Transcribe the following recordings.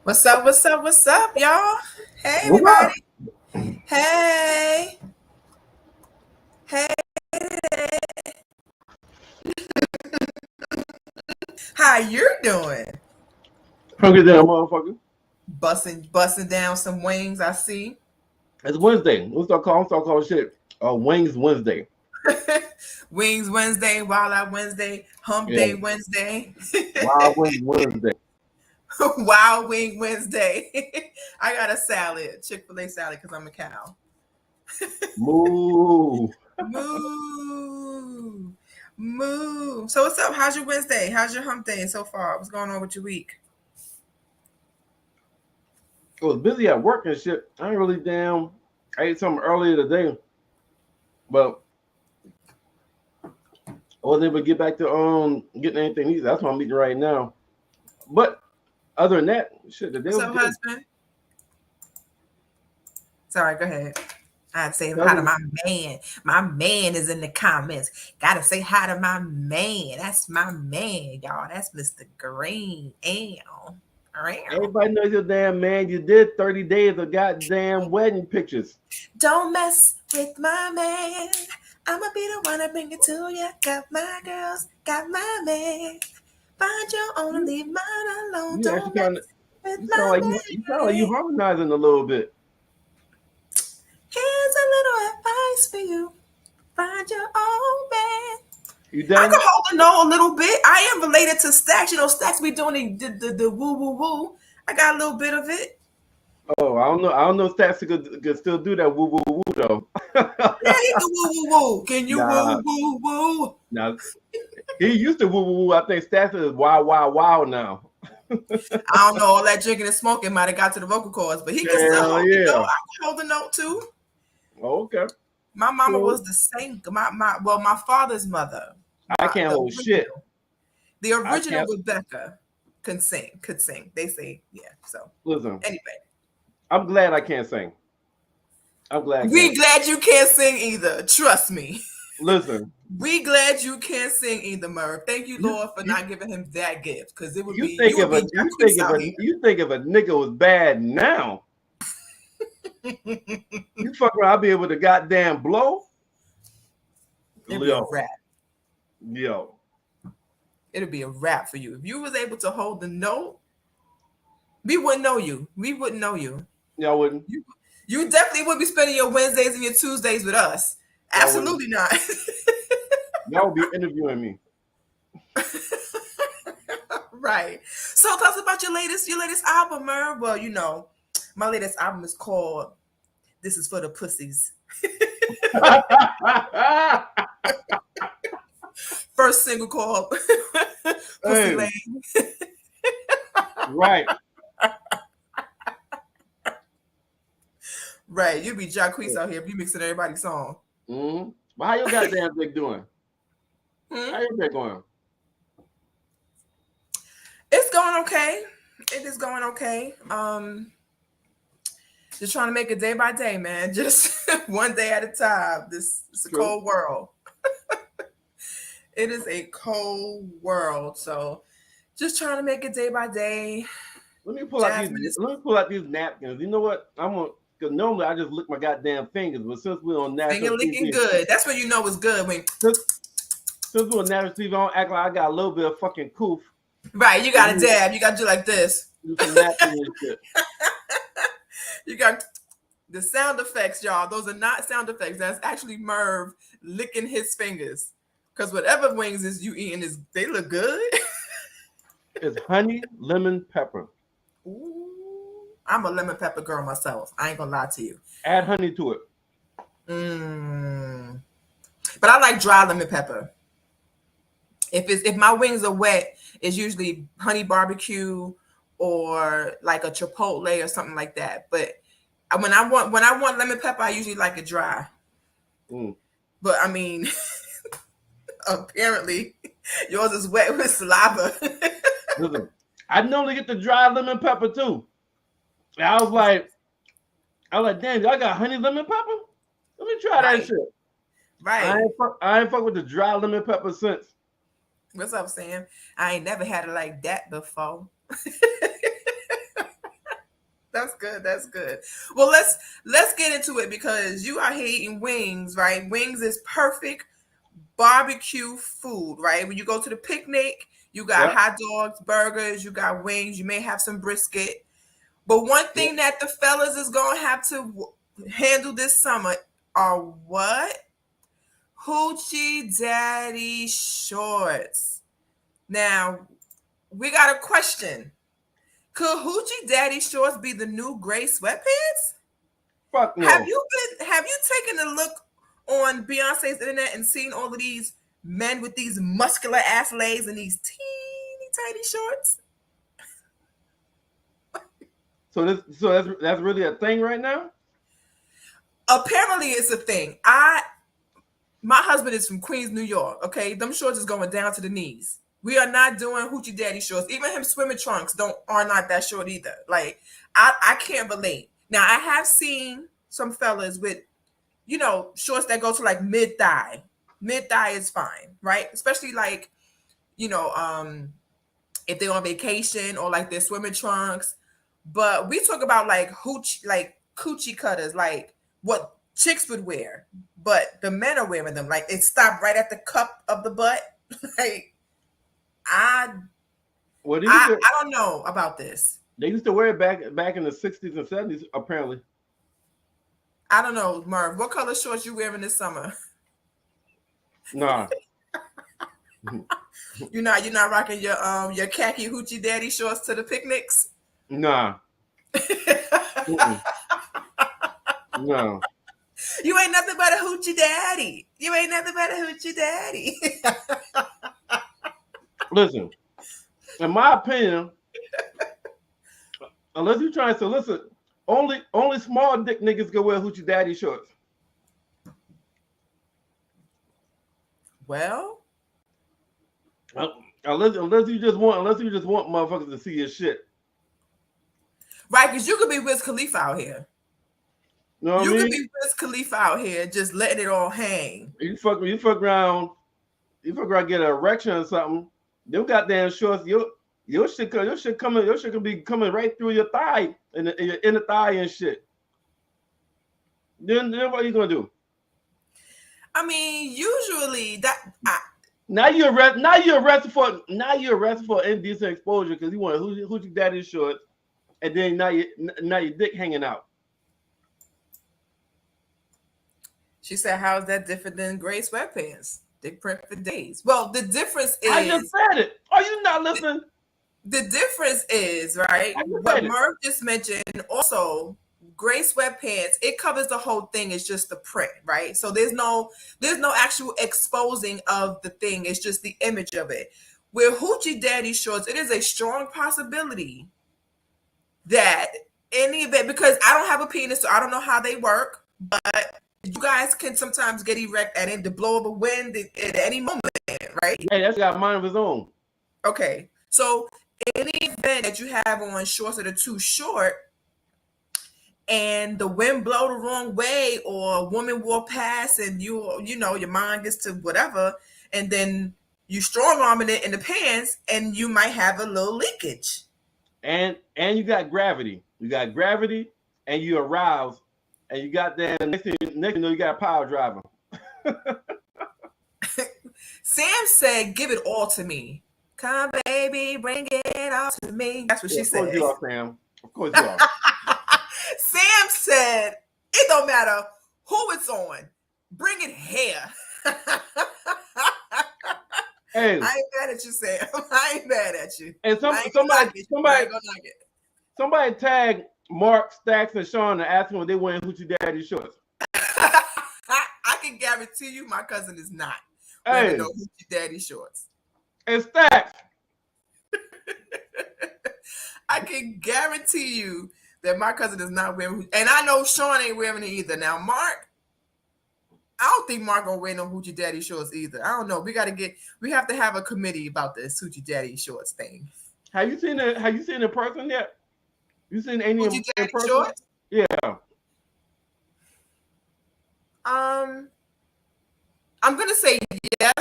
What's up? What's up? What's up, y'all? Hey, What everybody. up? Hey, hey. How you doing? Hungry damn motherfucker. Busting down some wings. I see. It's Wednesday. Let's start calling shit. Wings Wednesday. Wings Wednesday, Wild Out Wednesday, Hump Yeah. Day Wednesday, Wild Wings Wednesday. Wild Wing Wednesday. I got a salad, Chick-fil-A salad, because I'm a cow. Moo. Moo, moo. So what's up? How's your Wednesday? How's your Hump Day so far? What's going on with your week? I was busy at work and shit. I ain't really damn. I ate something earlier today, but I wasn't able to get back to getting anything easy. That's what I'm eating right now. But other than that, shit, the day What's was up, good. husband? Sorry, go ahead. I'd say hi to Cousin, my man. My man is in the comments. Gotta say hi to my man. That's my man, y'all. That's Mr. Green. Ow. Ow. everybody knows your damn man. You did 30 days of goddamn wedding pictures. Don't mess with my man. I'ma be the one to bring it to you. Got my girls, got my man. Find your own and You, leave mine alone. you actually Don't mess kind of with you sound my like you man. harmonizing a little bit. Here's a little advice for you. Find your own man. You I can done? hold the note a little bit. I am related to Stacks. You know, Stacks be doing the woo woo woo. I got a little bit of it. Oh, I don't know. I don't know if Stats could still do that woo woo woo though. Yeah, he can woo woo woo. Can you Nah, woo woo woo? nah. He used to woo woo woo. I think Stats is wow wow wow now. I don't know. All that drinking and smoking might have got to the vocal cords, but he can still Hell hold the note. yeah. I can hold the note too. Okay. My mama was Cool. the same. My father's mother, I can't the hold shit. original, the I original can't Rebecca, can sing. Could sing. They say yeah. So listen. anyway, I'm glad I can't sing. I'm glad I we can't. glad you can't sing either. Trust me. Listen, We glad you can't sing either, Merv. Thank you, you Lord, for you not giving him that gift, because it would you be think you would if a be Jacquees out here. nigga was bad now, you fuck around, I'll be able to goddamn blow. It'd be a Yo, rap. yo. It'd be a rap for you if you was able to hold the note. We wouldn't know you. We wouldn't know you. Y'all wouldn't. You, you definitely would be spending your Wednesdays and your Tuesdays with us. Y'all wouldn't. Absolutely not. Y'all would be interviewing me. Right. So tell us about your latest album, Merv. Well, you know, my latest album is called "This Is for the Pussies." First single called "Pussy Hey, Lane." right. Right. You'd be Jacquees out here if you mixing everybody's song. Mm-hmm. But how your goddamn dick doing? Hmm? How your dick going? It's going okay. It is going okay. Just trying to make it day by day, man. Just one day at a time. It's a True. cold world. It is a cold world. So just trying to make it day by day. Jasmine is Let me pull out these napkins. You know what? I'm gonna because normally I just lick my goddamn fingers, but since we're on finger national licking TV, good. That's when you know it's good. When since, since we're on national TV, I don't act like I got a little bit of fucking coof. right, you Let got to me dab. You got to do like this. do some napkin and shit. You got the sound effects, y'all. Those are not sound effects. That's actually Merv licking his fingers. Because whatever wings is you eating is they look good. It's honey, lemon, pepper. Ooh, I'm a lemon pepper girl myself. I ain't gonna lie to you. Add honey to it. Mm. But I like dry lemon pepper. If my wings are wet, it's usually honey barbecue or like a chipotle or something like that. But when I want lemon pepper, I usually like it dry. Mm. But I mean, apparently yours is wet with saliva. Listen, I normally get the dry lemon pepper too. And I was like, damn, y'all got honey lemon pepper? Let me try that Right, shit. right. I ain't fuck with the dry lemon pepper since. What's up, Sam? I ain't never had it like that before. That's good. That's good. Well, let's get into it because you are here eating wings, right? Wings is perfect barbecue food, right? When you go to the picnic, you got hot dogs, burgers, you got wings, you may have some brisket. But one thing that the fellas is gonna have to handle this summer are what? Hoochie Daddy shorts. Now, we got a question. Could Hoochie Daddy shorts be the new gray sweatpants? Fuck no. Have you taken a look on Beyonce's internet and seen all of these men with these muscular ass legs and these teeny tiny shorts? So that's really a thing right now? Apparently it's a thing. My husband is from Queens, New York. Okay, them shorts is going down to the knees. We are not doing Hoochie Daddy shorts. Even him swimming trunks are not that short either. Like I can't relate. Now I have seen some fellas with, shorts that go to like mid thigh. Mid thigh is fine, right? Especially like, if they're on vacation or like their swimming trunks. But we talk about like coochie cutters, like what chicks would wear, but the men are wearing them. Like it stopped right at the cup of the butt. Like I don't know about this. They used to wear it back in the 60s and 70s, apparently. I don't know, Merv. What color shorts you wearing this summer? Nah. You're not rocking your khaki Hoochie Daddy shorts to the picnics? Nah. No. You ain't nothing but a Hoochie Daddy. You ain't nothing but a Hoochie Daddy. Listen, in my opinion, unless you're trying to solicit, only small dick niggas can wear Hoochie Daddy shorts. Well, unless you just want motherfuckers to see your shit. Right, because you could be Wiz Khalifa out here. You know what I mean? Could be Wiz Khalifa out here just letting it all hang. You fuck around, get an erection or something. Them goddamn shorts, your shit could be coming right through your thigh and your inner thigh and shit. Then what are you gonna do? I mean, usually now you're arrested for indecent exposure because you want Hoochie Daddy shorts, and then now your dick hanging out. She said, "How is that different than gray sweatpants? Dick print for days." Well, the difference is I just said it. Are you not listening? The difference is, right, what Murph just mentioned, also gray sweatpants, it covers the whole thing. It's just the print, right? So there's no actual exposing of the thing. It's just the image of it. With Hoochie Daddy shorts, it is a strong possibility that any of it, because I don't have a penis, so I don't know how they work, but you guys can sometimes get erect at the blow of a wind at any moment, right? Hey, that's got mind of his own. Okay, so any event that you have on shorts that are too short and the wind blow the wrong way, or a woman walk past and your mind gets to whatever, and then you strong arming it in the pants and you might have a little leakage. And you got gravity. You got gravity and you aroused, and you got that next thing you know, you got a power driver. Sam said, "Give it all to me. Come, baby, bring it all to me." That's what she said. Of course you are, Sam. Of course you are. Sam said, "It don't matter who it's on. Bring it here." Hey, I ain't mad at you, Sam. I ain't mad at you. And somebody tag Mark, Stacks, and Sean and ask them if they wearing Hoochie Daddy shorts. I can guarantee you my cousin is not wearing no Hoochie Daddy shorts. And Stacks. I can guarantee you that my cousin is not wearing, and I know Sean ain't wearing it either. Now, Mark, I don't think Mark gonna wear no Hoochie Daddy shorts either. I don't know. We have to have a committee about this Hoochie Daddy shorts thing. Have you seen it in person yet? You seen any Hoochie Daddy person? shorts? Yeah. I'm gonna say yes.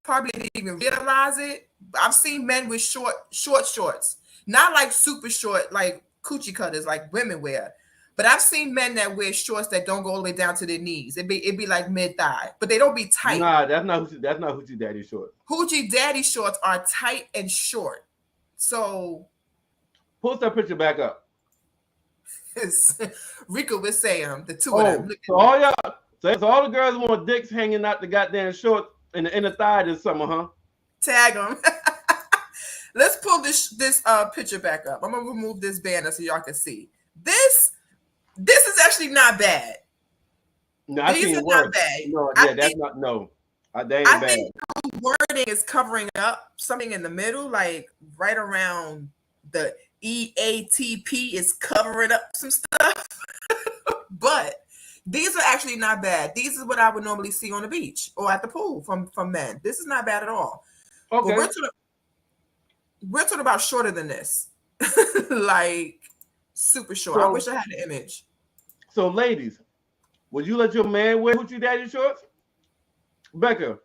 Probably didn't even realize it. I've seen men with short shorts, not like super short, like coochie cutters like women wear. But I've seen men that wear shorts that don't go all the way down to their knees. It'd be like mid thigh, but they don't be tight. Nah, that's not hoochie daddy shorts. Hoochie daddy shorts are tight and short. So post that picture back up. Rika with Sam, the two of them. So all y'all, so all the girls want dicks hanging out the goddamn shorts in the inner thigh this summer, huh? Tag them. Let's pull this picture back up. I'm gonna remove this banner so y'all can see. This is actually not bad. No, I These seen are worse. not bad. No, yeah, that's not that ain't bad. Think the wording is covering up something in the middle, like right around the EATP is covering up some stuff. But these are actually not bad. These is what I would normally see on the beach or at the pool from men. This is not bad at all. Okay. But we're talking about shorter than this. Like super short. I wish I had an image. So ladies, would you let your man wear hoochie daddy shorts? Becca,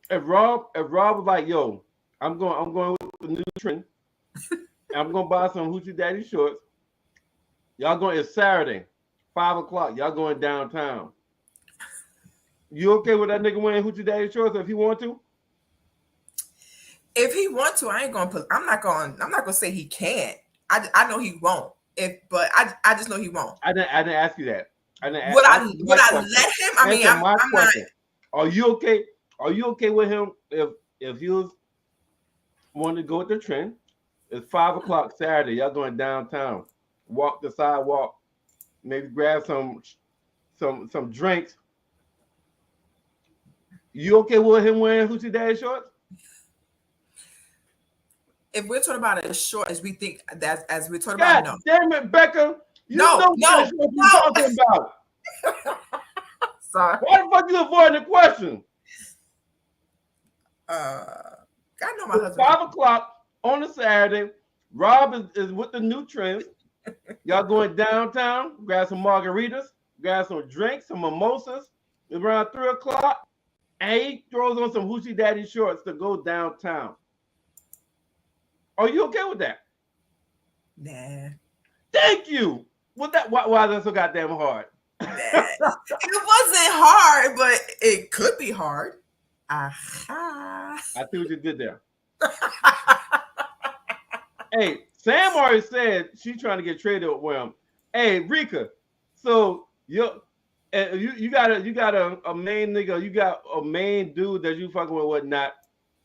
if Rob was like, yo, I'm going with the new trend. I'm gonna buy some hoochie daddy shorts. Y'all going, it's Saturday, 5 o'clock. Y'all going downtown. You okay with that nigga wearing hoochie daddy shorts if he want to? If he want to, I'm not gonna say he can't. I know he won't. But I just know he won't. I didn't ask you that. Would I let him? I mean, I'm not. Are you okay? Are you okay with him if you wanted to go with the trend? It's 5 o'clock Saturday. Y'all going downtown. Walk the sidewalk. Maybe grab some drinks. You okay with him wearing hoochie daddy shorts? If we're talking about it as short as we think, that as we're talking about, no. Damn it, Becca! No. What you talking about? Sorry. Why the fuck you avoiding the question? I know my husband. 5 o'clock on a Saturday. Rob is with the new trends. Y'all going downtown, grab some margaritas, grab some drinks, some mimosas. Around 3 o'clock, and he throws on some hoochie daddy shorts to go downtown. Are you okay with that? Nah. Thank you. Why is that so goddamn hard? Nah. It wasn't hard, but it could be hard. Aha. I see what you did there. Hey, Sam already said she's trying to get traded with him. Hey, Rika, so you got a main nigga, you got a main dude that you fucking with, whatnot.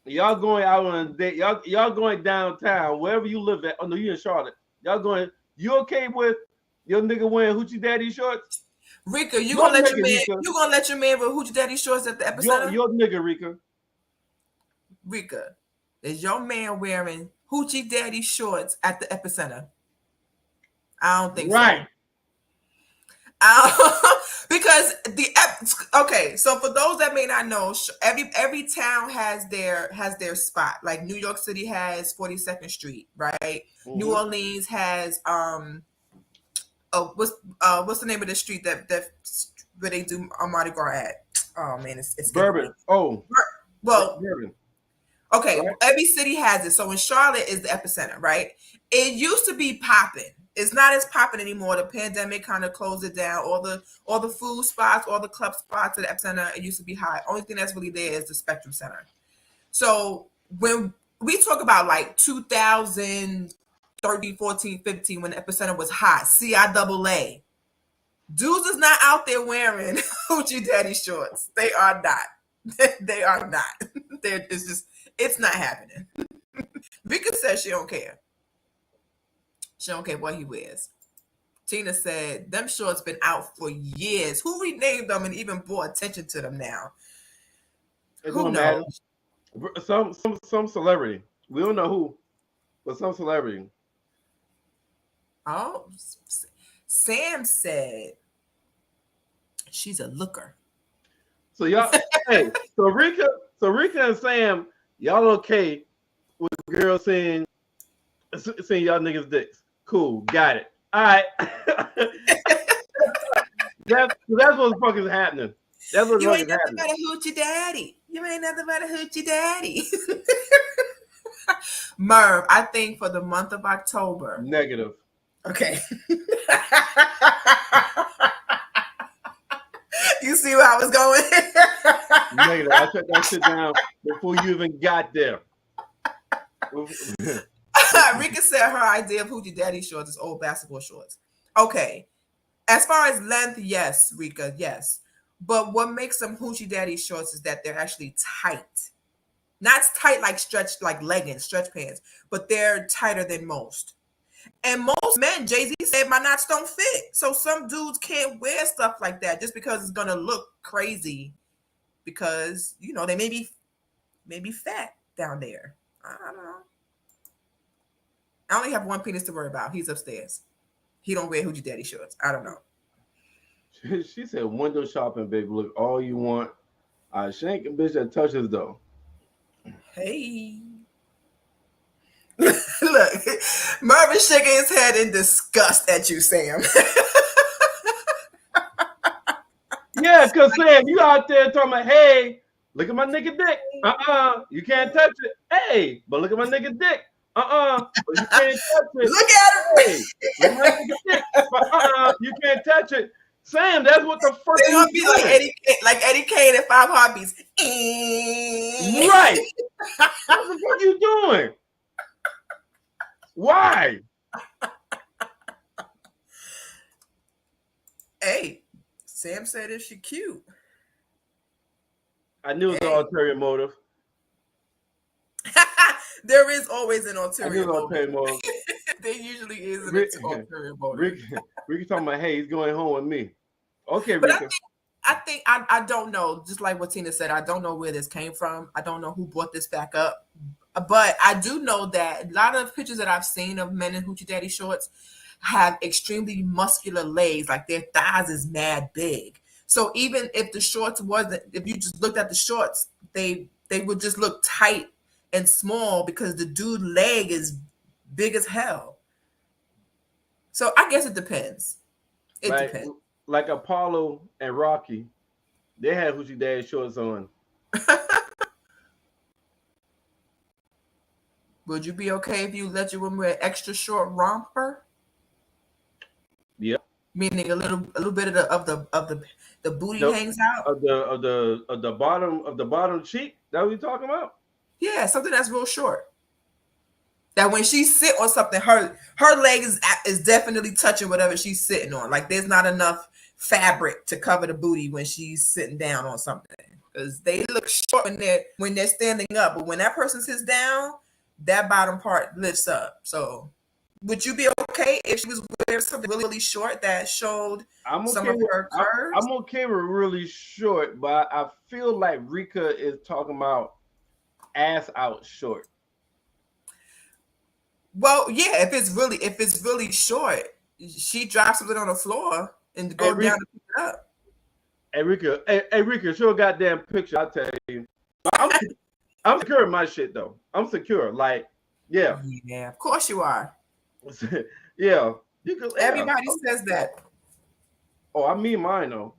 Y'all going out on a date. Y'all going downtown, wherever you live at. Oh no, you in Charlotte. Y'all going. You okay with your nigga wearing hoochie daddy shorts? Rika, you gonna let your man? You gonna let your man wear hoochie daddy shorts at the epicenter? Your nigga, Rika. Rika, is your man wearing hoochie daddy shorts at the epicenter? I don't think right. So. Because so for those that may not know, every town has their spot. Like New York City has 42nd Street, right? Mm-hmm. New Orleans has what's the name of the street that where they do Mardi Gras at? Oh man, it's Bourbon. Bourbon. Okay, right. Every city has it. So in Charlotte is the epicenter, right? It used to be popping. It's not as popping anymore. The pandemic kind of closed it down. All the food spots, all the club spots at the epicenter, it used to be high. Only thing that's really there is the Spectrum Center. So when we talk about like 2013, 14, 15, when the epicenter was hot, CIAA, dudes is not out there wearing hoochie daddy shorts. They are not. They are not. It's not happening. Vika says she don't care. She don't care what he wears. Tina said, them shorts been out for years. Who renamed them and even brought attention to them now? Who knows? Some celebrity. We don't know who, but some celebrity. Oh, Sam said she's a looker. So y'all, hey, so Rika and Sam, y'all okay with girls saying y'all niggas dicks? Cool, got it. All right. that's what the fuck is happening. That's what you ain't nothing but a hoochie daddy. You ain't nothing but a hoochie daddy. Merv, I think for the month of October. Negative. Okay. You see where I was going? Later, I shut that shit down before you even got there. Rika said her idea of hoochie daddy shorts is old basketball shorts. Okay. As far as length, yes, Rika, yes. But what makes them hoochie daddy shorts is that they're actually tight. Not tight like stretch, like leggings, stretch pants, but they're tighter than most. And most men, Jay-Z said, my knots don't fit. So some dudes can't wear stuff like that just because it's gonna look crazy. Because they may be fat down there. I don't know. I only have one penis to worry about. He's upstairs. He don't wear hoochie daddy shorts. I don't know. She said, window shopping, baby. Look, all you want. She ain't a bitch that touches though. Hey. Look, Marvin shaking his head in disgust at you, Sam. Yeah, because Sam, you out there talking about, hey, look at my nigga dick. You can't touch it. Hey, but look at my nigga dick. But you can't touch it. Look at him. Hey, look at my nigga dick. But you can't touch it. Sam, that's what the fuck They're gonna be like Eddie Kane at 5 Heartbeats. Right. What the fuck you doing? Why? Hey, Sam said if she cute. I knew it was an ulterior motive. There is always an ulterior motive. motive. There usually is an ulterior motive. Rika talking about, hey, he's going home with me. Okay, But Rika. I don't know. Just like what Tina said, I don't know where this came from. I don't know who brought this back up. But I do know that a lot of pictures that I've seen of men in hoochie daddy shorts have extremely muscular legs, like their thighs is mad big. So even if the shorts if you just looked at the shorts, they would just look tight and small because the dude's leg is big as hell. So I guess it depends. It depends. Like Apollo and Rocky, they had hoochie daddy shorts on. Would you be okay if you let your woman wear extra short romper? Yeah. Meaning a little bit of the booty hangs out of the bottom cheek. That what you talking about? Yeah, something that's real short. That when she sit on something, her leg is definitely touching whatever she's sitting on. Like there's not enough fabric to cover the booty when she's sitting down on something, because they look short when they're standing up, but when that person sits down, that bottom part lifts up. So would you be okay if she was wearing something really, really short that showed some of her curves? I'm okay with really short, but I feel like Rika is talking about ass out short. Well, yeah, if it's really short, she drops something on the floor and go down to pick it up. Hey Rika, show a goddamn picture. I'll tell you. I'm secure in my shit though. I'm secure. Like, yeah. Yeah, of course you are. Yeah. Everybody says that. Oh, I mean mine though.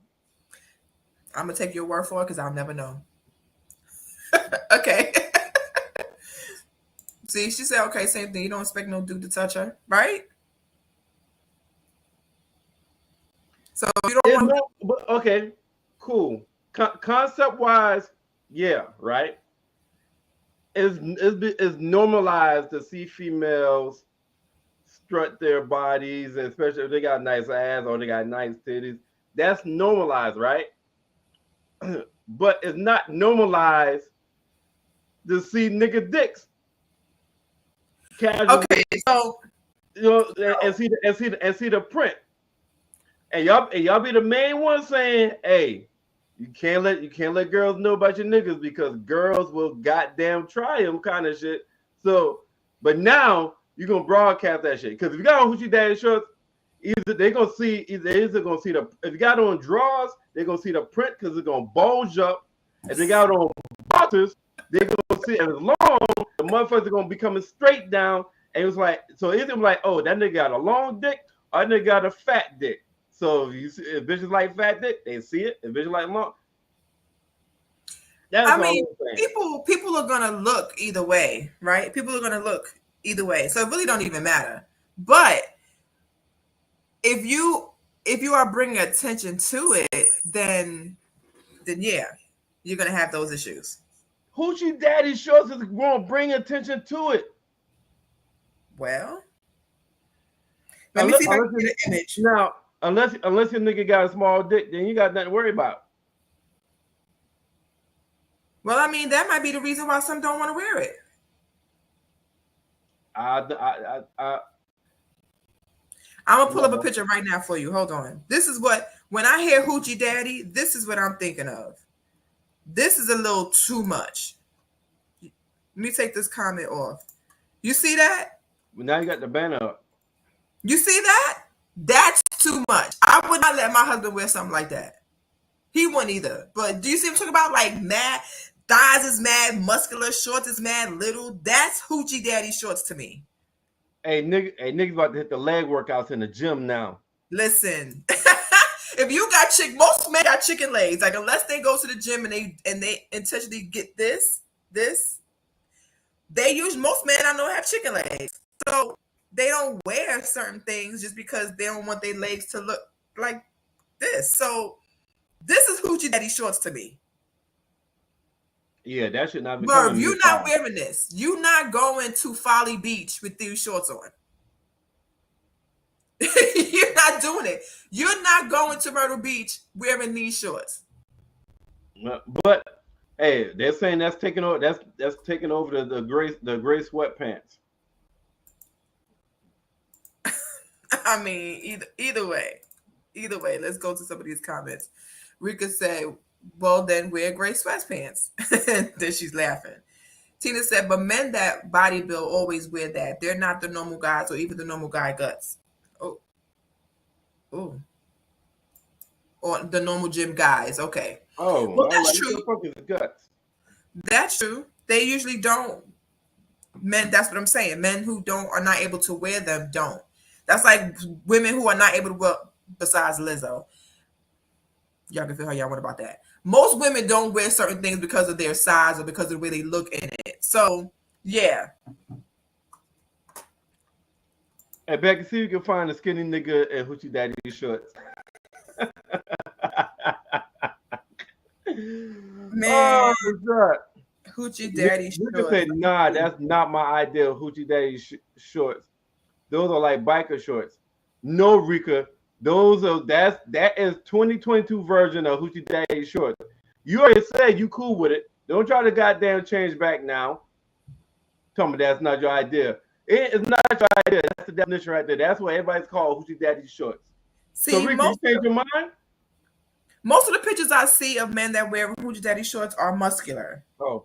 I'm gonna take your word for it because I'll never know. Okay. See, she said, okay, same thing. You don't expect no dude to touch her, right? So you don't want okay, cool. Concept wise, yeah, right. It's normalized to see females strut their bodies, especially if they got nice ass or they got nice titties. That's normalized, right? But it's not normalized to see nigga dicks. Casually, okay, so and see the print. And y'all be the main one saying, hey, you can't let girls know about your niggas because girls will goddamn try them kind of shit. So, but now you're gonna broadcast that shit. Because if you got on hoochie daddy shorts, if you got on drawers, they're gonna see the print because it's gonna bulge up. If they got on boxers, they're gonna see it as long, the motherfuckers are gonna be coming straight down. And it was like, so it's like, oh, that nigga got a long dick, or that nigga got a fat dick. So if bitches like fat dick, they see it. If bitches like long, I mean, people are gonna look either way, right? People are gonna look either way, so it really don't even matter. But if you are bringing attention to it, then yeah, you're gonna have those issues. Hoochie Daddy shorts is going to bring attention to it. Well, let me see if I can get an image. Now, unless your nigga got a small dick, then you got nothing to worry about. Well, I mean, that might be the reason why some don't want to wear it. I'm gonna pull up a picture right now for you. Hold on. This is what, when I hear Hoochie Daddy, this is what I'm thinking of. This is a little too much. Let me take this comment off. You see that? Well, now you got the banner up. You see that? That's too much. I would not let my husband wear something like that. He wouldn't either. But do you see him talking about like mad thighs is mad muscular, shorts is mad little? That's Hoochie Daddy shorts to me. Hey, niggas about to hit the leg workouts in the gym now. Listen, if you got most men got chicken legs. Like unless they go to the gym and they intentionally get this, they use, most men I know have chicken legs. So they don't wear certain things just because they don't want their legs to look like this. So this is Hoochie Daddy shorts to me. Yeah, that should not be. Merv, you're not wearing this. You're not going to Folly Beach with these shorts on. You're not doing it. You're not going to Myrtle Beach wearing these shorts. But hey, they're saying that's taking over. That's taking over the gray sweatpants. I mean, either way, let's go to some of these comments. Rika said, well, then wear gray sweatpants. Then she's laughing. Tina said, but men that body build always wear that. They're not the normal guys or even the normal guy guts. Oh. Or the normal gym guys. Okay. Oh, well, that's true. What the fuck is guts? That's true. They usually don't. Men, that's what I'm saying. Men who are not able to wear them don't. That's like women who are not able to wear, besides Lizzo. Y'all can feel how y'all want about that. Most women don't wear certain things because of their size or because of the way they look in it. So, yeah. Hey, Becky, see if you can find a skinny nigga in Hoochie Daddy shorts. Man, oh, Hoochie Daddy shorts. You can say, nah, that's not my idea of Hoochie Daddy shorts. Those are like biker shorts. No, Rika. That is 2022 version of Hoochie Daddy shorts. You already said you cool with it. Don't try to goddamn change back now. Tell me that's not your idea. It's not your idea. That's the definition right there. That's what everybody's called Hoochie Daddy shorts. See, so Rika, you change your mind? Most of the pictures I see of men that wear Hoochie Daddy shorts are muscular. Oh,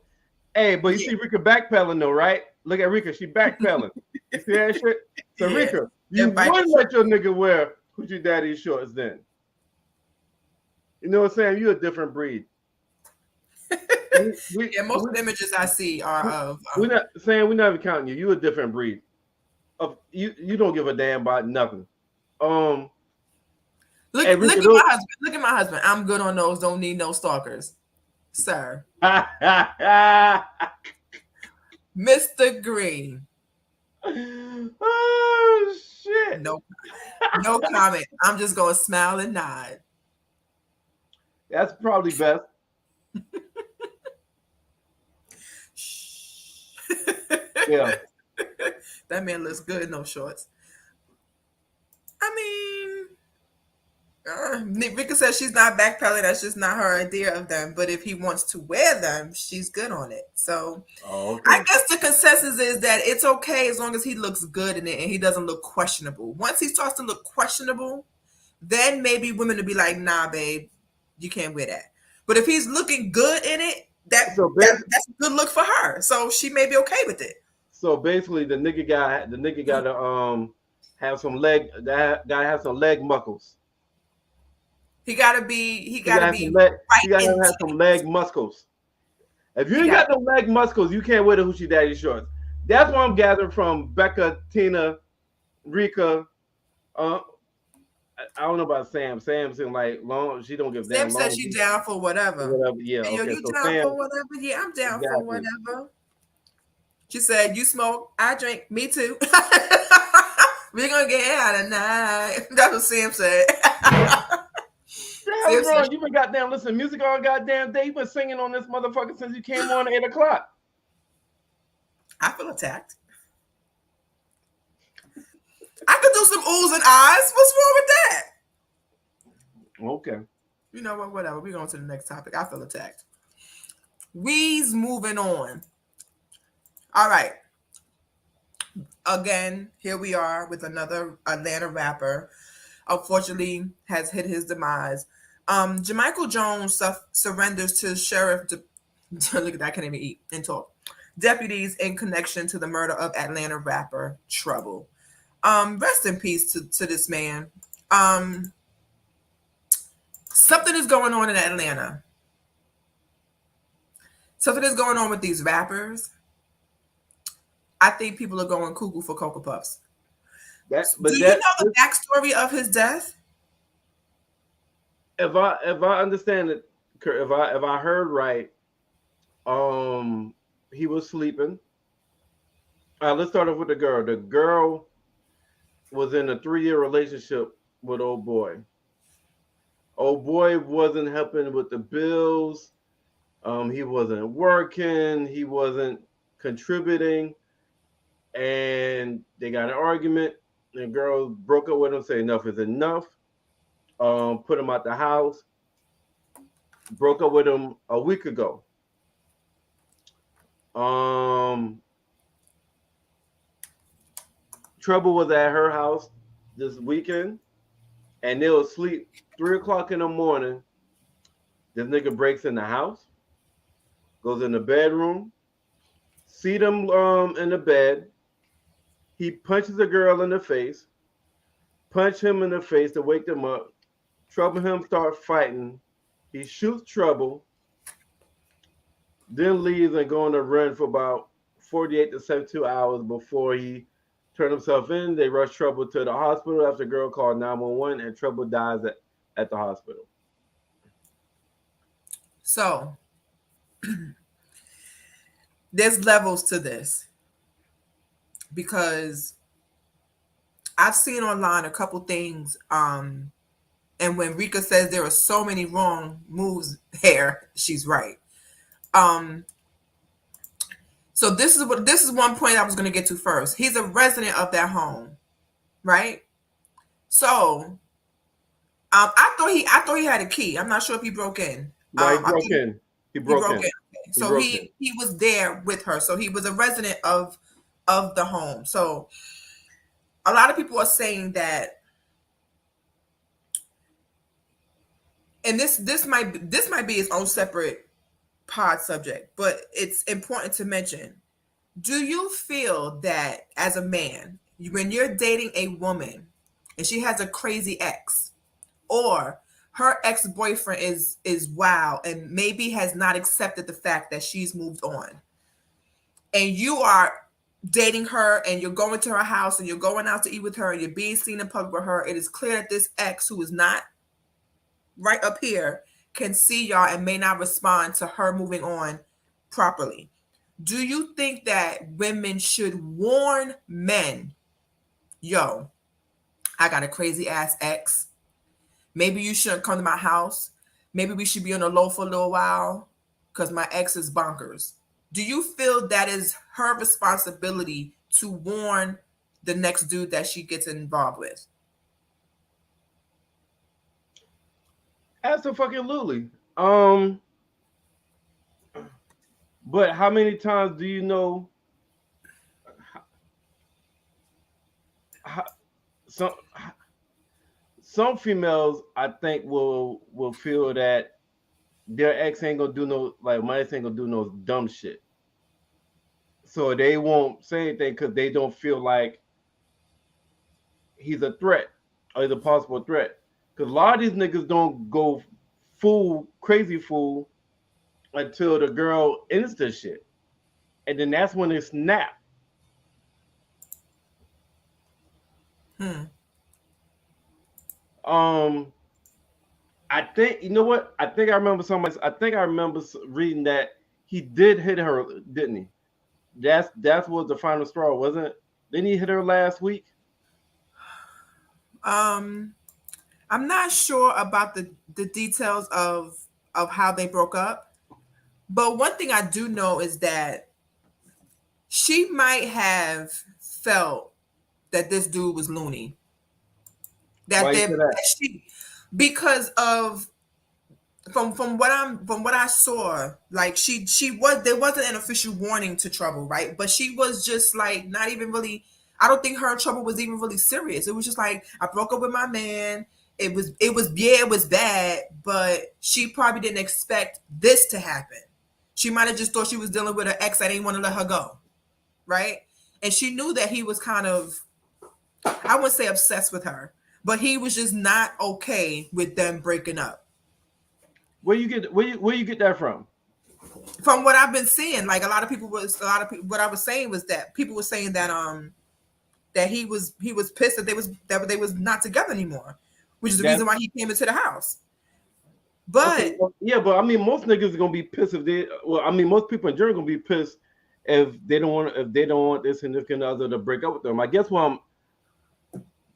hey, but you see Rika backpedaling though, right? Look at Rika, she backpedaling. You see that shit? So yeah. Rika, you wouldn't let your nigga wear Hoochie Daddy shorts then. You know what I'm saying? You're a different breed. Most of the images I see are of. We're not saying we're not even counting you. You're a different breed. You don't give a damn about nothing. Look at my husband. Look at my husband. I'm good on those. Don't need no stalkers, sir. Mr. Green. Oh shit. No comment. I'm just gonna smile and nod. That's probably best. Yeah. That man looks good in those shorts. I mean, Rika says she's not backpedaling. That's just not her idea of them. But if he wants to wear them, she's good on it. So okay. I guess the consensus is that it's okay as long as he looks good in it and he doesn't look questionable. Once he starts to look questionable, then maybe women will be like, nah, babe, you can't wear that. But if he's looking good in it, that's a good look for her. So she may be okay with it. So basically, the nigga got to have some leg. Gotta have some leg muscles. He gotta have some leg muscles. If you ain't got no leg muscles, you can't wear the Hoochie Daddy shorts. That's what I'm gathering from Becca, Tina, Rika. I don't know about Sam. Sam seems like long. She don't give damn. Sam says she's down for whatever. Yeah. Hey, you down for whatever? Yeah, I'm down for whatever. She said, "You smoke, I drink. Me too." We're gonna get out tonight. That's what Sam said. The hell Sam is wrong? said, You been goddamn listen music all goddamn day. You been singing on this motherfucker since you came on at 8 o'clock. I feel attacked. I could do some oohs and ahs. What's wrong with that? Okay. You know what? Whatever. We're going to the next topic. I feel attacked. We's moving on. All right. Again, here we are with another Atlanta rapper. Unfortunately, has hit his demise. Jamichael Jones surrenders to sheriff. Look at that! I can't even eat and talk. Deputies in connection to the murder of Atlanta rapper Trouble. Rest in peace to this man. Something is going on in Atlanta. Something is going on with these rappers. I think people are going cuckoo for Cocoa Puffs. Do you know the backstory of his death? If I understand it, if I heard right, he was sleeping. Let's start off with the girl. The girl was in a 3-year relationship with old boy. Old boy wasn't helping with the bills. He wasn't working. He wasn't contributing. And they got an argument. The girl broke up with him, said enough is enough. Put him out the house. Broke up with him a week ago. Trouble was at her house this weekend, and they was asleep 3 o'clock in the morning. This nigga breaks in the house, goes in the bedroom, see them in the bed. He punches the girl in the face, punch him in the face to wake them up. Trouble him start fighting. He shoots Trouble, then leaves and go on a run for about 48 to 72 hours before he turned himself in. They rush Trouble to the hospital after the girl called 911, and Trouble dies at the hospital. So there's levels to this, because I've seen online a couple things, and when Rika says there are so many wrong moves here, she's right. So this is one point I was going to get to first. He's a resident of that home, right? So I thought he had a key. I'm not sure if he broke in. No, he broke in. He broke in. Okay. So he was there with her. So he was a resident of the home. So a lot of people are saying that, and this might be its own separate pod subject, but it's important to mention. Do you feel that as a man, when you're dating a woman and she has a crazy ex, or her ex-boyfriend is wild and maybe has not accepted the fact that she's moved on, and you are dating her and you're going to her house and you're going out to eat with her and you're being seen in public with her, it is clear that this ex, who is not right up here, can see y'all and may not respond to her moving on properly. Do you think that women should warn men, yo, I got a crazy ass ex. Maybe you shouldn't come to my house. Maybe we should be on the low for a little while because my ex is bonkers. Do you feel that is her responsibility to warn the next dude that she gets involved with? Absolutely. But how many times do you know some females, I think, will feel that their ex ain't gonna do no, like, my ex ain't gonna do no dumb shit, so they won't say anything because they don't feel like he's a threat or he's a possible threat. Because a lot of these niggas don't go crazy fool until the girl ends the shit, and then that's when they snap. I think, you know what? I think I remember reading that he did hit her, didn't he? That was the final straw, wasn't it? Didn't he hit her last week? I'm not sure about the details of how they broke up, but one thing I do know is that she might have felt that this dude was loony. Why you say that? That she, because of from what I saw, like she was, there wasn't an official warning to Trouble, right? But she was just like not even really. I don't think her and Trouble was even really serious. It was just like, I broke up with my man. It was yeah, it was bad, but she probably didn't expect this to happen. She might have just thought she was dealing with an ex that didn't want to let her go, right? And she knew that he was kind of, I wouldn't say obsessed with her, but he was just not okay with them breaking up. Where you get that from? From what I've been seeing, like a lot of people, what I was saying was that people were saying that that he was pissed that they was not together anymore, which is the reason why he came into the house. But okay, well, yeah, but I mean, most niggas are gonna be pissed if they. Well, I mean, most people in general gonna be pissed if they don't want their significant other to break up with them. I guess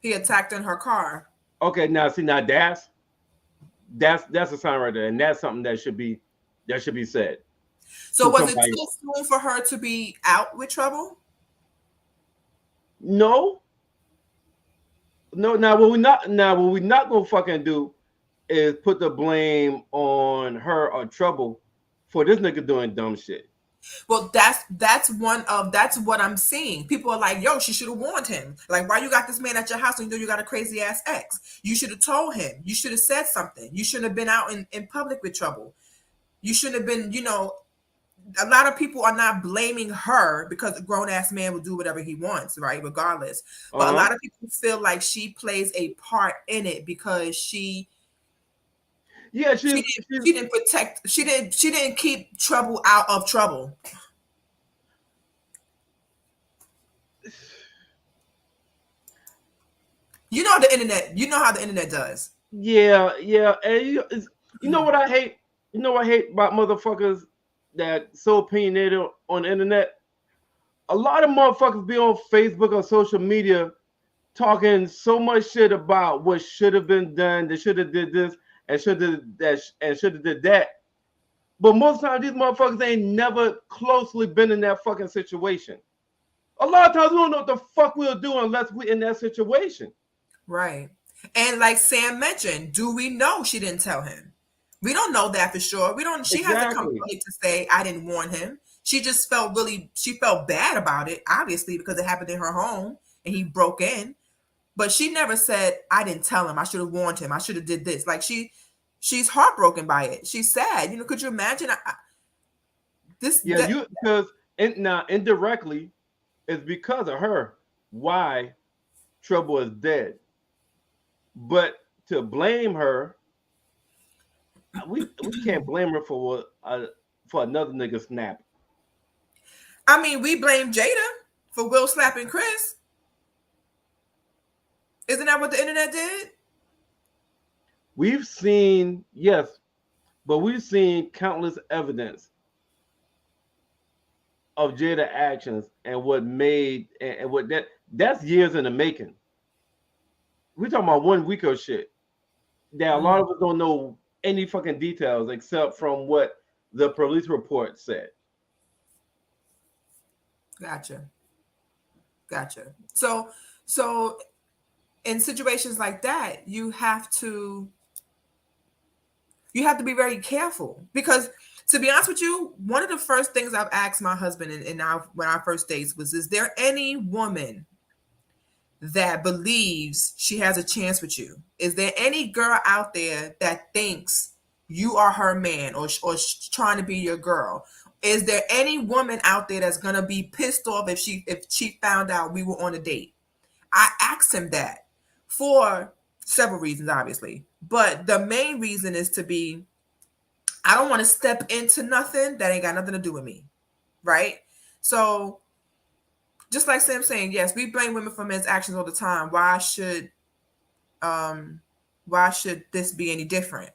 he attacked in her car. Okay, now see, now that's a sign right there, and that's something that should be said. So was it too soon for her to be out with Trouble? No. Now what we not gonna fucking do is put the blame on her or Trouble for this nigga doing dumb shit. Well, that's what I'm seeing. People are like, yo, she should have warned him. Like, why you got this man at your house and you know you got a crazy ass ex? You should have told him. You should have said something. You shouldn't have been out in public with Trouble. You shouldn't have been, a lot of people are not blaming her because a grown ass man will do whatever he wants, right? Regardless. But a lot of people feel like she plays a part in it because she didn't protect, she didn't keep Trouble out of trouble. You know how the internet does. Yeah. And you know what I hate? You know what I hate about motherfuckers that so opinionated on the internet? A lot of motherfuckers be on Facebook or social media talking so much shit about what should have been done. They should have did this and should have did that. But most times these motherfuckers ain't never closely been in that fucking situation. A lot of times we don't know what the fuck we'll do unless we're in that situation. Right. And like Sam mentioned, do we know she didn't tell him? We don't know that for sure. She hasn't come forward to say I didn't warn him. She just felt bad about it, obviously, because it happened in her home and he broke in. But she never said, I didn't tell him. I should have warned him. I should have did this. Like she's heartbroken by it. She's sad. Could you imagine this? Yeah, because now indirectly, it's because of her why Trouble is dead. But to blame her, we can't blame her for another nigga snap. I mean, we blame Jada for Will slapping Chris. Isn't that what the internet did? We've seen, yes, but we've seen countless evidence of Jada actions and what made and what that's years in the making. We're talking about 1 week of shit that a lot of us don't know any fucking details except from what the police report said. Gotcha. So in situations like that, you have to be very careful because, to be honest with you, one of the first things I've asked my husband when our first dates was, is there any woman that believes she has a chance with you? Is there any girl out there that thinks you are her man or trying to be your girl? Is there any woman out there that's gonna be pissed off if she found out we were on a date? I asked him that for several reasons, obviously, but the main reason is I don't want to step into nothing that ain't got nothing to do with me, right? So just like Sam saying, yes, we blame women for men's actions all the time. Why should this be any different?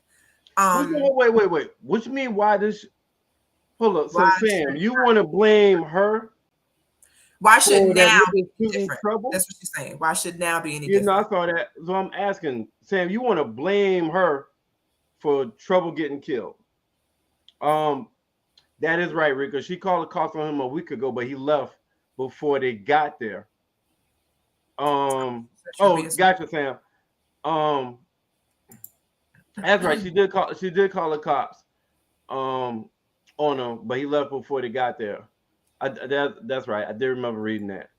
Wait. What you mean? Why this? Hold up. So Sam, you want to blame her? Why should for that now nigga be shooting different? Trouble. That's what she's saying. Why should now be any You know, I different? saw that. So I'm asking, Sam, you want to blame her for Trouble getting killed? That is right, Rico. She called the cops on him a week ago, but he left before they got there. Oh, gotcha, Sam. That's right. She did call. She did call the cops. On him, but he left before they got there. That's right. I did remember reading that.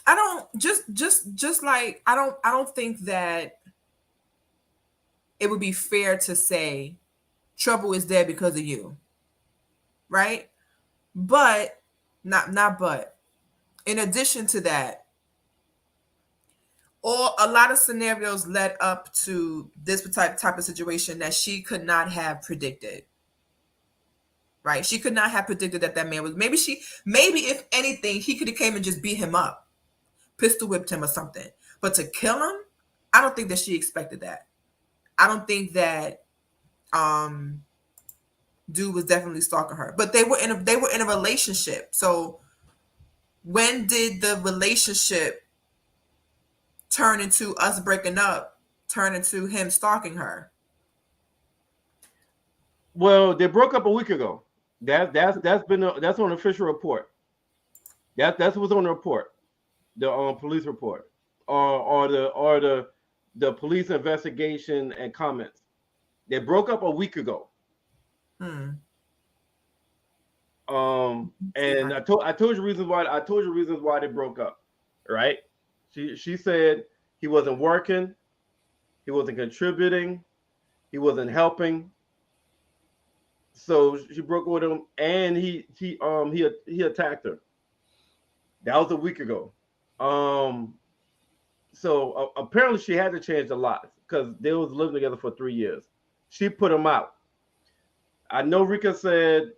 I don't just like I don't think that it would be fair to say Trouble is dead because of you, right? But not but. In addition to that, or a lot of scenarios led up to this type of situation that she could not have predicted. Right? She could not have predicted that man was maybe if anything, he could have came and just beat him up, pistol whipped him or something. But to kill him, I don't think that she expected that. I don't think that dude was definitely stalking her. But they were in a relationship. So when did the relationship turn into us breaking up, turn into him stalking her? Well, they broke up a week ago. That's on the official report. That's what's on the report, the police report, or the police investigation and comments. They broke up a week ago. And I told you reasons why. I told you reasons why they broke up, right? She said he wasn't working, he wasn't contributing, he wasn't helping. So she broke with him, and he attacked her. That was a week ago. So apparently she had to change a lot because they was living together for 3 years. She put him out. I know Rika said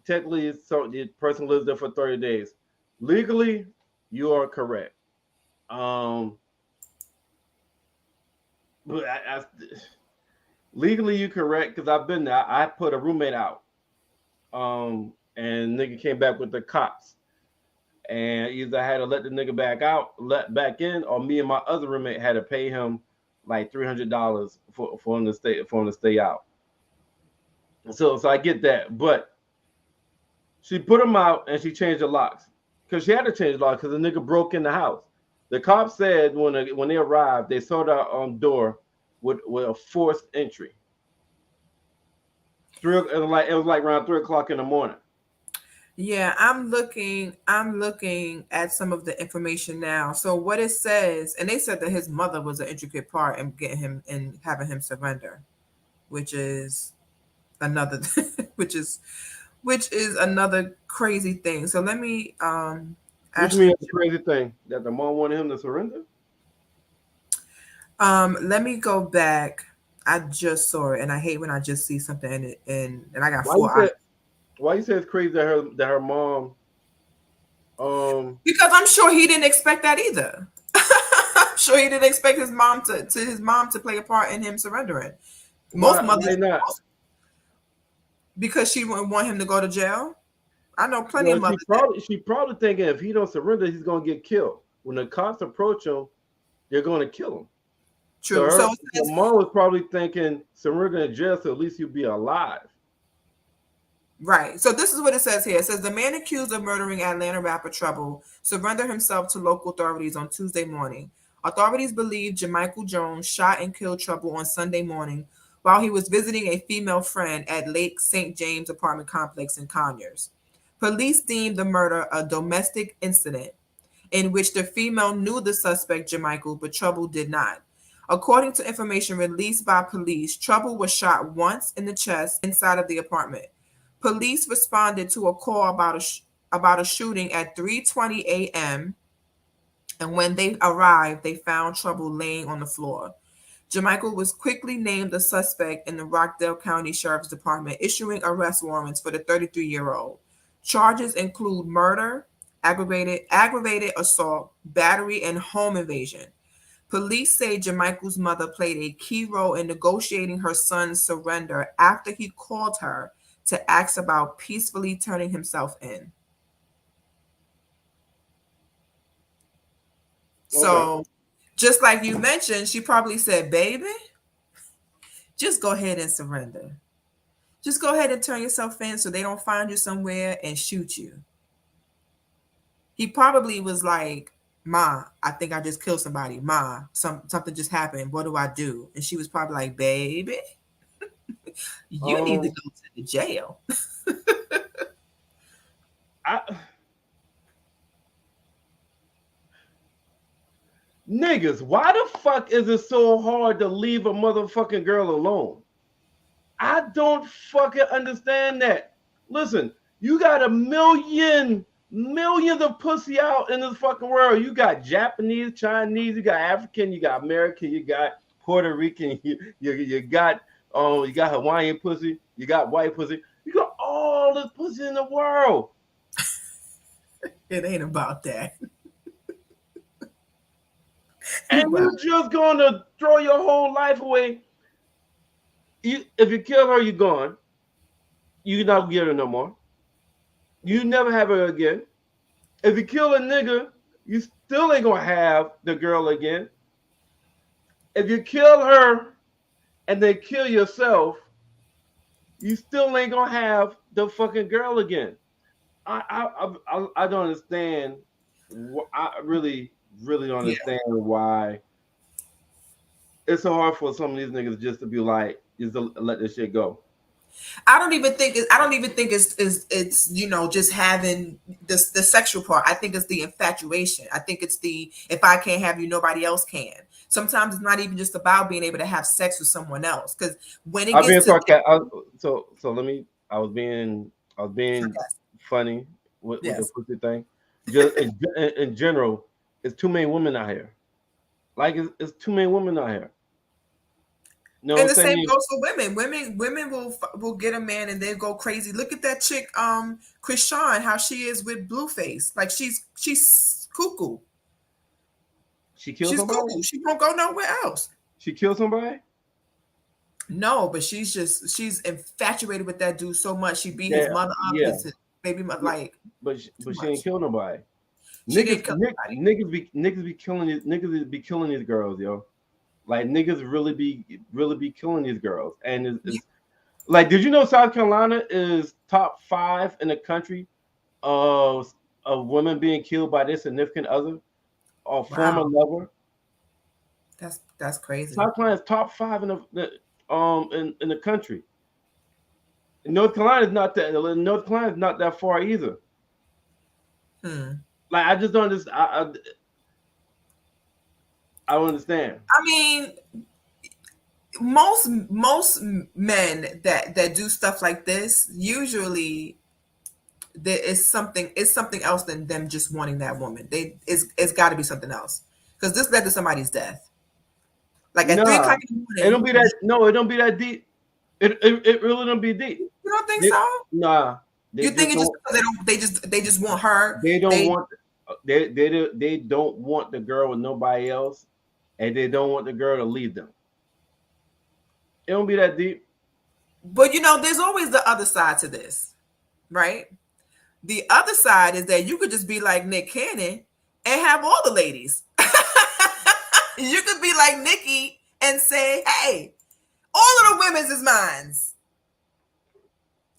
technically the person lives there for 30 days. Legally, you are correct. But legally you correct because I've been there. I put a roommate out. And nigga came back with the cops. And either I had to let the nigga let back in, or me and my other roommate had to pay him like $300 for him to stay out. So I get that, but she put him out and she changed the locks because she had to change the locks because the nigga broke in the house. The cops said when they arrived, they saw the door with a forced entry. It was like around 3:00 in the morning. Yeah, I'm looking at some of the information now. So what it says, and they said that his mother was an intricate part in getting him and having him surrender, which is another which is another crazy thing. So let me Which means the crazy thing that the mom wanted him to surrender. Let me go back. I just saw it, and I hate when I just see something and I got Why you say it's crazy that her mom? Because I'm sure he didn't expect that either. I'm sure he didn't expect his mom to play a part in him surrendering. Most mothers, because she wouldn't want him to go to jail. I know plenty of mothers. She probably thinking if he don't surrender, he's gonna get killed. When the cops approach him, they're gonna kill him. True. So her mom was probably thinking surrender in jail, so at least you'll be alive. Right. So this is what it says here. It says the man accused of murdering Atlanta rapper Trouble surrendered himself to local authorities on Tuesday morning. Authorities believe Jamichael Jones shot and killed Trouble on Sunday morning while he was visiting a female friend at Lake St. James apartment complex in Conyers. Police deemed the murder a domestic incident in which the female knew the suspect Jamichael, but Trouble did not. According to information released by police, Trouble was shot once in the chest inside of the apartment. Police responded to a call about a shooting at 3:20 a.m. and when they arrived, they found Trouble laying on the floor. Jamichael was quickly named a suspect in the Rockdale County Sheriff's Department, issuing arrest warrants for the 33-year-old. Charges include murder, aggravated assault, battery, and home invasion. Police say Jamichael's mother played a key role in negotiating her son's surrender after he called her to ask about peacefully turning himself in. So just like you mentioned, she probably said, baby, just go ahead and surrender. Just go ahead and turn yourself in so they don't find you somewhere and shoot you. He probably was like, Ma, I think I just killed somebody. Ma, something just happened. What do I do? And she was probably like, baby, you need to go to the jail. Niggas, why the fuck is it so hard to leave a motherfucking girl alone? I don't fucking understand that. Listen, you got millions of pussy out in this fucking world. You got Japanese, Chinese, you got African, you got American, you got Puerto Rican, you got Hawaiian pussy, you got white pussy, you got all the pussy in the world. It ain't about that. And you're just gonna throw your whole life away. If you kill her, you're gone. You're not gonna get her no more. You never have her again. If you kill a nigga, you still ain't gonna have the girl again. If you kill her and then kill yourself, you still ain't gonna have the fucking girl again. I don't understand. I really don't understand why it's so hard for some of these niggas just to be like, just to let this shit go. I don't even think it's just having the sexual part. I think it's the infatuation. I think it's the, if I can't have you, nobody else can. Sometimes it's not even just about being able to have sex with someone else, because when it gets I was being funny with the pussy thing. Just in general, it's too many women out here. Like it's too many women out here. No, and the same goes for women. Women will get a man and they go crazy. Look at that chick, Krishan, how she is with Blueface. Like she's cuckoo. She's somebody? Cuckoo. She won't go nowhere else. She killed somebody? No, but she's infatuated with that dude so much. She beat his mother up. His baby mother, like. But she ain't killed nobody. Niggas be killing these girls, yo. Like niggas really be killing these girls, and it's like, did you know South Carolina is top 5 in the country of women being killed by their significant other or former lover? That's crazy. South Carolina is top 5 in the country. North Carolina is not that. North Carolina is not that far either. Like I just don't understand. I don't understand. I mean, most men that do stuff like this, usually there is something. It's something else than them just wanting that woman. It's got to be something else, because this led to somebody's death. Like at 3 o'clock in the morning. It don't be that. No, it don't be that deep. It really don't be deep. You don't think so? Nah. You think it's just because they just want her? They don't want the girl with nobody else. And they don't want the girl to leave them. It don't be that deep. But there's always the other side to this, right? The other side is that you could just be like Nick Cannon and have all the ladies. You could be like Nikki and say, hey, all of the women's is mine.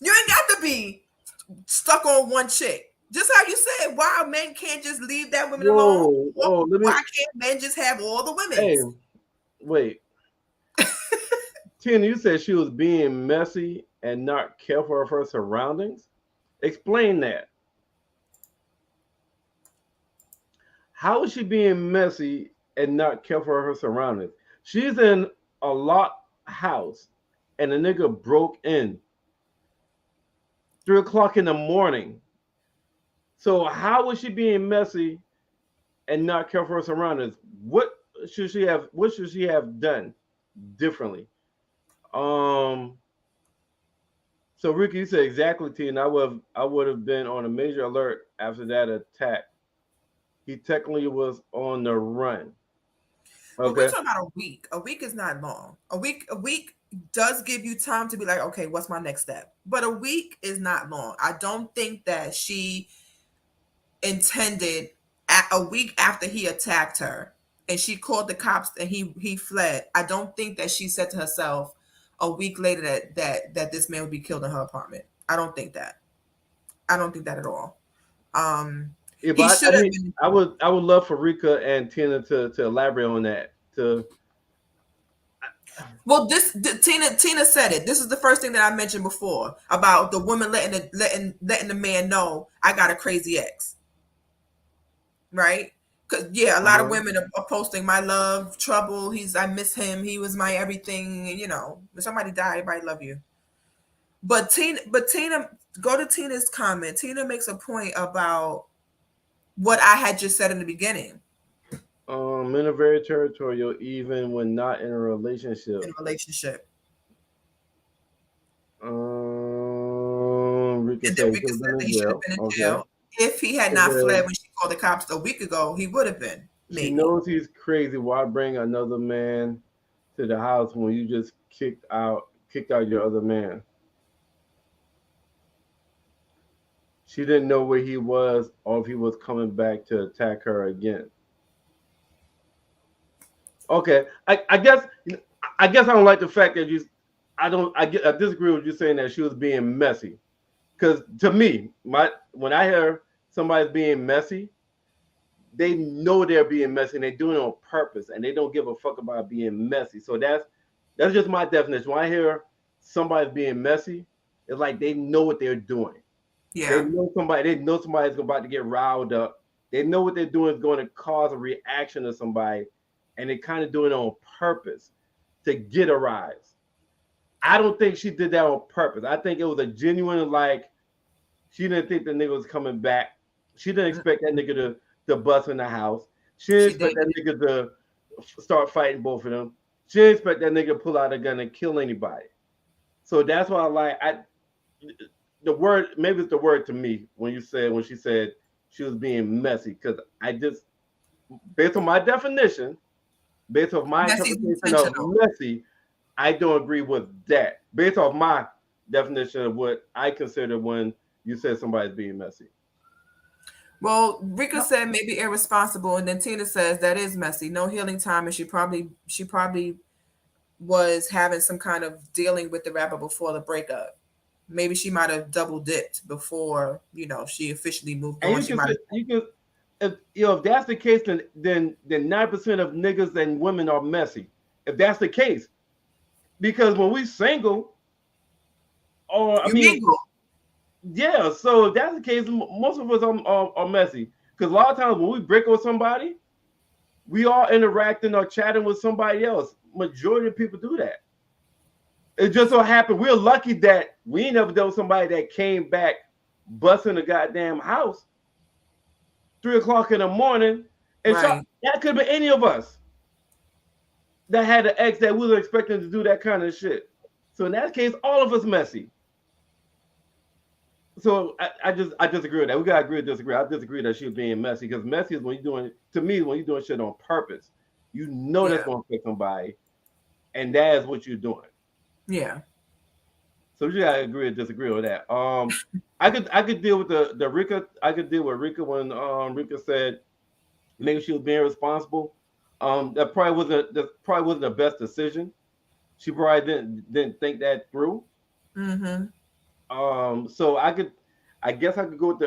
You ain't got to be stuck on one chick. Just how you said, why men can't just leave that woman alone? Why can't men just have all the women? Hey, wait. Tina, you said she was being messy and not careful of her surroundings. Explain that. How is she being messy and not careful of her surroundings? She's in a locked house and a nigga broke in 3 o'clock in the morning. So how was she being messy and not careful of her surroundings? What should she have done differently? So Ricky, you said exactly, T, and I would have been on a major alert after that attack. He technically was on the run. Okay. Well, we're talking about a week. A week is not long. A week does give you time to be like, okay, what's my next step? But a week is not long. I don't think that she intended a week after he attacked her and she called the cops and he fled, I don't think that she said to herself a week later that this man would be killed in her apartment. I don't think that. I don't think that at all. Yeah, He but should have been. I would love for Rika and Tina to elaborate on that. Well, Tina said it. This is the first thing that I mentioned before about the woman letting the man know I got a crazy ex, right? Because yeah, a lot of women are posting my love, trouble. I miss him. He was my everything. You know, when somebody died, everybody love you. But Tina, go to Tina's comment. Tina makes a point about what I had just said in the beginning. Men are very territorial, even when not in a relationship. Rika said he should have been in jail. If he had not fled when she called the cops a week ago, he would have been. Maybe. She knows he's crazy. Why bring another man to the house when you just kicked out your other man? She didn't know where he was or if he was coming back to attack her again. Okay, I guess I don't like the fact that I disagree with you saying that she was being messy. Because to me, when I hear somebody's being messy, they know they're being messy and they're doing it on purpose and they don't give a fuck about being messy. So that's just my definition. When I hear somebody's being messy, it's like they know what they're doing. Yeah. They know somebody's about to get riled up. They know what they're doing is going to cause a reaction to somebody, and they kind of do it on purpose to get a rise. I don't think she did that on purpose. I think it was a genuine, like, she didn't think the nigga was coming back. She didn't expect that nigga to bust in the house. She didn't expect that nigga to start fighting both of them. She didn't expect that nigga to pull out a gun and kill anybody. So that's why the word, maybe it's the word to me when she said she was being messy, because I just, based on my definition, based on my interpretation of messy, I don't agree with that. Based off my definition of what I consider when you said somebody's being messy. Well, Rika said maybe irresponsible, and then Tina says that is messy. No healing time, and she probably was having some kind of dealing with the rapper before the breakup. Maybe she might have double dipped before, she officially moved on. If that's the case, then 9% of niggas and women are messy. If that's the case, because when we single, yeah. So if that's the case, most of us are messy. Because a lot of times when we break up with somebody, we are interacting or chatting with somebody else. Majority of people do that. It just so happened we're lucky that we ain't never dealt with somebody that came back busting the goddamn house 3 o'clock in the morning. And right. So that could be any of us that had an ex that we were expecting to do that kind of shit. So in that case, all of us messy. So I disagree with that. We gotta agree to disagree. I disagree that she was being messy, because messy is when you're doing shit on purpose. You know that's gonna affect somebody, and that is what you're doing. Yeah. So you gotta agree or disagree with that. I could deal with the Rika. I could deal with Rika when Rika said maybe she was being responsible. That probably wasn't the best decision. She probably didn't think that through. Mm-hmm. So I guess I could go with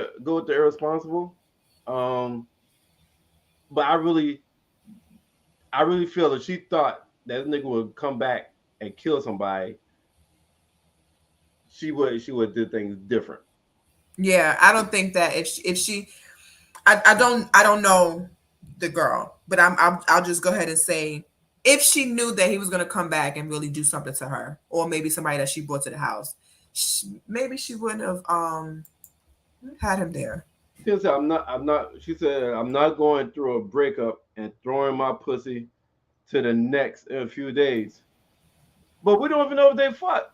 the irresponsible. But I really feel that she thought that nigga would come back and kill somebody. She would do things different. Yeah, I don't think that if she I don't know the girl, but I'll just go ahead and say if she knew that he was going to come back and really do something to her, or maybe somebody that she brought to the house, maybe she wouldn't have had him there. She said, She said, I'm not going through a breakup and throwing my pussy to the next in a few days. But we don't even know if they fucked.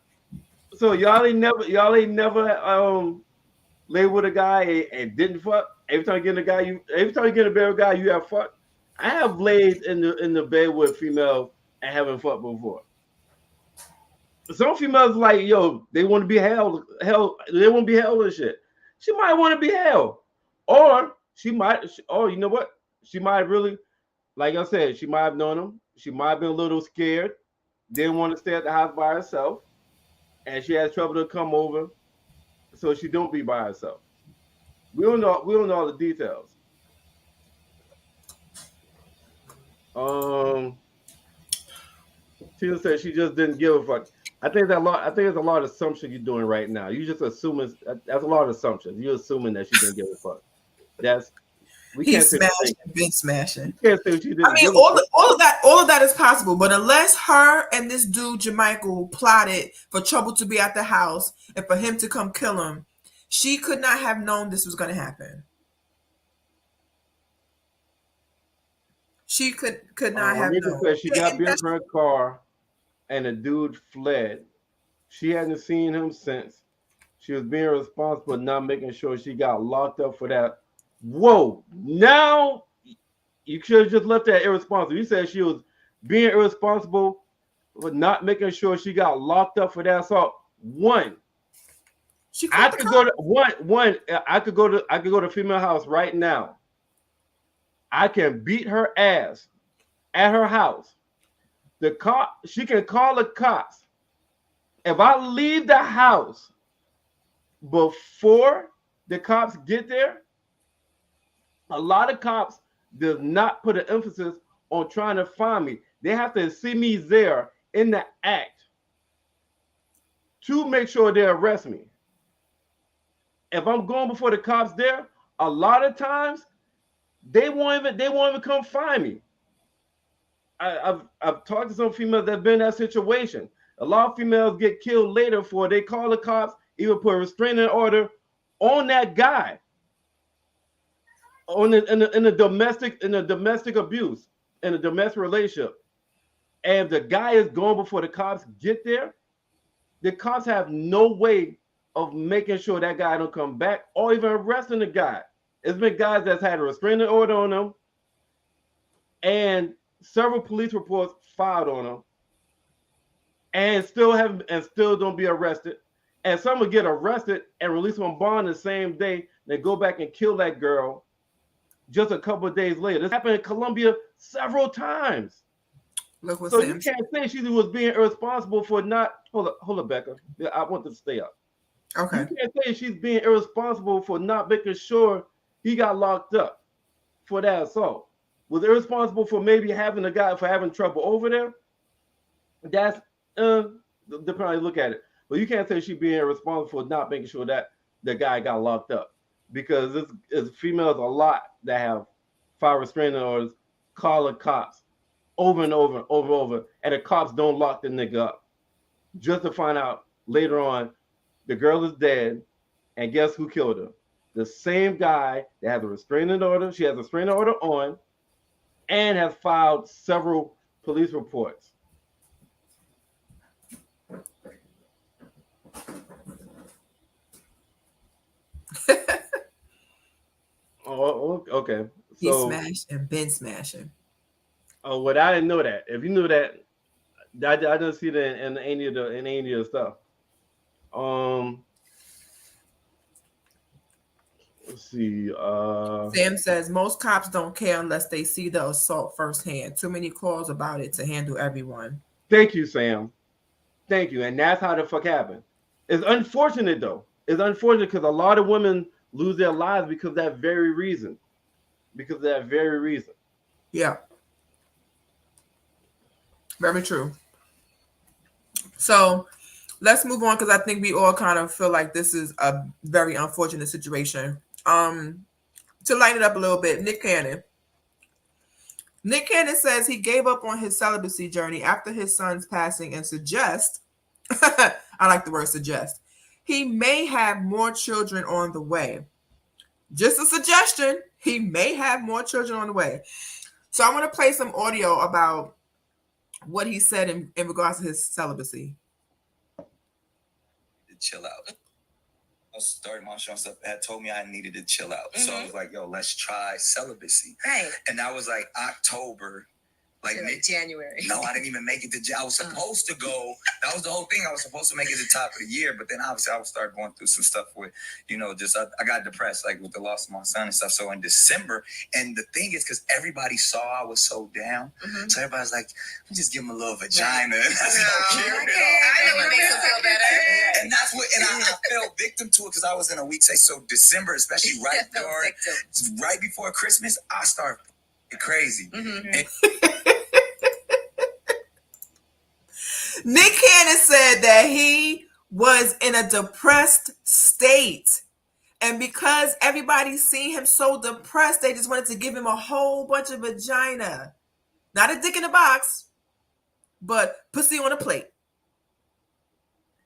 So y'all ain't never lay with a guy and didn't fuck. Every time you get in a bed with a guy, you have fucked. I have laid in the bed with females and haven't fucked before. Some females like, yo, they want to be held. They want to be held and shit. She might want to be held, or you know what? she might really, like I said, she might have known him. She might have been a little scared, didn't want to stay at the house by herself, and she has trouble to come over, so she don't be by herself. We don't know all the details. Um, Tina said she just didn't give a fuck. I think it's a lot of assumption you're doing right now. You just assuming that's a lot of assumptions. You're assuming that she didn't give a fuck. That's we can't He's say smashing, been smashing. we can't say she I didn't mean, give a fuck. all of that is possible, but unless her and this dude Jermichael plotted for trouble to be at the house and for him to come kill him, she could not have known this was going to happen. She could not have Rita known. said she got And behind her car and the dude fled. She hadn't seen him since. She was being responsible, not making sure she got locked up for that. Whoa! Now you should have just left that irresponsible. You said she was being irresponsible for not making sure she got locked up for that assault. One, she I called the could cops. go to one. I could go to female house right now. I can beat her ass at her house. She can call the cops. If I leave the house before the cops get there, a lot of cops does not put an emphasis on trying to find me. They have to see me there in the act to make sure they arrest me. If I'm going before the cops there, a lot of times they won't even come find me. I've talked to some females that have been in that situation. A lot of females get killed later for they call the cops, even put a restraining order on that guy in the domestic abuse, in a domestic relationship. And if the guy is going before the cops get there, the cops have no way of making sure that guy don't come back or even arresting the guy. It's been guys that's had a restraining order on them and several police reports filed on them and still don't be arrested. And some will get arrested and released on bond the same day. They go back and kill that girl just a couple of days later. This happened in Colombia several times. Look what So Sam you can't say she was being irresponsible for not. Hold up, Becca. I want to stay up. Okay. You can't say she's being irresponsible for not making sure he got locked up for that assault. Was irresponsible for maybe having a guy for having trouble over there? That's they probably look at it. But you can't say she's being irresponsible for not making sure that the guy got locked up, because there's females a lot that have filed restraining orders, call the cops over and over, and the cops don't lock the nigga up, just to find out later on the girl is dead, and guess who killed her? The same guy that has a restraining order. She has a restraining order on, and has filed several police reports. Oh, okay. He So, smashed and been smashing. oh, what I didn't know that. If you knew that, I didn't see that in any of the stuff. Let's see. Sam says most cops don't care unless they see the assault firsthand. Too many calls about it to handle everyone. Thank you, Sam. Thank you. And that's how the fuck happened. It's unfortunate though. It's unfortunate because a lot of women lose their lives because of that very reason. Yeah. Very true. So let's move on, because I think we all kind of feel like this is a very unfortunate situation. To lighten it up a little bit, Nick Cannon. Nick Cannon says he gave up on his celibacy journey after his son's passing and suggests, I like the word suggest, he may have more children on the way. Just a suggestion. He may have more children on the way. So I want to play some audio about what he said in regards to his celibacy. Chill out. I started my show and stuff had told me I needed to chill out. So I was like, yo, let's try celibacy. Right. And that was like October Like January. No, I didn't even make it to. I was supposed to go. That was the whole thing. I was supposed to make it to the top of the year, but then obviously I would start going through some stuff with, just I got depressed, like with the loss of my son and stuff. So in December, and the thing is, because everybody saw I was so down, so everybody's like, just give him a little vagina. That's so cute. I know what makes him feel better. And that's what, and I fell victim to it because I was in a weak state. So December, especially right before Christmas, I start crazy. And Nick Cannon said that he was in a depressed state. And because everybody seen him so depressed, they just wanted to give him a whole bunch of vagina. Not a dick in a box, but pussy on a plate.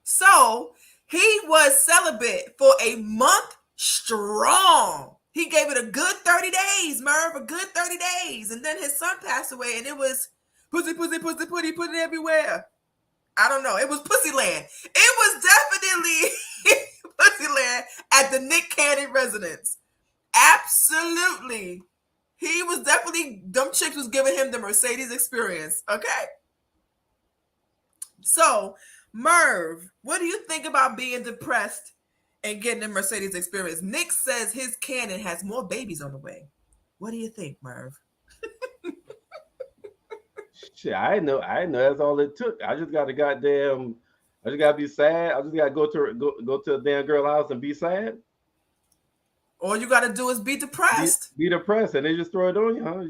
So he was celibate for a month strong. He gave it a good 30 days, Merv, a good 30 days. And then his son passed away, and it was pussy, put it everywhere. I don't know. It was Pussyland. It was definitely Pussyland at the Nick Cannon residence. Absolutely. He was definitely, them chicks was giving him the Mercedes experience. Okay. So, Merv, what do you think about being depressed and getting the Mercedes experience? Nick says his Cannon has more babies on the way. What do you think, Merv? Shit, I didn't know that's all it took. I just gotta be sad. I just gotta go to a damn girl house and be sad. All you gotta do is be depressed. Be depressed, and they just throw it on you, huh?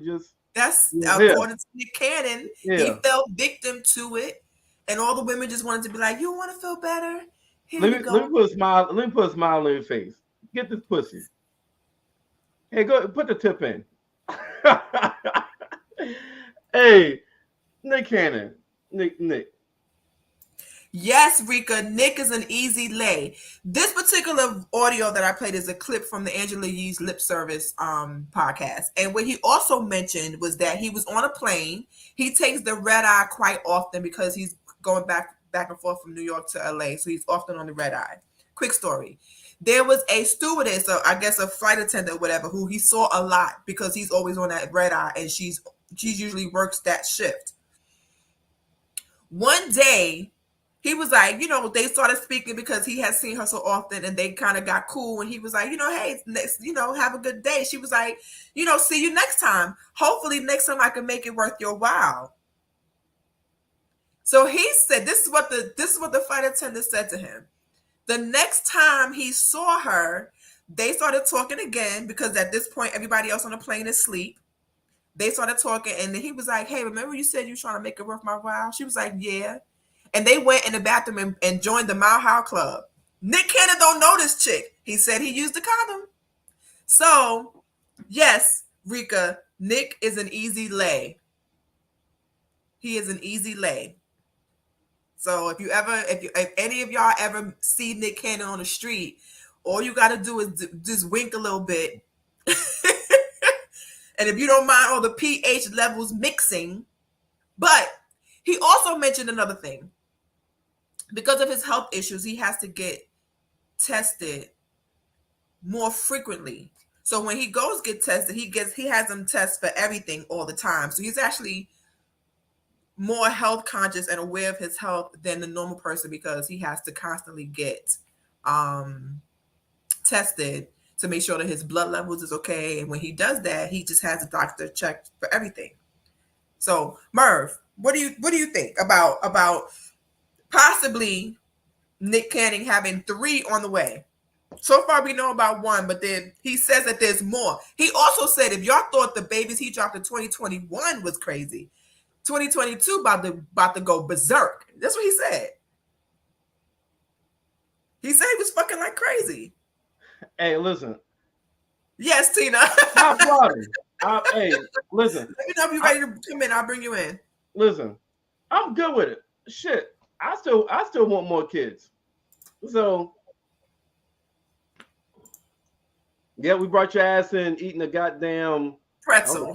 According to Nick Cannon, he fell victim to it, and all the women just wanted to be like, "You want to feel better? Let me put a smile. Let me put a smile on your face. Get this pussy. Hey, go put the tip in. Hey, Nick Cannon. Nick. Yes, Rika, Nick is an easy lay. This particular audio that I played is a clip from the Angela Yee's Lip Service podcast. And what he also mentioned was that he was on a plane. He takes the red eye quite often because he's going back and forth from New York to LA. So he's often on the red eye. Quick story. There was a stewardess, or I guess a flight attendant or whatever, who he saw a lot because he's always on that red eye, and she usually works that shift. One day, he was like, they started speaking because he had seen her so often, and they kind of got cool. And he was like, hey, have a good day. She was like, see you next time. Hopefully next time I can make it worth your while. So he said, this is what the flight attendant said to him. The next time he saw her, they started talking again because at this point, everybody else on the plane is asleep. They started talking, and then he was like, hey, remember you said you were trying to make it worth my while? She was like, yeah. And they went in the bathroom and joined the Mile High Club. Nick Cannon don't know this chick. He said he used a condom. So, yes, Rika, Nick is an easy lay. He is an easy lay. So if any of y'all ever see Nick Cannon on the street, all you got to do is just wink a little bit. And if you don't mind all the pH levels mixing. But he also mentioned another thing. Because of his health issues, he has to get tested more frequently. So when he goes get tested, he has them test for everything all the time. So he's actually more health conscious and aware of his health than the normal person because he has to constantly get tested to make sure that his blood levels is okay. And when he does that, he just has a doctor check for everything. So Merv, what do you think about possibly Nick Cannon having 3 on the way? So far we know about 1, but then he says that there's more. He also said if y'all thought the babies he dropped in 2021 was crazy, 2022 about to go berserk. That's what he said. He said he was fucking like crazy. Hey, listen. Yes, Tina. Top water. Hey, listen. Let me know if you're ready to come in. I'll bring you in. Listen, I'm good with it. Shit, I still want more kids. So, yeah, we brought your ass in eating a goddamn pretzel.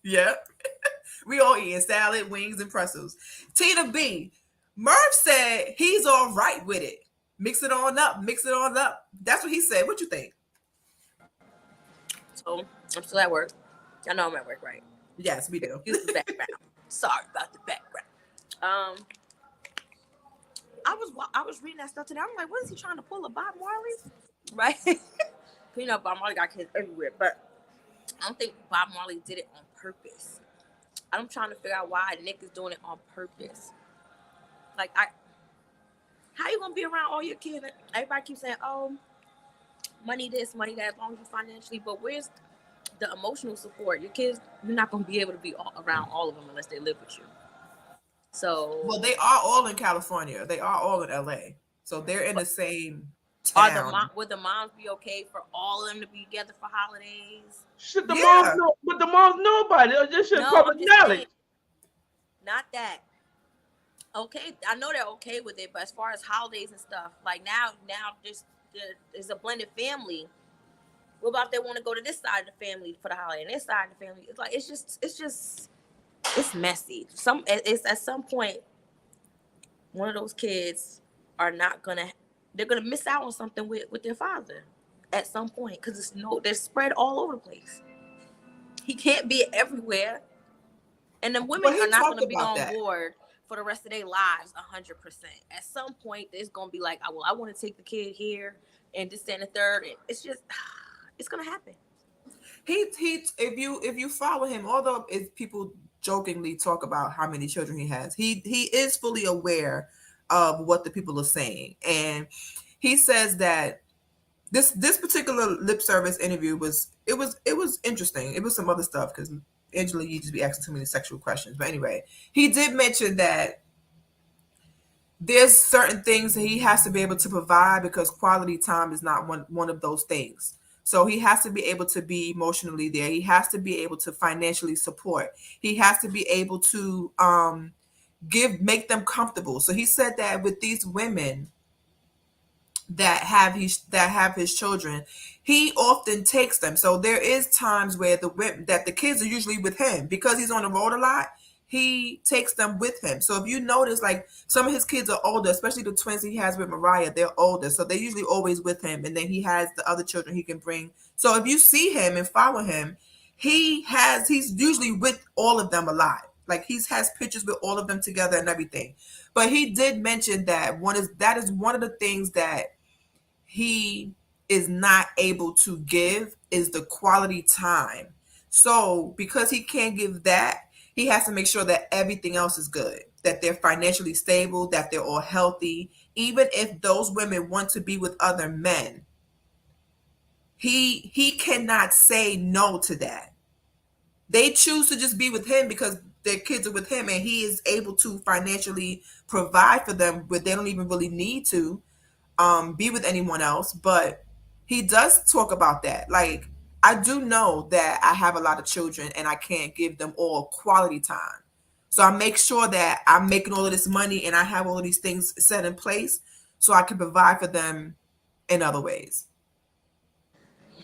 Yeah. We all eating salad, wings, and pretzels. Tina B. Merv said he's all right with it. Mix it on up. That's what he said. What you think? So I'm still at work. I know I'm at work, right? Yes, we do. Excuse the background. Sorry about the background. I was reading that stuff today. I'm like, what is he trying to pull a Bob Marley? Right? You know, Bob Marley got kids everywhere, but I don't think Bob Marley did it on purpose. I'm trying to figure out why Nick is doing it on purpose. Like, how you gonna be around all your kids? Everybody keeps saying, "Oh, money this, money that," as long as you financially. But where's the emotional support? Your kids, you're not gonna be able to be around all of them unless they live with you. So, Well, they are all in California. They are all in LA, so they're in the same town. would the moms be okay for all of them to be together for holidays? Should the Yeah. moms know? But the moms know about it. This should public I'm just knowledge. saying, not that. Okay, I know they're okay with it, but as far as holidays and stuff, like now there's a blended family. What about if they want to go to this side of the family for the holiday and this side of the family? It's like it's messy. It's at some point, one of those kids they're gonna miss out on something with their father at some point, because they're spread all over the place. He can't be everywhere, and the women are not gonna be on board for the rest of their lives 100%. At some point, it's gonna be like, well, I want to take the kid here and this and the third. And it's just, it's gonna happen. If you follow him, although people jokingly talk about how many children he has, he is fully aware of what the people are saying, and he says that this particular lip service interview was interesting. It was some other stuff because Angela, you just be asking too many sexual questions. But anyway, he did mention that there's certain things that he has to be able to provide because quality time is not one of those things. So he has to be able to be emotionally there. He has to be able to financially support. He has to be able to make them comfortable. So he said that with these women that have his children, he often takes them. So there is times where the kids are usually with him because he's on the road a lot. He takes them with him. So if you notice, like some of his kids are older, especially the twins he has with Mariah, they're older. So they're usually always with him. And then he has the other children he can bring. So if you see him and follow him, he's usually with all of them a lot. Like he has pictures with all of them together and everything. But he did mention that that is one of the things that he is not able to give is the quality time. So because he can't give that, he has to make sure that everything else is good, that they're financially stable, that they're all healthy. Even if those women want to be with other men, he cannot say no to that. They choose to just be with him because their kids are with him and he is able to financially provide for them, but they don't even really need to be with anyone else. But he does talk about that. Like, I do know that I have a lot of children and I can't give them all quality time. So I make sure that I'm making all of this money and I have all of these things set in place so I can provide for them in other ways.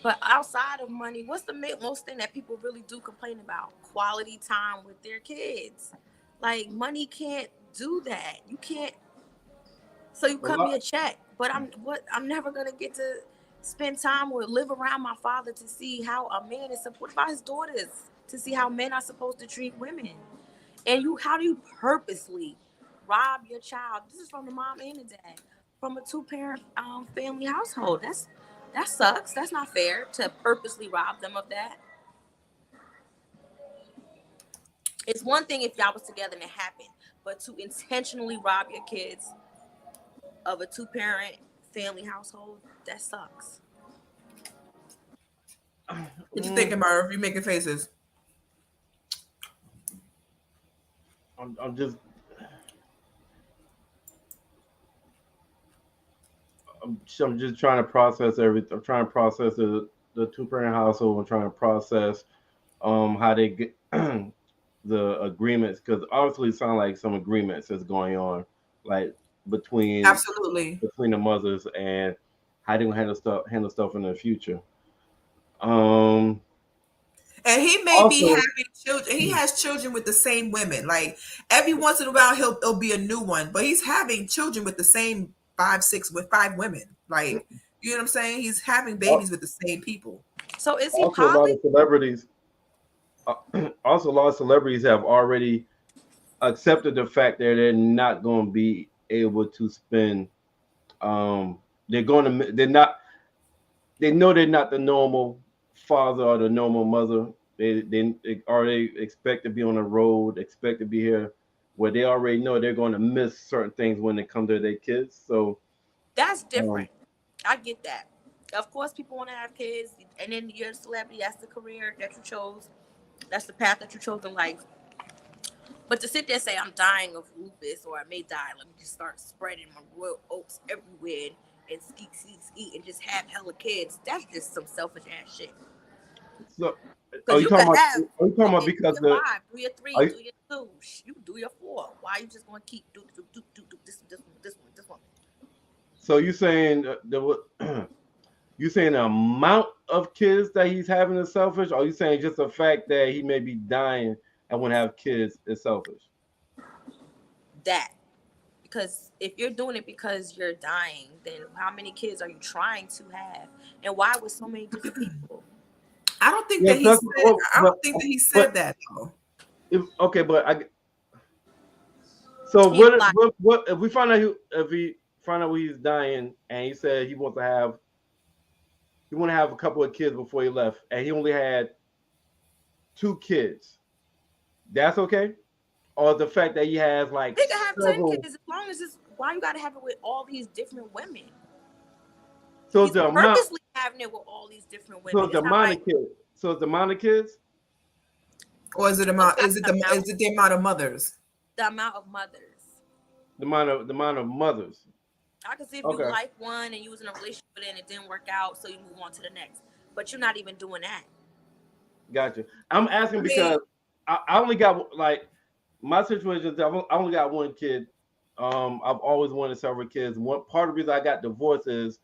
But outside of money, what's the most thing that people really do complain about? Quality time with their kids. Like, money can't do that. You can't. So you cut me a check, but I'm never gonna get to spend time or live around my father to see how a man is supposed. What about his daughters? To see how men are supposed to treat women. And how do you purposely rob your child? This is from the mom and the dad, from a 2-parent family household. That sucks. That's not fair to purposely rob them of that. It's one thing if y'all was together and it happened, but to intentionally rob your kids of a 2-parent family household, that sucks. What you thinking, Merv? You making faces? I'm just trying to process everything. I'm trying to process the 2-parent household. I'm trying to process how they get the agreements, because obviously it sounds like some agreements that's going on, like between the mothers, and how they handle stuff in the future. And he may be having children. He has children with the same women. Like every once in a while, it'll be a new one, but he's having children with the same 5 women. Like, you know what I'm saying? He's having babies with the same people. So is he also a lot of celebrities? also a lot of celebrities have already accepted the fact that they're not going to be able to spend. They're going to. They're not. They know they're not the normal father or the normal mother. They already expect to be on the road, expect to be here, where they already know they're going to miss certain things when it comes to their kids. So That's different. I get that. Of course, people want to have kids, and then you're a celebrity. That's the career that you chose. That's the path that you chose in life. But to sit there and say I'm dying of lupus or I may die, let me just start spreading my royal oats everywhere and skeet, and just have hella kids. That's just some selfish ass shit. So, Because you could have. Are you talking about because do your the? 5, do your 3, Are do your 2. You do your 4. Why are you just going to keep do this one? So you saying you saying the amount of kids that he's having is selfish, or you saying just the fact that he may be dying and want to have kids is selfish? That. Because if you're doing it because you're dying, then how many kids are you trying to have? And why with so many different people? I don't think Yeah, that he that's- said. well, I but- don't think that he said but- that though. Okay, but so He what if we find out he's dying and he said he want to have a couple of kids before he left and he only had 2 kids. That's okay? Or the fact that he has like They can have 10 several, kids as long as it's. Why you got to have it with all these different women? so He's the amount purposely having it with all these different women. so the It's not amount like of kids. So the amount of kids? Or is it amount? Okay, Is it the amount of mothers? the amount of mothers. The amount of mothers. I can see if Okay. you like one and you was in a relationship with it and it didn't work out, so you move on to the next. But you're not even doing that. Gotcha. I'm asking because I only got like my situation is I only got 1 kid. I've always wanted several kids. One part of the reason I got divorced is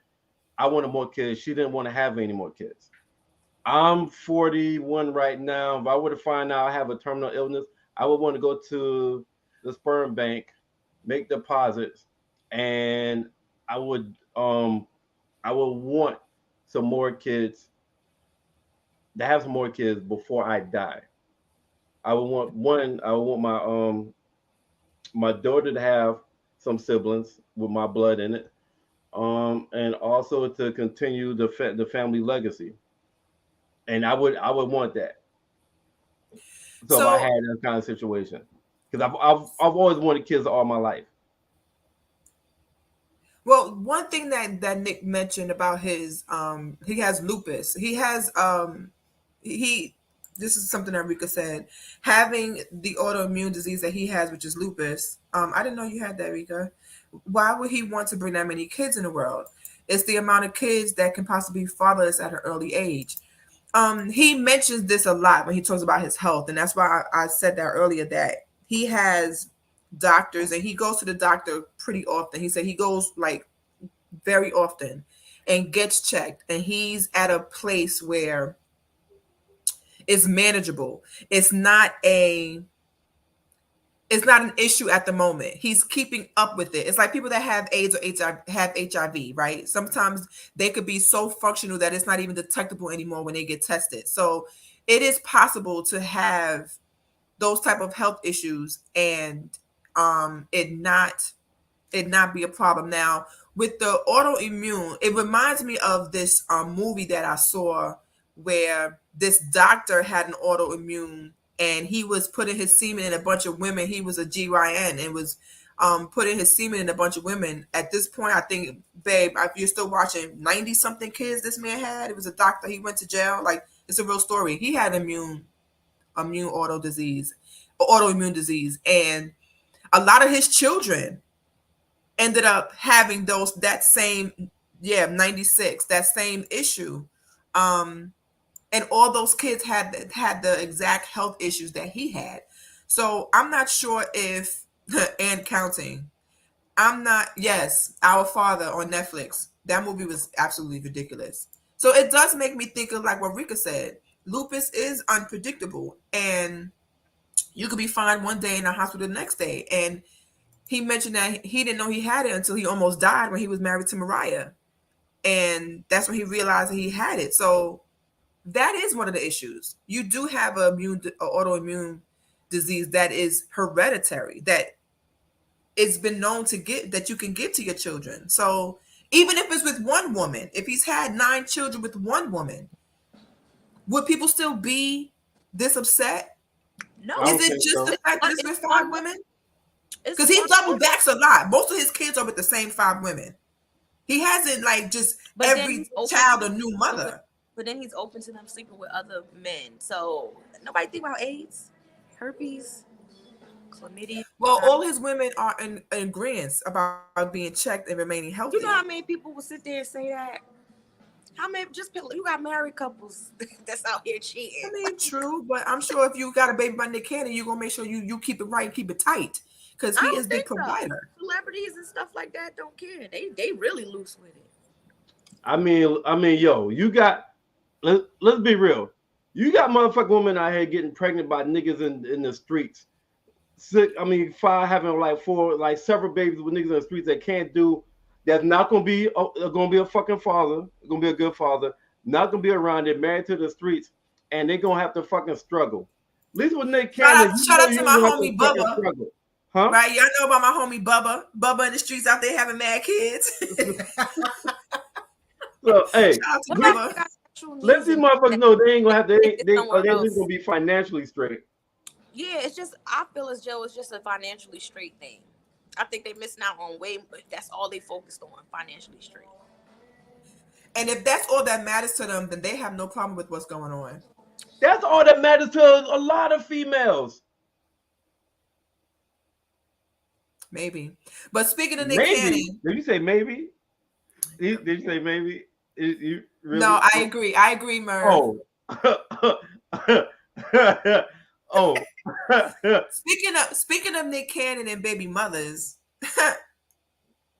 I wanted more kids. She didn't want to have any more kids. I'm 41 right now. If I were to find out I have a terminal illness, I would want to go to the sperm bank, make deposits, and I would want some more kids to have some more kids before I die. I would want my daughter to have some siblings with my blood in it. And also to continue the family legacy. And I would want that. So if I had that kind of situation. Because I've always wanted kids all my life. Well, one thing that Nick mentioned about his he has lupus. He has this is something that Rika said, having the autoimmune disease that he has, which is lupus. I didn't know you had that, Rika. Why would he want to bring that many kids in the world? It's the amount of kids that can possibly be fatherless at an early age. He mentions this a lot when he talks about his health, and that's why I said that earlier, that he has doctors and he goes to the doctor pretty often. He said he goes like very often and gets checked, and he's at a place where it's manageable. It's not an issue at the moment. He's keeping up with it. It's like people that have AIDS or have HIV, right? Sometimes they could be so functional that it's not even detectable anymore when they get tested. So it is possible to have those type of health issues and it not be a problem. Now with the autoimmune, it reminds me of this movie that I saw where this doctor had an autoimmune and he was putting his semen in a bunch of women. He was a GYN and was putting his semen in a bunch of women. At this point, I think, babe, if you're still watching, 90 something kids this man had. It was a doctor. He went to jail. Like, it's a real story. He had autoimmune disease, and a lot of his children ended up having that same 96, that same issue. And all those kids had the exact health issues that he had. So I'm not sure if and counting. Yes, Our Father on Netflix. That movie was absolutely ridiculous. So it does make me think of like what Rika said. Lupus is unpredictable, and you could be fine one day in the hospital the next day. And he mentioned that he didn't know he had it until he almost died when he was married to Mariah, and that's when he realized that he had it. So that is one of the issues. You do have a autoimmune disease that is hereditary, that it's been known to get, that you can give to your children. So even if it's with one woman, if he's had 9 children with one woman, would people still be this upset? No, I don't Is it think just so. the fact that it's with 5 women? it's Because he one double woman. backs a lot. Most of his kids are with the same 5 women. He hasn't like just But then every he's open child to- a new mother. But then he's open to them sleeping with other men. So nobody think about AIDS, herpes, chlamydia. Well, all his women are in agreement about being checked and remaining healthy. You know how many people will sit there and say that? How many? You got married couples that's out here cheating. I mean, true, but I'm sure if you got a baby by Nick Cannon, you're gonna make sure you keep it right, keep it tight, because I he don't is the think so. provider. Celebrities and stuff like that don't care. They really loose with it. I mean, yo, you got. Let's be real. You got motherfucking women out here getting pregnant by niggas in the streets. 5 having like 4, like several babies with niggas in the streets that can't do. That's not gonna be a fucking father. Gonna be a good father. Not gonna be around it. Married to the streets, and they're gonna have to fucking struggle. At least with Nick Cannon. Shout out to my homie Bubba. Struggle. Huh? Right? Y'all know about my homie Bubba. Bubba in the streets out there having mad kids. So hey, Shout out to What about Bubba. you got sexual let needs these and- motherfuckers know they ain't gonna have to. It's somewhere They're else. just gonna be financially straight. Yeah, it's just I feel as though it's just a financially straight thing. I think they missing out on way, but that's all they focused on, financially straight. And if that's all that matters to them, then they have no problem with what's going on. That's all that matters to a lot of females. Maybe. But speaking of Nick Maybe. Cannon, Did you say maybe? Did you say maybe? You really? no, I agree. I agree, Merv. Oh. Oh. Speaking of Nick Cannon and baby mothers,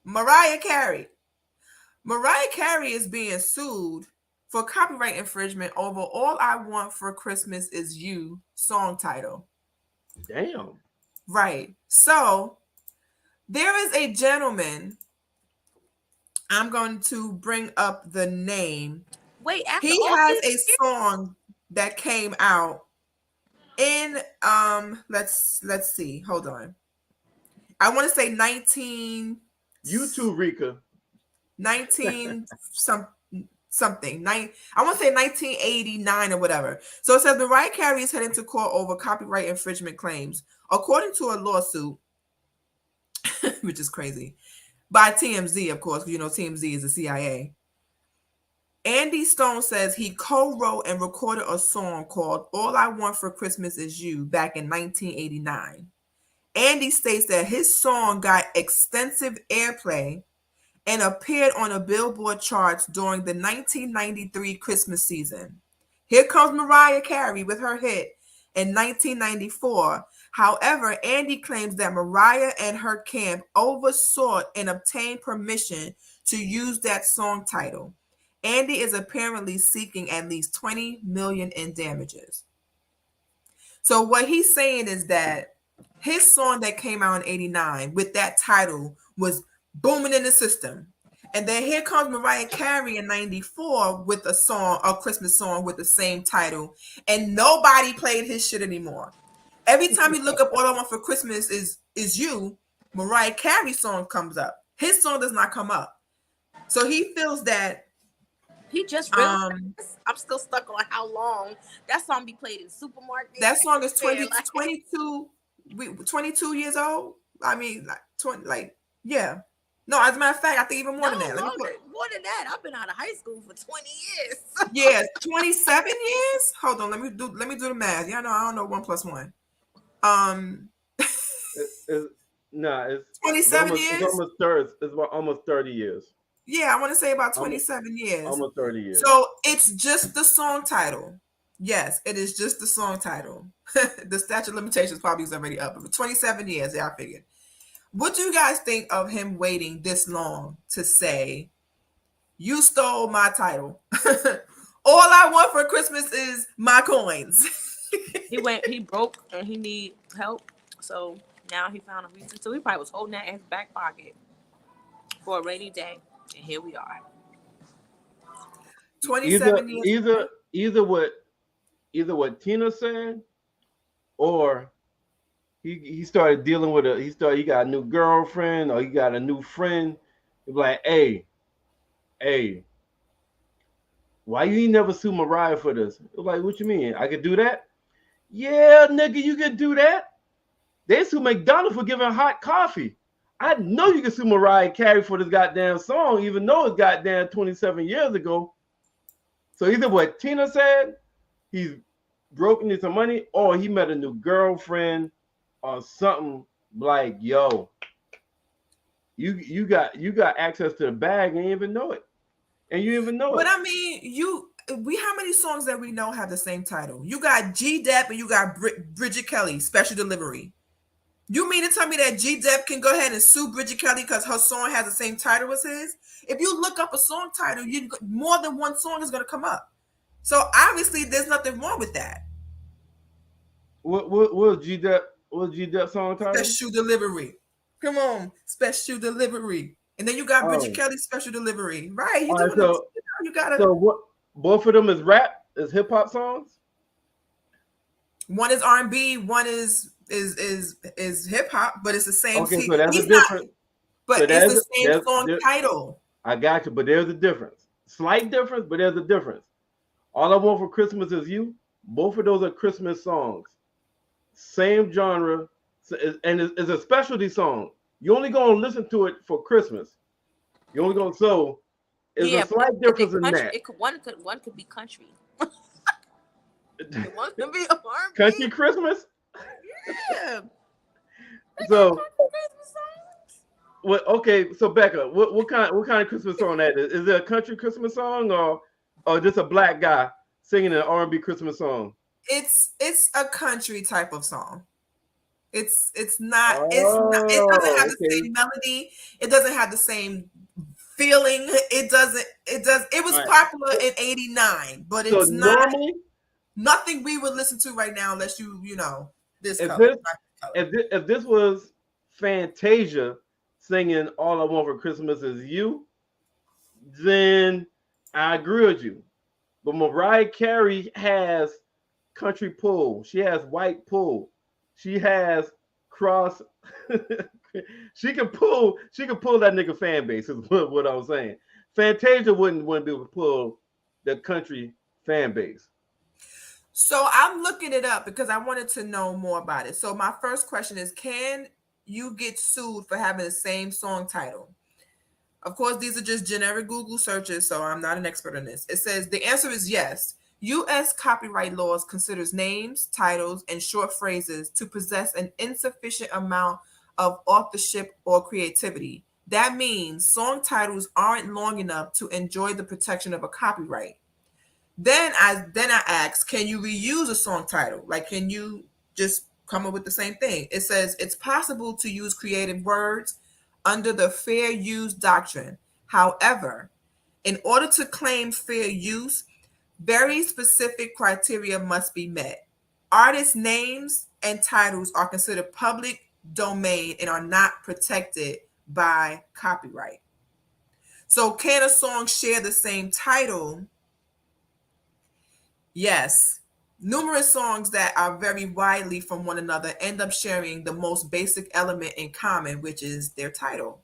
Mariah Carey. Mariah Carey is being sued for copyright infringement over All I Want for Christmas Is You song title. Damn. Right. So there is a gentleman. I'm going to bring up the name. Wait, after He all has this a shit- song that came out in let's see. Hold on. I want to say 19 You too, Rika. something. I want to say 1989 or whatever. So it says Mariah Carey is heading to court over copyright infringement claims, according to a lawsuit, which is crazy, by TMZ, of course, because you know TMZ is the CIA. Andy Stone says he co-wrote and recorded a song called All I Want for Christmas Is You back in 1989. Andy states that his song got extensive airplay and appeared on the Billboard charts during the 1993 Christmas season. Here comes Mariah Carey with her hit in 1994. However, Andy claims that Mariah and her camp oversaw and obtained permission to use that song title. Andy is apparently seeking at least $20 million in damages. So what he's saying is that his song that came out in 89 with that title was booming in the system. And then here comes Mariah Carey in 94 with a Christmas song with the same title. And nobody played his shit anymore. Every time you look up All I Want for Christmas Is You, Mariah Carey's song comes up. His song does not come up. So he feels that he just realized I'm still stuck on how long that song be played in supermarkets. that song is 20, Yeah, like- 22 years old. I mean, like 20, yeah. No, as a matter of fact, I think even more than that. Let me more than that. I've been out of high school for 20 years. Yeah, 27 years. Hold on, let me do the math. Y'all know I don't know 1 + 1. It's 27 almost, years. It's about almost 30 years. Yeah, I want to say about 27 years. Almost 30 years. So it's just the song title. Yes, it is just the song title. The statute of limitations probably is already up. But 27 years, yeah, I figured. What do you guys think of him waiting this long to say, you stole my title? All I want for Christmas is my coins. He broke and he need help. So now he found a reason. So he probably was holding that in his back pocket for a rainy day. And here we are. 27 years. either what Tina said, or he started dealing with he got a new girlfriend, or he got a new friend. He's like, hey, why you ain't never sue Mariah for this? It was like, what you mean? I could do that? Yeah, nigga, you can do that. They sue McDonald's for giving hot coffee. I know you can sue Mariah Carey for this goddamn song, even though it's goddamn 27 years ago. So either what Tina said, he's broken into some money, or he met a new girlfriend or something. Like, yo, you got access to the bag and you didn't even know it. And you didn't even know it. But I mean, how many songs that we know have the same title? You got G-Dep and you got Bridget Kelly, Special Delivery. You mean to tell me that G-Dep can go ahead and sue Bridget Kelly because her song has the same title as his? If you look up a song title, more than one song is going to come up. So obviously, there's nothing wrong with that. What G-Dep song title? Special Delivery. Come on, Special Delivery. And then you got Bridget Kelly's Special Delivery. Right. You gotta. So what? Both of them is rap, is hip hop songs? One is R&B, one is hip hop, but it's the same. Okay, so that's a difference. But it's the same song title. I got you, but there's a difference. Slight difference, but there's a difference. All I Want for Christmas Is You. Both of those are Christmas songs. Same genre, and it's a specialty song. You only gonna listen to it for Christmas. You only gonna It's a slight difference in that. One could be country. One could be R&B. Country Christmas. Yeah. So, what? Okay, so Becca, what kind of Christmas song that is? Is it a country Christmas song or just a black guy singing an R&B Christmas song? It's a country type of song. It doesn't have the same melody. It doesn't have the same feeling. It was popular in '89, but it's not nothing we would listen to right now unless you know this color. If this was Fantasia singing All I Want for Christmas Is You, then I agree with you. But Mariah Carey has country pull. She has white pull. She has cross. she can pull that nigga fan base is what I was saying. Fantasia wouldn't be able to pull the country fan base. So I'm looking it up because I wanted to know more about it. So my first question is, can you get sued for having the same song title? Of course, these are just generic Google searches, so I'm not an expert on this. It says the answer is yes. U.S. copyright laws considers names, titles, and short phrases to possess an insufficient amount of authorship or creativity. That means song titles aren't long enough to enjoy the protection of a copyright. Then I ask, can you reuse a song title? Like, can you just come up with the same thing? It says it's possible to use creative words under the fair use doctrine. However, in order to claim fair use, very specific criteria must be met. Artist names and titles are considered public domain and are not protected by copyright. So can a song share the same title? Yes. Numerous songs that are very widely from one another end up sharing the most basic element in common, which is their title.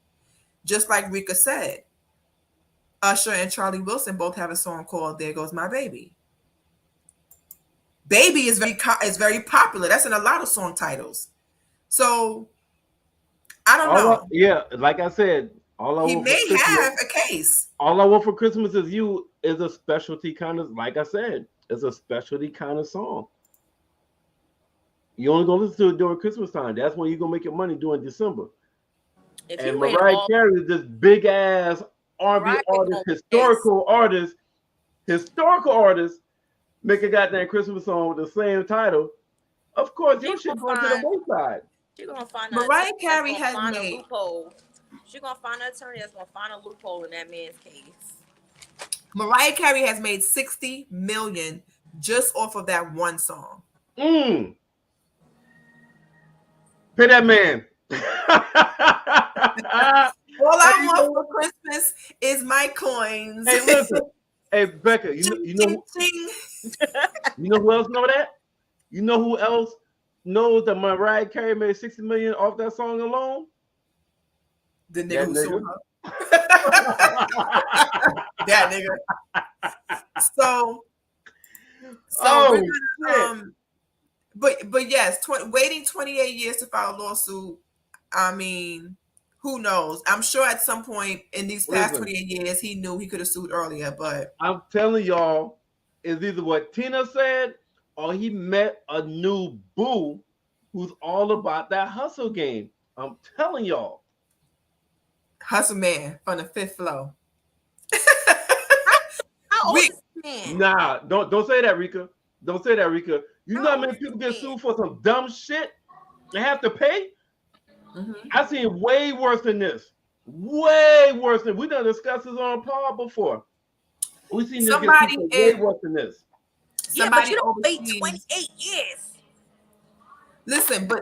Just like Rika said, Usher and Charlie Wilson both have a song called There Goes My Baby. Baby is very popular. That's in a lot of song titles. So I don't know. Like I said, he may have a case. All I Want for Christmas Is You is a specialty kind of, like I said, it's a specialty kind of song. You only gonna listen to it during Christmas time. That's when you're gonna make your money during December. And Mariah Carey is this big ass R&B artist, historical artist, make a goddamn Christmas song with the same title. Of course, your shit going to the wayside. She's gonna find Mariah Carey has made a loophole. She's gonna find an attorney that's gonna find a loophole in that man's case. Mariah Carey has made $60 million just off of that one song. Pay that man. All I want for Christmas is my coins. Hey, listen. Hey, Becca, you know You know who else know that? You know who else knows that Mariah Carey made 60 million off that song alone? The nigga That who nigga. sued her. That nigga. So Oh, we're shit. gonna, but yes, waiting 28 years to file a lawsuit. I mean, who knows? I'm sure at some point in these past Listen. 28 years, he knew he could have sued earlier, but I'm telling y'all, it's either what Tina said or he met a new boo who's all about that hustle game. I'm telling y'all. Hustle Man from the fifth floor. How old We- is this man? Nah, don't say that, Rika. Don't say that, Rika. You know how No, many people get man. sued for some dumb shit and have to pay? Mhm. I've seen way worse than this. Way worse than we done discussed this on Paul before. We've seen this Somebody get sued for way in- worse than this. Yeah, but you Somebody don't wait overseas. 28 years. Listen, but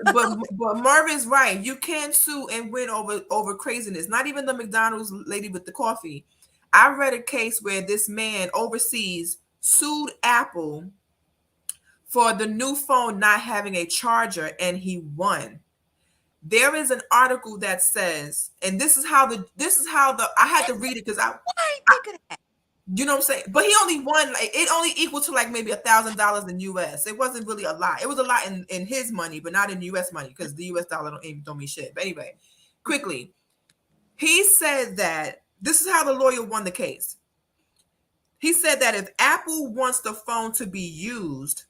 Marvin's right. You can sue and win over craziness. Not even the McDonald's lady with the coffee. I read a case where this man overseas sued Apple for the new phone not having a charger, and he won. There is an article that says, and this is how the I had to read it because Why ain't think of that? you know what I'm saying? But he only won, like, it only equal to like maybe $1,000 in US. It wasn't really a lot. It was a lot in his money, but not in US money because the US dollar don't mean shit. But anyway, quickly, he said that this is how the lawyer won the case. He said that if Apple wants the phone to be used,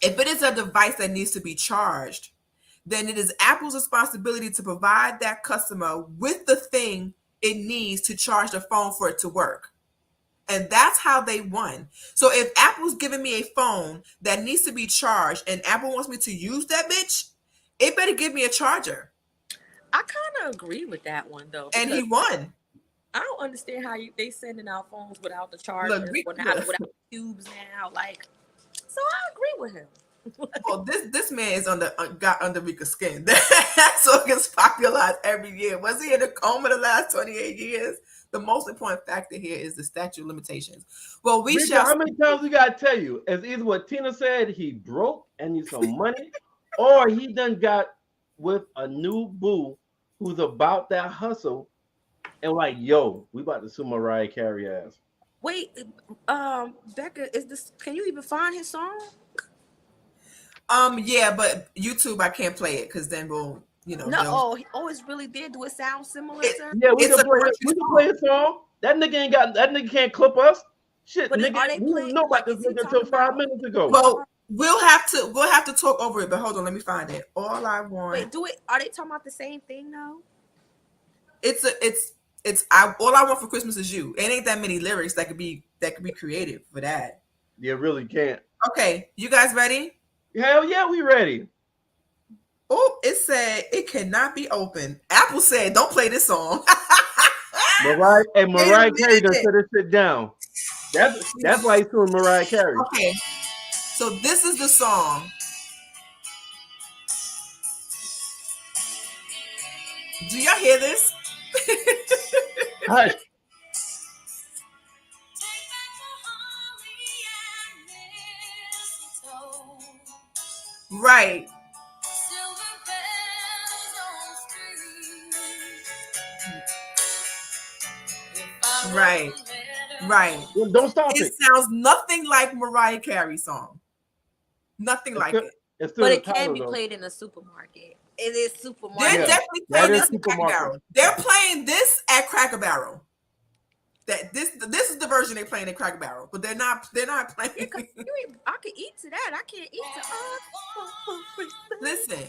if it is a device that needs to be charged, then it is Apple's responsibility to provide that customer with the thing it needs to charge the phone for it to work. And that's how they won. So if Apple's giving me a phone that needs to be charged and Apple wants me to use that bitch, it better give me a charger. I kind of agree with that one though. And he because won. I don't understand how they sending out phones without the chargers, without the tubes now. Like, so I agree with him. Well, this man is got under Rika's skin. That song gets popularized every year. Was he in a coma the last 28 years? The most important factor here is the statute of limitations. Well, Rika, how many times we gotta tell you? It's either what Tina said, he broke and needs some money, or he done got with a new boo who's about that hustle and like, yo, we about to sue Mariah Carey ass. Wait, Becca, is this? Can you even find his song? Yeah, but YouTube I can't play it because then we'll, No, it's really there. Do it sound similar, sir? Yeah, we It's can a play. country We can play a song. That nigga can't clip us. Shit, But nigga, are they we didn't playing- know about like, this is he nigga until talking 5 about- minutes ago. Well, we'll have to talk over it, but hold on, let me find it. All I want. Wait, do it. Are they talking about the same thing though? All I want for Christmas is you. It ain't that many lyrics that could be creative for that. You really can't. Okay, you guys ready? Hell yeah, we ready. Oh, it said it cannot be opened. Apple said, "Don't play this song." Mariah Carey done minute. shut this shit down. That's why he's suing Mariah Carey. Okay, so this is the song. Do y'all hear this? Hush. Right. Right. Well, don't stop It it. sounds nothing like Mariah Carey's song. Nothing like it. It's still But the it can title, be though. played in a supermarket. It is They're supermarket. Yeah, definitely that playing is this at Cracker supermarket. Barrel. They're playing this at Cracker Barrel. This is the version they're playing at Cracker Barrel, but they're not playing. I can eat to that. I can't eat to. Listen,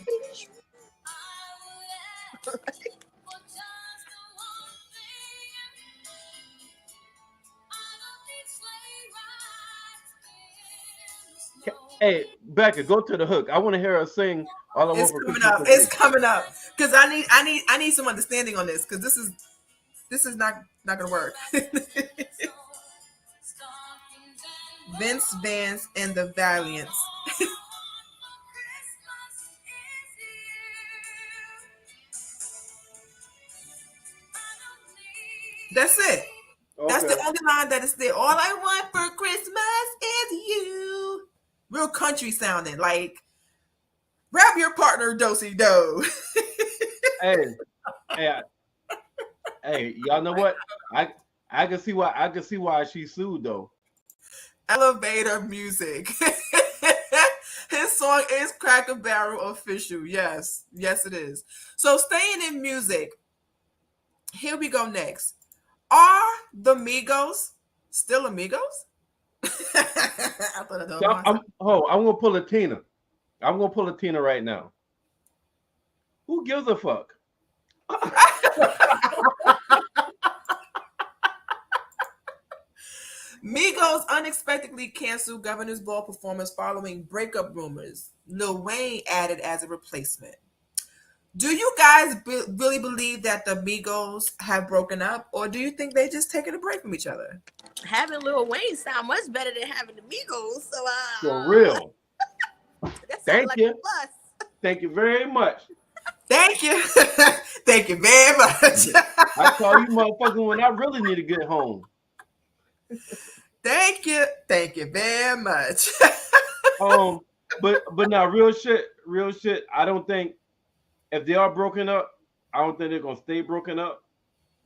Hey, Becca, go to the hook. I want to hear her sing all over. it's coming up. It's coming up because I need some understanding on this because this is not gonna work. Vince Vance and the Valiants. That's it. That's the only line that is there. All I want for Christmas is real country sounding. Like, grab your partner, dosey do. Hey, hey, hey, y'all know what? I can see why she sued though. Elevator music. His song is Cracker Barrel official. Yes, yes, it is. So staying in music, here we go next. Are the Migos still amigos? I thought I So I'm gonna pull a Tina. I'm gonna pull a Tina right now. Who gives a fuck? Migos unexpectedly canceled Governor's Ball performance following breakup rumors. Lil Wayne added as a replacement. Do you guys really believe that the Migos have broken up, or do you think they just taking a break from each other? Having Lil Wayne sound much better than having the Migos. So For real. that Thank sounds like you. a plus. Thank you very much. Thank you. Thank you very much. I call you motherfuckers when I really need to get home. Thank you. Thank you very much. But now real shit. I don't think if they are broken up, I don't think they're gonna stay broken up.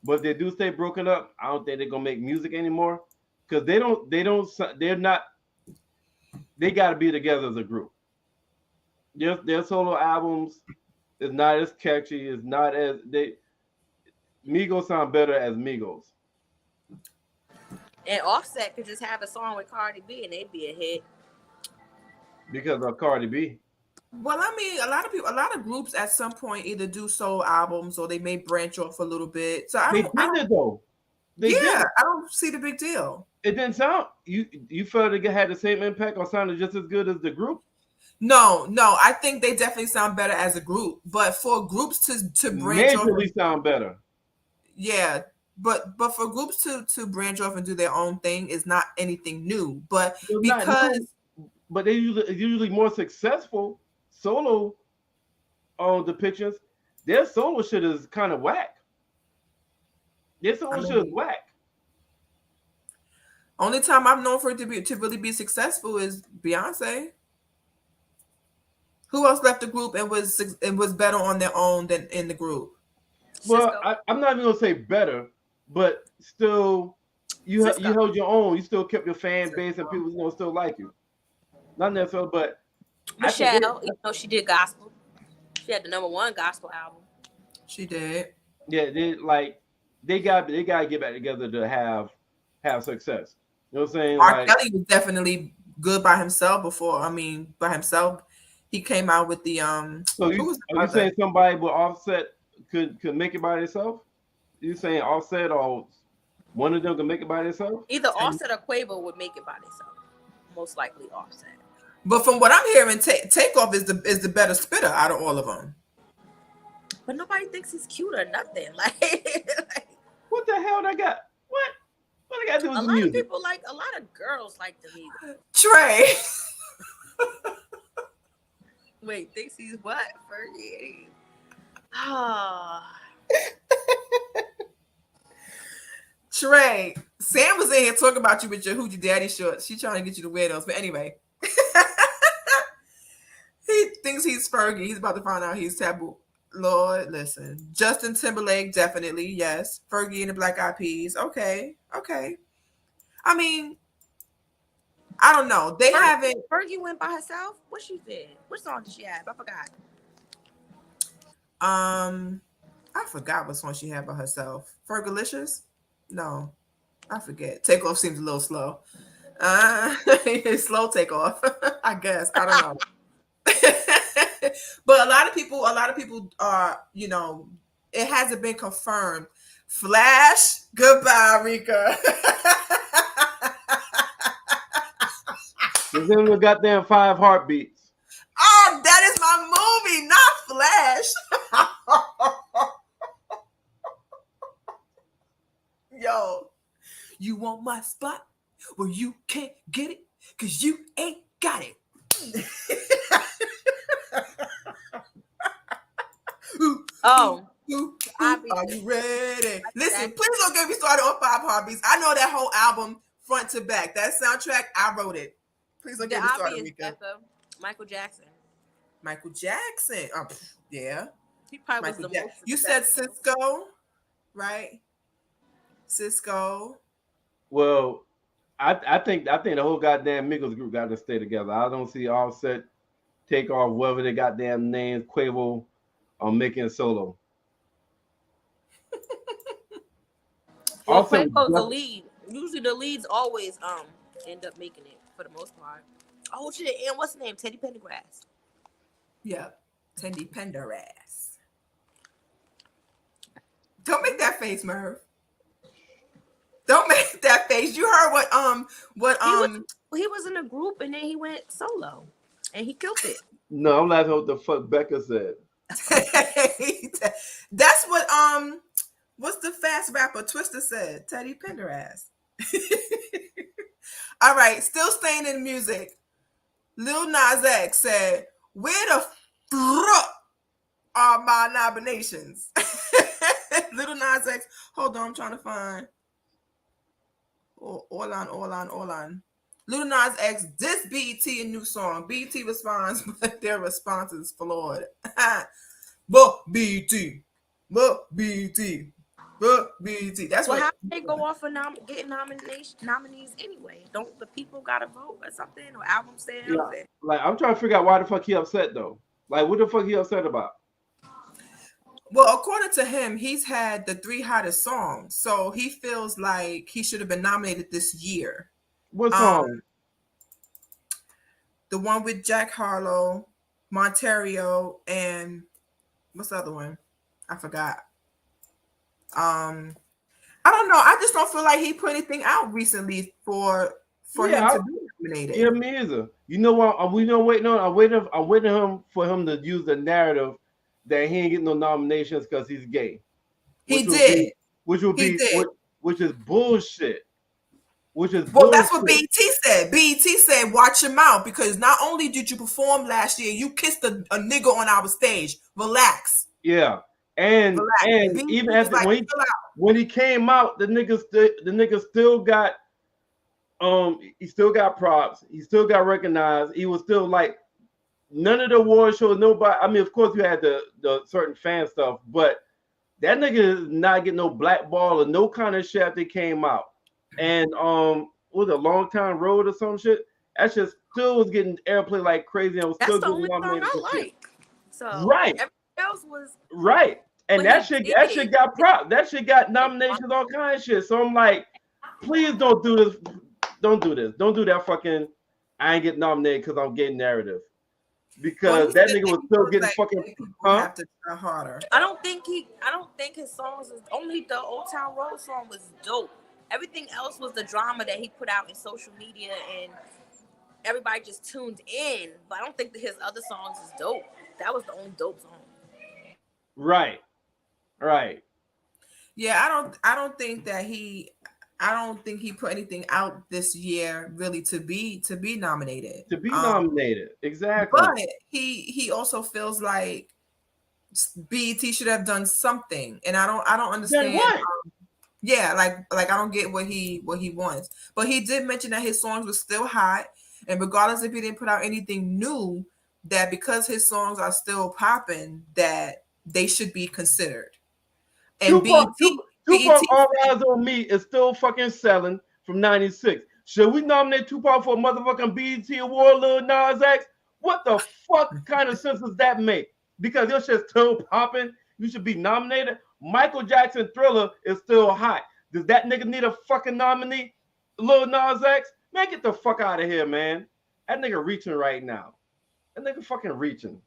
But if they do stay broken up, I don't think they're gonna make music anymore. Because they gotta be together as a group. Their solo albums is not as catchy, is not as Migos sound better as Migos. And Offset could just have a song with Cardi B and they'd be a hit. Because of Cardi B. Well, I mean, a lot of groups at some point either do solo albums or they may branch off a little bit. So They did it though. They did it. I don't see the big deal. It didn't sound you felt it had the same impact or sounded just as good as the group. No, I think they definitely sound better as a group. But for groups to branch off, Majorly sound better. yeah. But for groups to branch off and do their own thing is not anything new. But It's not because new, but they usually more successful solo depictions. Their solo shit is kind of whack. Their solo shit is whack. Only time I've known for it to really be successful is Beyonce. Who else left the group and was better on their own than in the group? Well, I'm not even gonna say better, but still, you held your own. You still kept your fan base, and people still like you. Not necessarily, but Michelle, even though she did gospel, she had the #1 gospel album. She did. Yeah, they got to get back together to have success. You know what I'm saying? R. Kelly was definitely good by himself before. I mean, by himself, he came out with the So you saying somebody with Offset could make it by themselves? You saying Offset or one of them could make it by themselves? Either Offset or Quavo would make it by themselves. Most likely Offset. But from what I'm hearing, Takeoff is the better spitter out of all of them. But nobody thinks he's cute or nothing. Like what the hell they got? What they got to do with a the lot music? of people a lot of girls like the Migos. Trey. Wait, thinks he's what? Fergie. Ah. Trey, Sam was in here talking about you with your Hoochie Daddy shorts. She trying to get you to wear those. But anyway, he thinks he's Fergie. He's about to find out he's taboo. Lord, listen. Justin Timberlake, definitely, yes. Fergie and the Black Eyed Peas. Okay. I mean, I don't know. They haven't. Fergie went by herself. What she did? What song did she have? I forgot. I forgot what song she had by herself. Fergalicious? No, I forget. Takeoff seems a little slow. Slow Takeoff, I guess. I don't know. But a lot of people are, it hasn't been confirmed. Flash, goodbye, Rika. There's only goddamn 5 heartbeats. Oh, that is my movie, not Flash. Yo, you want my spot? Well, you can't get it because you ain't got it. Oh, are you ready? Listen, please don't get me started on 5 Heartbeats. I know that whole album front to back. That soundtrack, I wrote it. Please don't The get me started, obvious Mika. Becca, Michael Jackson. Michael Jackson. Yeah. He probably Michael was the Jackson. most. You said successful. Cisco, right? Cisco. Well, I think the whole goddamn Migos group got to stay together. I don't see Offset take off whatever they goddamn names Quavo making solo. Well, Also, Quavo's the lead. Usually the leads always end up making it for the most part. Oh shit! And what's his name? Teddy Pendergrass. Yeah. Tendy Pendergrass. Don't make that face, Merv. Don't make that face. You heard He was in a group and then he went solo, and he killed it. no, I'm laughing what the fuck Becca said. That's what what's the fast rapper Twister said? Teddy Pendergrass. All right, still staying in music. Lil Nas X said, "Where the fuck are my nominations?" Lil Nas X. Hold on, I'm trying to find. All on. Lil Nas X diss BET a new song. BET responds, but their response is flawed. But BET. That's Well, what. how do they go off for getting nominees anyway? Don't the people gotta vote or something, or album sales? Yeah. Like, I'm trying to figure out why the fuck he upset though. Like, what the fuck he upset about? Well, according to him, he's had the 3 hottest songs, so he feels like he should have been nominated this year. What song? The one with Jack Harlow, Monterio, and what's the other one? I forgot. I don't know. I just don't feel like he put anything out recently for him to be nominated. Yeah, me either. You know what? We don't waiting on. I'm waiting him for him to use the narrative that he ain't getting no nominations because he's gay. Which is bullshit. That's what BET said. BET said, "Watch your mouth, because not only did you perform last year, you kissed a nigga on our stage. Relax." Yeah, and even after when he came out, the nigga still got he still got props. He still got recognized. He was still like none of the award shows. Nobody. I mean, of course, you had the certain fan stuff, but that nigga is not getting no blackball or no kind of shit after he came out. And was a Long Time Road or some shit. That shit still was getting airplay like crazy. And was That's still the only getting song I like. shit. So right, everything else was right. And that shit got props. That shit got nominations, all kind of shit. So I'm like, please don't do this. Don't do this. Don't do that fucking. I ain't get nominated because I'm getting narrative. Because that nigga was still getting fucking. Have to try harder. I don't think his songs is only the Old Town Road song was dope. Everything else was the drama that he put out in social media and everybody just tuned in. But I don't think that his other songs is dope. That was the only dope song. Right. Yeah, I don't think he put anything out this year really to be nominated. Exactly. But he also feels like BET should have done something, and I don't understand. What? Yeah, like I don't get what he wants. But he did mention that his songs were still hot, and regardless if he didn't put out anything new, that because his songs are still popping, that they should be considered. And Tupac All Eyes on Me is still fucking selling from '96. Should we nominate Tupac for a motherfucking BET award, Lil Nas X? What the fuck kind of sense does that make? Because your shit's still popping, you should be nominated. Michael Jackson Thriller is still hot. Does that nigga need a fucking nominee? Lil Nas X? Man, get the fuck out of here, man. That nigga reaching right now. That nigga fucking reaching.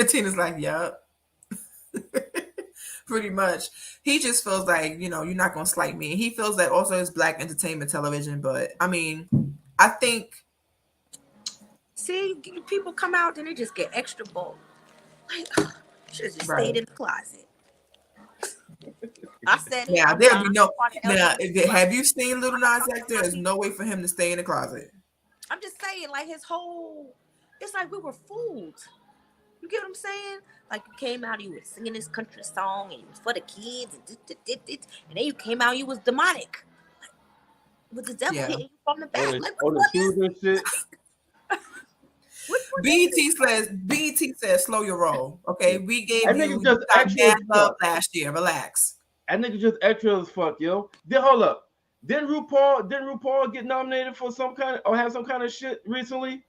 Tina's like, yup. Pretty much. He just feels like, you're not going to slight me. He feels that also it's black entertainment television. But, I mean, I think. See, people come out and they just get extra bold. Like, should have just stayed in the closet. I said, yeah, there'll be no. Now, have you seen Lil Nas X? There is no way for him to stay in the closet. I'm just saying, like his whole, it's like we were fooled. You get what I'm saying? Like you came out, you were singing this country song, and it was for the kids, and then you came out, you was demonic. with the devil Yeah. hitting you from the back. On the, Like, on the what shoes and shit. which one is BET says slow your roll. Okay, we gave That you nigga just got extra mad as love fuck. last year. Relax. That nigga just extra as fuck, yo. Then hold up. Didn't RuPaul get nominated for some kind of, or have some kind of shit recently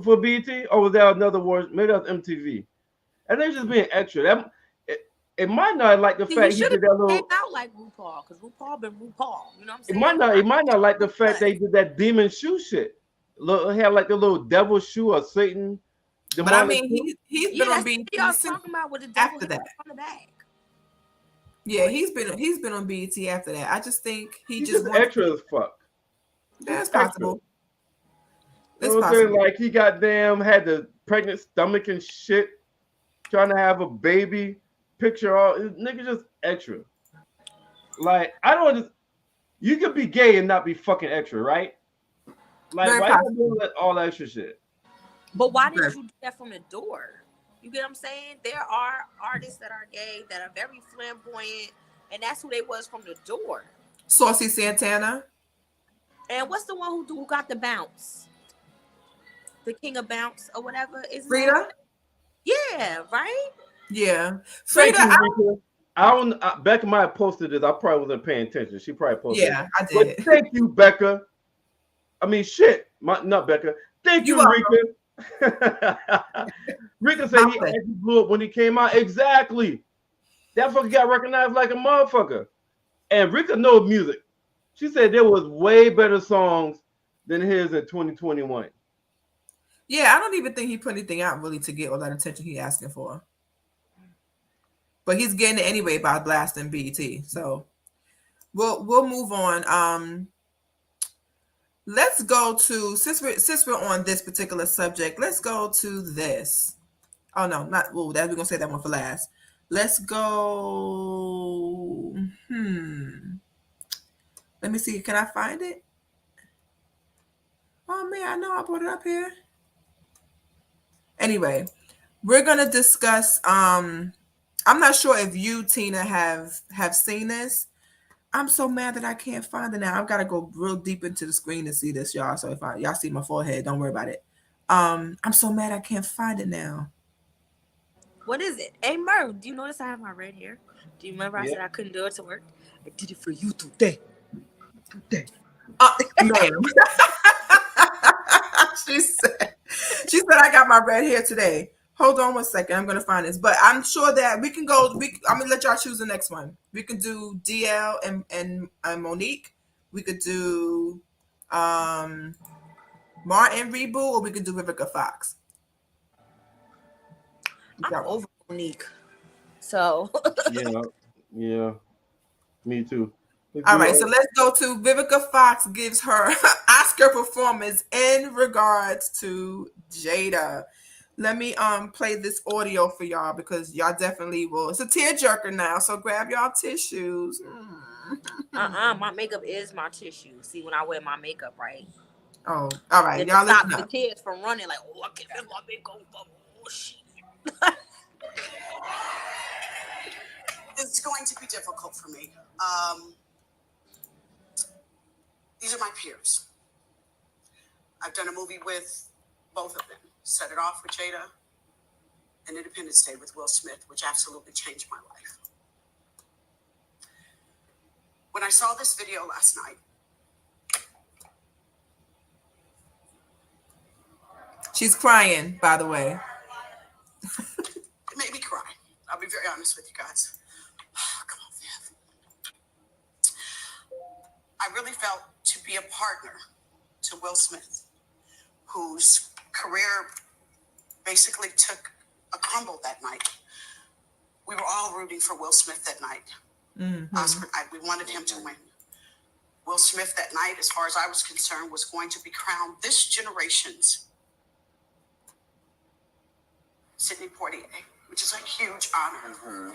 for BET? Or was that another award? Maybe that was MTV. And they're just being extra. That it might not like the He fact he should did have that little. came out like RuPaul, because RuPaul been RuPaul. You know what I'm It saying? might not like the fact they did that demon shoe shit. Look, had like the little devil shoe or Satan. But I demonic mean, shoe. he's Yeah, been that's on BET what y'all since talking about with the devil after hitting that. you from the back. Yeah, he's been on BET after that. I just think He's just just wants. extra as fuck. That's extra. possible. You It's know what I'm saying? possible. Like he goddamn had the pregnant stomach and shit, trying to have a baby. Picture all nigga just extra. Like I don't just you could be gay and not be fucking extra, right? Like Very why possible. you doing all that extra shit? But why didn't Right. you do that from the door? You get what I'm saying? There are artists that are gay that are very flamboyant, and that's who they was from the door. Saucy Santana. And what's the one who got the bounce? The king of bounce or whatever is Frida. Yeah, right. Yeah, Thank Frida. you, Rika. I don't. Becca might have posted this. I probably wasn't paying attention. She probably posted. Yeah, I But did. thank you, Becca. I mean, shit. Not Becca. Thank you, You Rika. Rika said he actually blew up when he came out. Exactly. That fucker got recognized like a motherfucker. And Rika knows music. She said there was way better songs than his in 2021. Yeah, I don't even think he put anything out really to get all that attention he asking for. But he's getting it anyway by blasting BET. So we'll move on. Let's go to since we're on this particular subject, let's go to this. Oh no, not we're gonna say that one for last. Let's go. Let me see. Can I find it? Oh man, I know I brought it up here. Anyway, we're gonna discuss. I'm not sure if you, Tina, have seen this. I'm so mad that I can't find it now. I've got to go real deep into the screen to see this, y'all. So if y'all see my forehead, don't worry about it. I'm so mad I can't find it now. What is it? Hey Merv, do you notice I have my red hair? Do you remember I Yeah. said I couldn't do it to work? I did it for you today. Ma'am. she said I got my red hair today. Hold on one second. I'm gonna find this, but I'm sure that we can go. I'm gonna let y'all choose the next one. We can do DL and Monique. We could do Martin Reboot, or we could do Vivica Fox. I'm over Monique. So Yeah. Me too. All right, so let's go to Vivica Fox gives her Oscar performance in regards to Jada. Let me play this audio for y'all because y'all definitely will. It's a tearjerker now, so grab y'all tissues. my makeup is my tissue. See, when I wear my makeup, right? Oh, all right, It y'all stops listen the up. kids from running like, oh, I can't have my makeup. Oh shit. It's going to be difficult for me. These are my peers. I've done a movie with both of them. Set It Off with Jada and Independence Day with Will Smith, which absolutely changed my life. When I saw this video last night, She's crying, by the way. it made me cry. I'll be very honest with you guys. Come on, Viv. I really felt to be a partner to Will Smith, whose career basically took a crumble that night. We were all rooting for Will Smith that night. Oscar night, we wanted him to win. Will Smith that night, as far as I was concerned, was going to be crowned this generation's Sidney Poitier, which is a huge honor.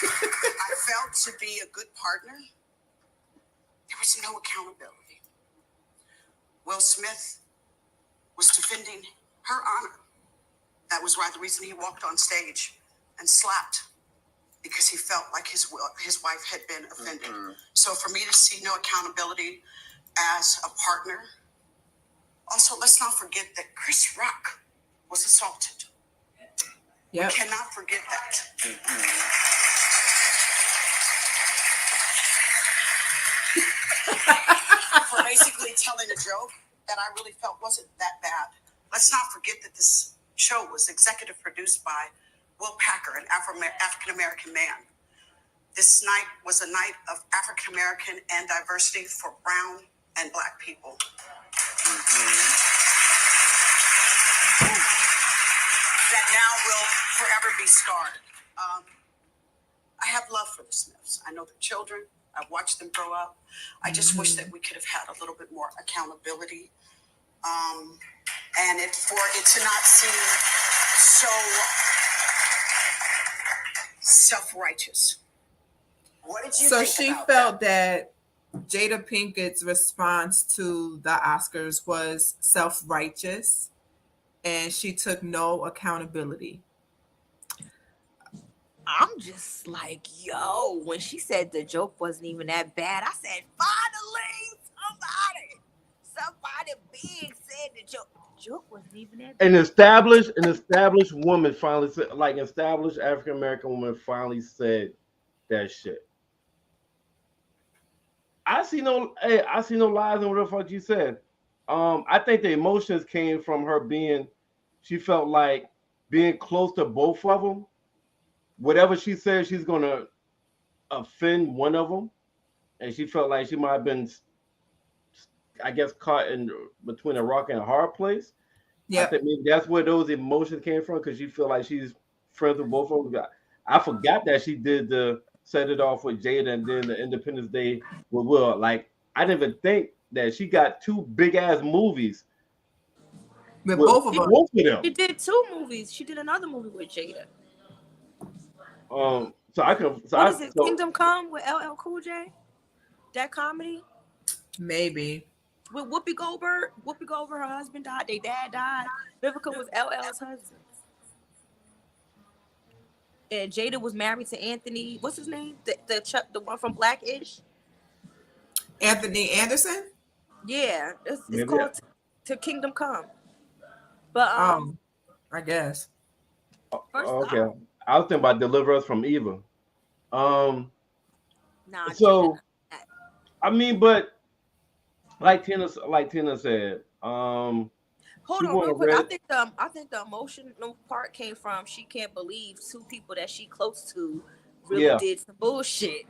I felt to be a good partner, there was no accountability. Will Smith was defending her honor. That was why the reason he walked on stage and slapped because he felt like his wife had been offended. So for me to see no accountability as a partner. Also, let's not forget that Chris Rock was assaulted. Yep. Cannot forget that. For basically telling a joke that I really felt wasn't that bad. Let's not forget that this show was executive produced by Will Packer, an African-American man. This night was a night of African-American and diversity for brown and black people. That now will forever be scarred. I have love for the Smiths. I know the children. I've watched them grow up. I just wish that we could have had a little bit more accountability. And for it to not seem so self-righteous. What did you So think she about felt that Jada Pinkett's response to the Oscars was self-righteous and she took no accountability. I'm just like, yo, when she said the joke wasn't even that bad, I said, finally, somebody big said the joke wasn't even that bad. An established woman finally said, like established African American woman finally said that shit. I see no lies in what the fuck you said. I think the emotions came from her she felt like being close to both of them. Whatever she said, she's gonna offend one of them, and she felt like she might have been, I guess, caught in between a rock and a hard place. Yeah, I think maybe that's where those emotions came from, because she feel like she's friends with both of them. I forgot that she did set it off with Jada and then the Independence Day with Will. Like, I didn't even think that she got two big ass movies with both of them. Both of them. She did 2 movies. She did another movie with Jada. So I can. So What is it? Kingdom Come with LL Cool J? That comedy? Maybe. With Whoopi Goldberg. Whoopi Goldberg, her husband died. Their dad died. Vivica was LL's husband. And Jada was married to Anthony. What's his name? The one from Blackish. Anthony Anderson? Yeah, it's Maybe called To Kingdom Come. But I guess. first Okay. off, I was thinking about Deliver Us from Evil. nah. So, Jada- I mean, but like Tina said, Hold she on, real wanna quick. read- I think the emotional part came from she can't believe 2 people that she close to really Yeah. did some bullshit.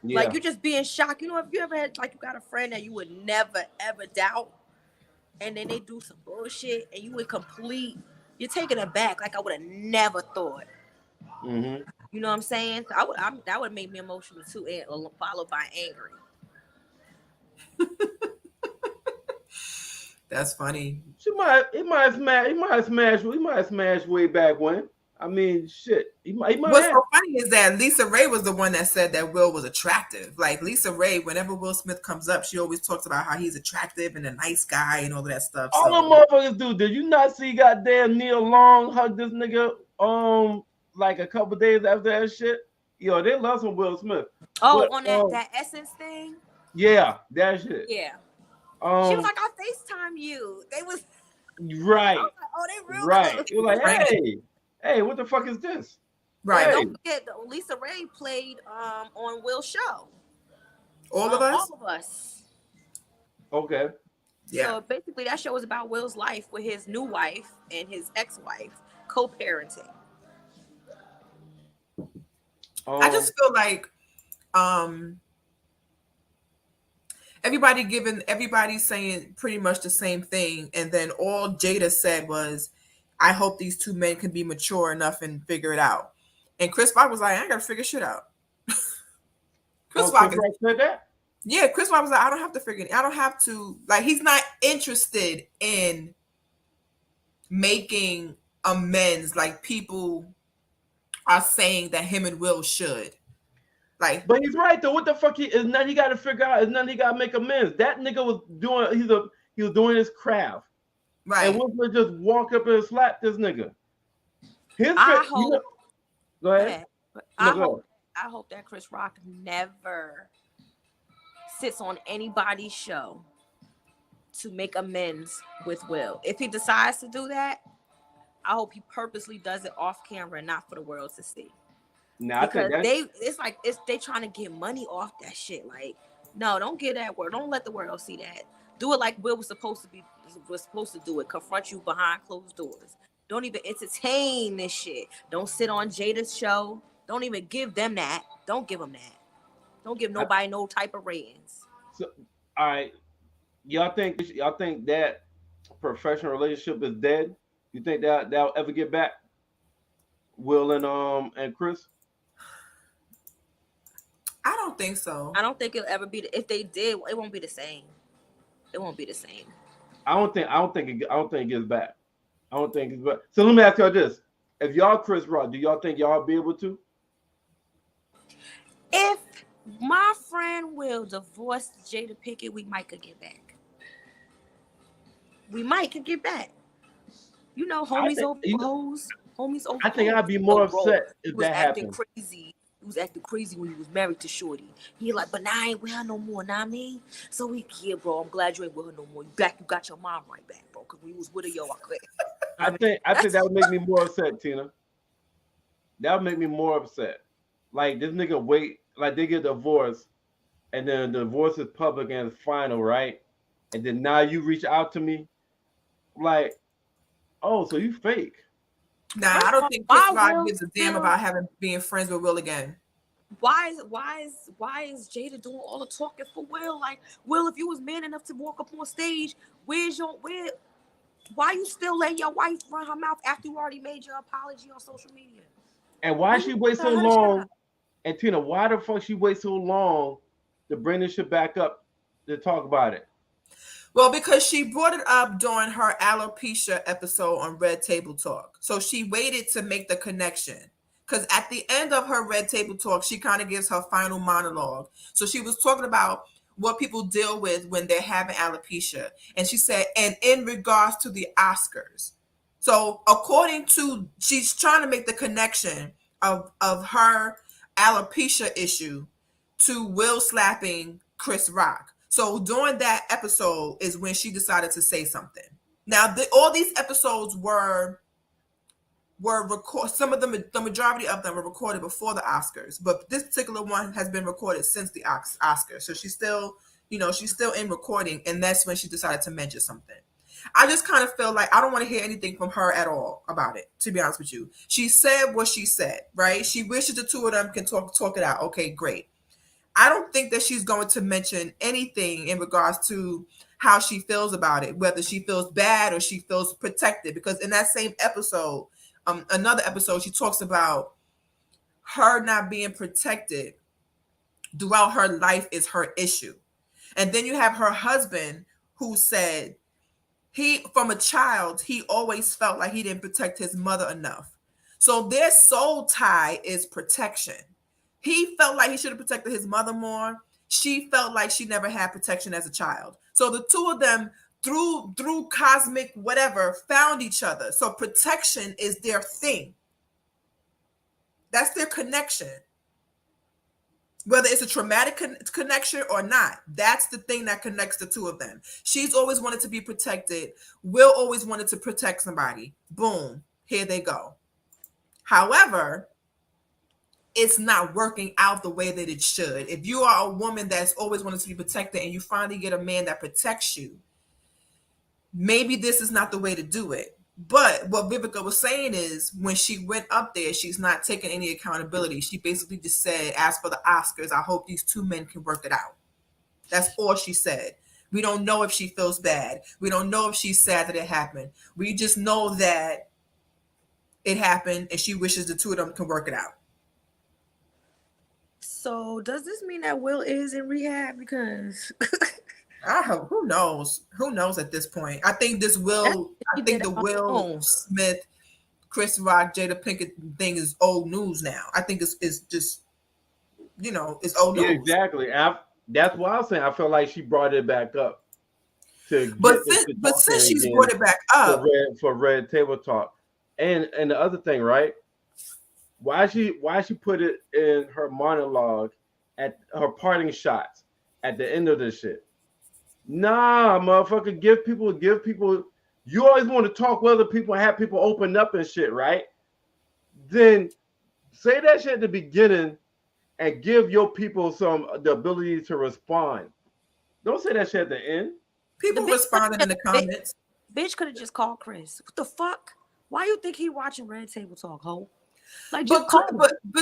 yeah, Like, you're just being shocked. You know, if you ever had, like, you got a friend that you would never ever doubt, and then they do some bullshit, and you're taken aback. Like, I would have never thought. mm-hmm. You know what I'm saying? So that would make me emotional too, and followed by angry. That's funny. He might have smashed way back when. I mean, shit. He might What's have. so funny is that Lisa Ray was the one that said that Will was attractive. Like, Lisa Ray, whenever Will Smith comes up, she always talks about how he's attractive and a nice guy and all of that stuff. All them motherfuckers do. Did you not see goddamn Neil Long hug this nigga like a couple days after that shit? Yo, they love some Will Smith. Oh, But, on that Essence thing? Yeah, that shit. Yeah. Um, She was like, I FaceTime you. They was right, I was like, oh, they real right. close. It was like, Right. hey, what the fuck is this? Right. Hey. Don't forget, Lisa Ray played on Will's show. All of us? All of us. Okay. Yeah. So basically, that show was about Will's life with his new wife and his ex-wife co-parenting. I just feel like everybody's saying pretty much the same thing, and then all Jada said was, I hope these 2 men can be mature enough and figure it out. And Chris Rock was like, I ain't gotta figure shit out. Chris Rock said that? Yeah, Chris Rock was like, I don't have to figure it. I don't have to, like, he's not interested in making amends like people are saying that him and Will should. Like, But he's right though. What the fuck? Is nothing he got to figure out. Is nothing he got to make amends. That nigga was doing. He was doing his craft. right. And Will Smith just walk up and slap this nigga. His I friend, hope. go ahead. I No, go hope I hope that Chris Rock never sits on anybody's show to make amends with Will. If he decides to do that, I hope he purposely does it off camera and not for the world to see. Now I Because think they trying to get money off that shit. Like, no, don't get that word. Don't let the world see that. Do it like Will was supposed to do it. Confront you behind closed doors. Don't even entertain this shit. Don't sit on Jada's show. Don't even give them that. Don't give them that. Don't give nobody no type of ratings. so. All right, y'all think that professional relationship is dead? You think that'll ever get back? Will and Chris? I don't think so. I don't think it'll ever be. If they did, it won't be the same. It won't be the same. I don't think it gets back. I don't think it's back. So let me ask y'all this: if y'all Chris Rock, do y'all think y'all be able to? If my friend Will divorce Jada Pinkett, we might could get back. Could get back. You know, homies over hoes. Homies over. I think hoes. I'd be more Bro, upset if he was that acting happened. crazy. He was acting crazy when he was married to Shorty. He like, but now I ain't with her no more. Know what I mean? So we here, bro. I'm glad you ain't with her no more. You got your mom right back, bro. Cause when you was with her, yo, I quit. I think that would make me more upset, Tina. That would make me more upset. Like this nigga wait, like they get divorced, and then the divorce is public and it's final, right? And then now you reach out to me, like, oh, so you fake. Nah, I don't think Chris Why Rock Will gives a damn still- about being friends with Will again. Why is Jada doing all the talking for Will? Like, Will, if you was man enough to walk up on stage, why you still letting your wife run her mouth after you already made your apology on social media? And why she wait so Shut long? up. And Tina, why the fuck she wait so long to bring this shit back up to talk about it? Well, because she brought it up during her alopecia episode on Red Table Talk. So she waited to make the connection. Because at the end of her Red Table Talk, she kind of gives her final monologue. So she was talking about what people deal with when they're having alopecia. And she said, and in regards to the Oscars. So according to, she's trying to make the connection of her alopecia issue to Will slapping Chris Rock. So during that episode is when she decided to say something. Now, all these episodes were recorded. Some of them, the majority of them were recorded before the Oscars, but this particular one has been recorded since the Oscars. So she's still in recording, and that's when she decided to mention something. I just kind of feel like I don't want to hear anything from her at all about it, to be honest with you. She said what she said, right? She wishes the two of them can talk it out. Okay, great. I don't think that she's going to mention anything in regards to how she feels about it, whether she feels bad or she feels protected. Because in that same episode, another episode, she talks about her not being protected throughout her life is her issue. And then you have her husband who said from a child, he always felt like he didn't protect his mother enough. So their soul tie is protection. He felt like he should have protected his mother more. She felt like she never had protection as a child. So the two of them, through cosmic whatever, found each other. So protection is their thing. That's their connection. Whether it's a traumatic connection or not, that's the thing that connects the two of them. She's always wanted to be protected. Will always wanted to protect somebody. Boom, here they go. However, it's not working out the way that it should. If you are a woman that's always wanted to be protected and you finally get a man that protects you, maybe this is not the way to do it. But what Vivica was saying is when she went up there, she's not taking any accountability. She basically just said, as for the Oscars, I hope these two men can work it out. That's all she said. We don't know if she feels bad. We don't know if she's sad that it happened. We just know that it happened and she wishes the two of them can work it out. So does this mean that Will is in rehab? Because Who knows? Who knows at this point? I think the Will Smith, Chris Rock, Jada Pinkett thing is old news now. I think it's just, it's old news. Yeah, exactly. That's why I was saying I felt like she brought it back up. But since she's brought it back up for Red Table Talk, and the other thing, right? Why she put it in her monologue at her parting shots at the end of this shit? Nah, motherfucker, give people. You always want to talk with other people and have people open up and shit, right? Then say that shit at the beginning and give your people the ability to respond. Don't say that shit at the end. People responded in the comments. Bitch could have just called Chris. What the fuck? Why you think he watching Red Table Talk, ho? Like, But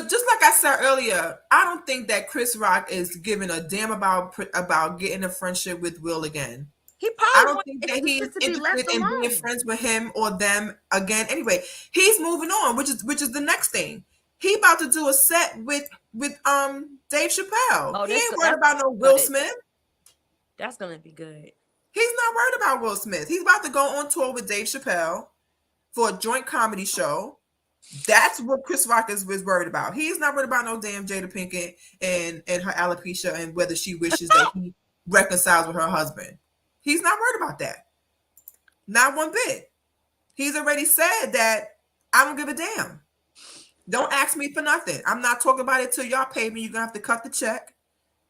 just like I said earlier, I don't think that Chris Rock is giving a damn about getting a friendship with Will again. He I probably don't think that he's interested in being friends with him or them again. Anyway, he's moving on, which is the next thing. He about to do a set with Dave Chappelle. Oh, he ain't worried about no Will Smith. That's gonna be good. He's not worried about Will Smith. He's about to go on tour with Dave Chappelle for a joint comedy show. That's what Chris Rock is worried about. He's not worried about no damn Jada Pinkett and her alopecia and whether she wishes that he reconciles with her husband. He's not worried about that. Not one bit. He's already said that I don't give a damn. Don't ask me for nothing. I'm not talking about it till y'all pay me. You're going to have to cut the check.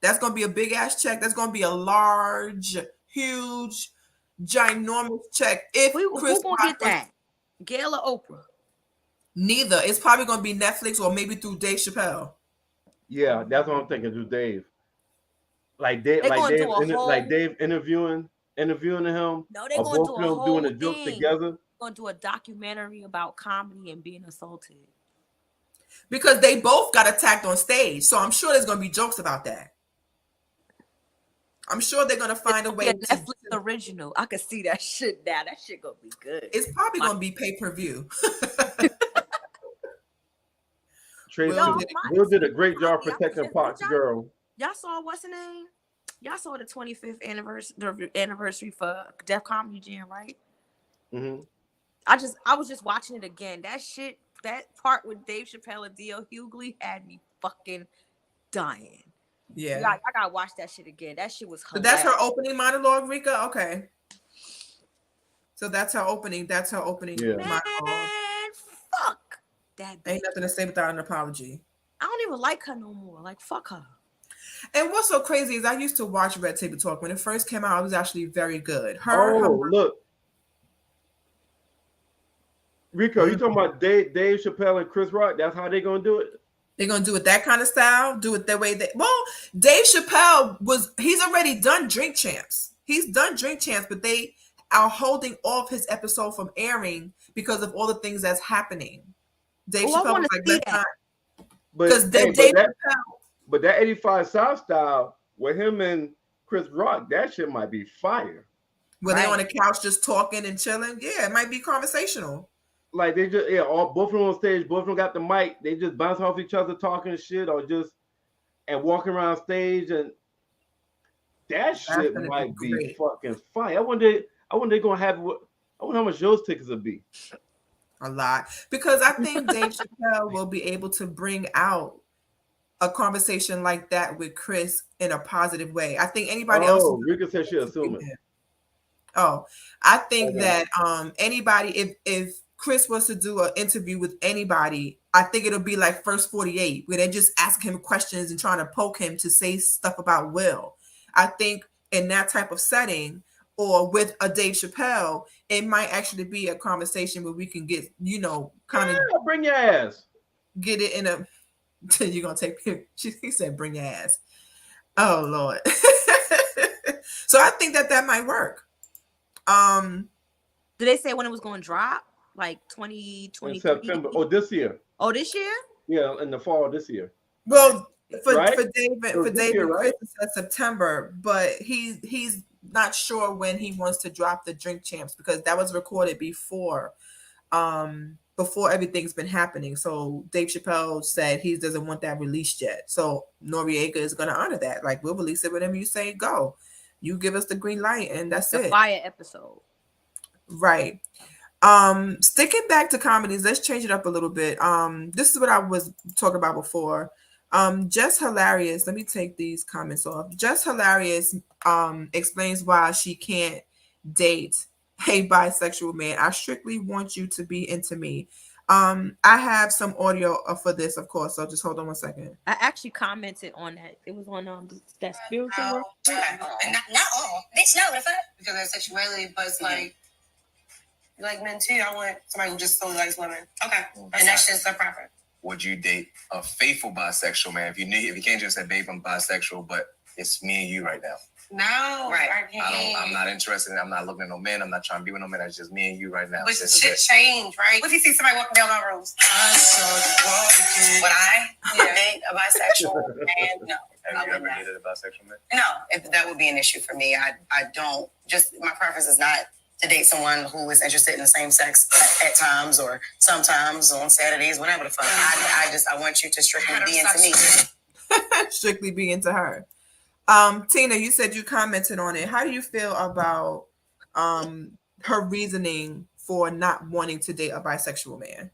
That's going to be a big ass check. That's going to be a large, huge, ginormous check. If Who gonna get that? Gail or Oprah? Neither. It's probably going to be Netflix or maybe through Dave Chappelle. Yeah, that's what I'm thinking. Do Dave, like Dave interviewing him. No, they're or going to both do of a them whole doing thing. a joke together. They're going to do a documentary about comedy and being assaulted. Because they both got attacked on stage. So I'm sure there's going to be jokes about that. I'm sure they're going to find a way to Netflix original. I can see that shit now. That shit going to be good. It's probably going to be pay-per-view. Tracy Will did a great job protecting Pac's girl. Y'all saw what's the name? Y'all saw the 25th anniversary for Def Comedy Jam, right? Mm-hmm. I was just watching it again. That shit, that part with Dave Chappelle and D.L. Hughley had me fucking dying. Yeah. I gotta watch that shit again. That shit was hilarious. So that's her opening monologue, Rika? Okay. So that's her opening. Monologue. Man, fuck that bitch. Ain't nothing to say without an apology. I don't even like her no more. Like, fuck her. And what's so crazy is I used to watch Red Table Talk. When it first came out, it was actually very good. Look. Rico, you talking about Dave Chappelle and Chris Rock? That's how they gonna do it? They're gonna do it that kind of style, do it that way. Dave Chappelle he's already done Drink Champs. He's done Drink Champs, but they are holding off his episode from airing because of all the things that's happening. Dave Chappelle was like, let's not. But that 85 South style with him and Chris Rock, that shit might be fire. Were they on the couch just talking and chilling? Yeah, it might be conversational. Like they just both of them on stage, both of them got the mic, they just bounce off each other talking shit or just and walking around stage, and that shit might be fucking fire. I wonder they're gonna have I wonder how much those tickets will be. A lot. Because I think Dave Chappelle will be able to bring out a conversation like that with Chris in a positive way. I think anybody else. Oh, Rika said she assuming. Oh, I think that anybody, if Chris was to do an interview with anybody, I think it'll be like First 48, where they just ask him questions and trying to poke him to say stuff about Will. I think in that type of setting, or with a Dave Chappelle, it might actually be a conversation where we can get, kind of bring your ass. Get it in a. You're gonna take. He said, "Bring your ass." Oh Lord. So I think that might work. Did they say when it was going to drop? Like 2020? September. Oh, this year. Oh, this year? Yeah, in the fall this year. Well, for David, year, right? Chris said September, but he's not sure when he wants to drop the Drink Champs because that was recorded before everything's been happening. So Dave Chappelle said he doesn't want that released yet. So Noriega is going to honor that. Like, we'll release it whenever you say go. You give us the green light, and that's it. The fire episode. Right. Sticking back to comedies, let's change it up a little bit. This is what I was talking about before. Jess Hilarious, let me take these comments off. Jess Hilarious explains why she can't date a bisexual man. I strictly want you to be into me. I have some audio for this, of course. So just hold on one second. I actually commented on that. It was on that spiritual work. And not all. Bitch, no, the fuck? Because there's sexuality, but it's like men too. I want somebody who just solely likes women. Okay. And that's just their preference. Would you date a faithful bisexual man if you can't just say, babe, I'm bisexual, but it's me and you right now? No, right. I'm not interested in. I'm not looking at no men. I'm not trying to be with no men. It's just me and you right now. But shit change, right? What if you see somebody walking down my road? Would I date a bisexual man? No. Have you ever dated a bisexual man? No, if that would be an issue for me. I don't. Just my preference is not to date someone who is interested in the same sex at times or sometimes on Saturdays, whatever the fuck. I want you to strictly be into me. Strictly be into her. Tina, you said you commented on it. How do you feel about her reasoning for not wanting to date a bisexual man?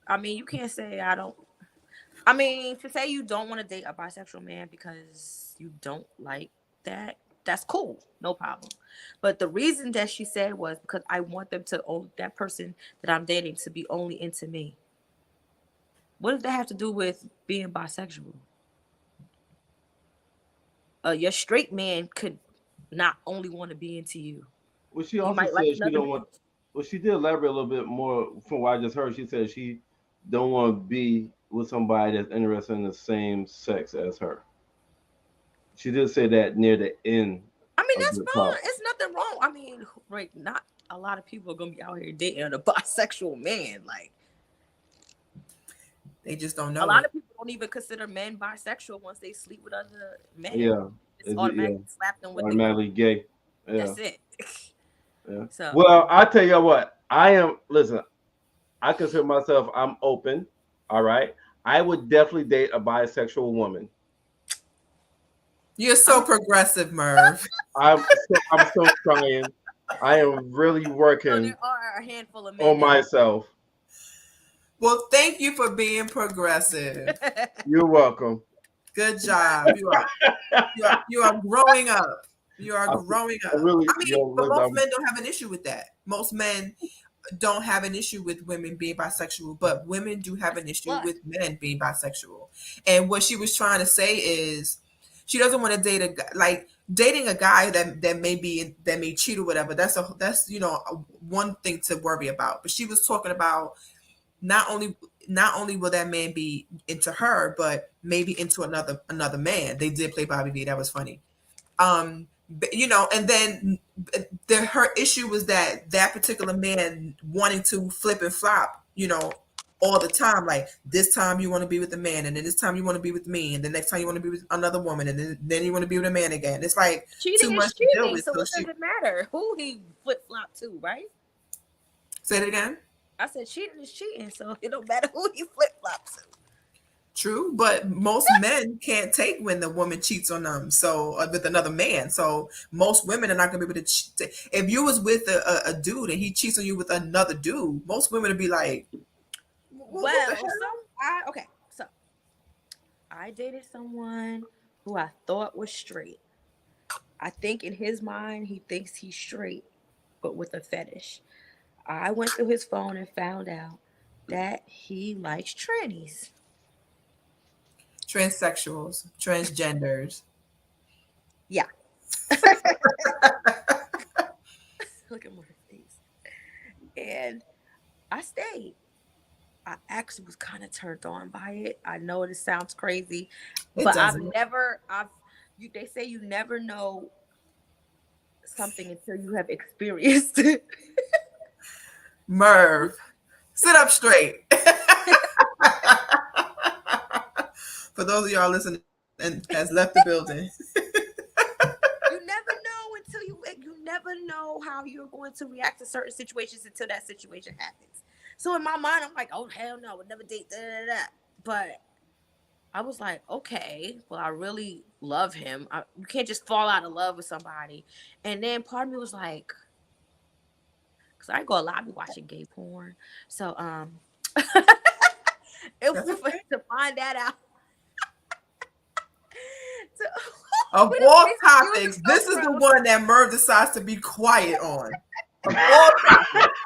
I mean, you can't say I don't. I mean, to say you don't want to date a bisexual man because you don't like that, that's cool, no problem. But the reason that she said was because I want them to own that person that I'm dating to be only into me. What does that have to do with being bisexual? Your straight man could not only want to be into you. Well, she also said she don't want. Well, she did elaborate a little bit more from what I just heard. She said she don't want to be with somebody that's interested in the same sex as her. She did say that near the end. I mean, that's fine. It's nothing wrong. I mean, right? Not a lot of people are gonna be out here dating a bisexual man. Like, they just don't know. A lot of people don't even consider men bisexual once they sleep with other men. Yeah, it's automatically slap them with automatically gay. Yeah. That's it. Yeah. So, well, I tell you what, listen, I consider myself, I'm open. All right. I would definitely date a bisexual woman. You're so progressive, Merv. I'm so trying. I am really working there are a handful of men on myself. Well, thank you for being progressive. You're welcome. Good job. You are growing up. You are growing up. Really, but most men don't have an issue with that. Most men don't have an issue with women being bisexual, but women do have an issue with men being bisexual. And what she was trying to say is she doesn't want to date a guy, like dating a guy that may cheat or whatever. That's one thing to worry about. But she was talking about not only will that man be into her, but maybe into another man. They did play Bobby V. That was funny. And then her issue was that particular man wanting to flip and flop, all the time. Like, this time you want to be with the man, and then this time you want to be with me, and the next time you want to be with another woman, and then you want to be with a man again. It's like cheating too much is cheating, to deal with. so what does it matter who he flip flop to, right? Say it again. I said cheating is cheating, so it don't matter who he flip flops to. True, but most men can't take when the woman cheats on them, so with another man. So most women are not going to be able to cheat. If you was with a dude and he cheats on you with another dude, most women would be like, so I dated someone who I thought was straight. I think in his mind he thinks he's straight, but with a fetish. I went through his phone and found out that he likes trannies. Transsexuals, transgenders. Yeah. Look at my face. And I stayed. I actually was kind of turned on by it. I know it sounds crazy, but they say you never know something until you have experienced it. Merv, sit up straight. For those of y'all listening and has left the building. You never know until you never know how you're going to react to certain situations until that situation happens. So in my mind, I'm like, oh, hell no, I would never date that. But I was like, okay, well, I really love him. You can't just fall out of love with somebody. And then part of me was like, because I go a lot, I be watching gay porn. So it was to find that out. Of all topics, this is the one that Merv decides to be quiet on. Of all topics.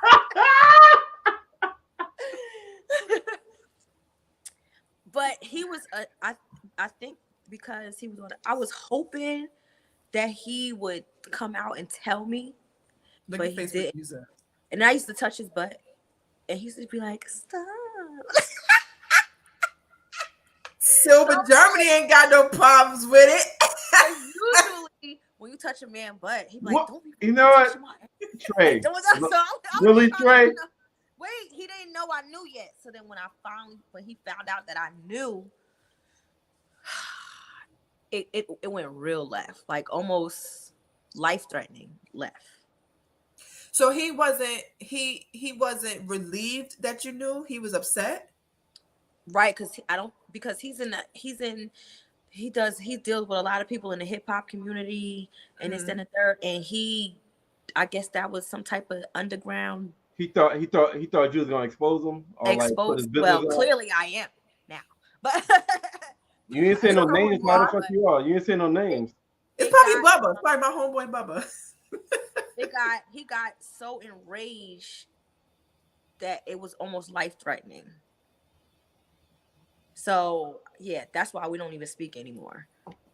he was I think because he was on. I was hoping that he would come out and tell me, Look but at he Facebook did. user. And I used to touch his butt, and he used to be like, "Stop." Silver Germany ain't got no problems with it. Usually, when you touch a man's butt, he be like, What? "Don't be You know what, touching my-" Trey? Don't- so I'm Really, trying to Trey? know- Wait, he didn't know I knew yet. So then when he found out that I knew, it went real left, like almost life-threatening left. So he wasn't relieved that you knew. He was upset. Right, because he deals with a lot of people in the hip hop community and it's in the third, and I guess that was some type of underground He thought you was gonna expose him or like put exposed. his business Well, out? clearly I am now, but You ain't saying no don't know who names. you Why the are, fuck you are? You ain't saying no names. It's It probably got- Bubba. It's probably my homeboy Bubba. he got so enraged that it was almost life-threatening. So yeah, that's why we don't even speak anymore.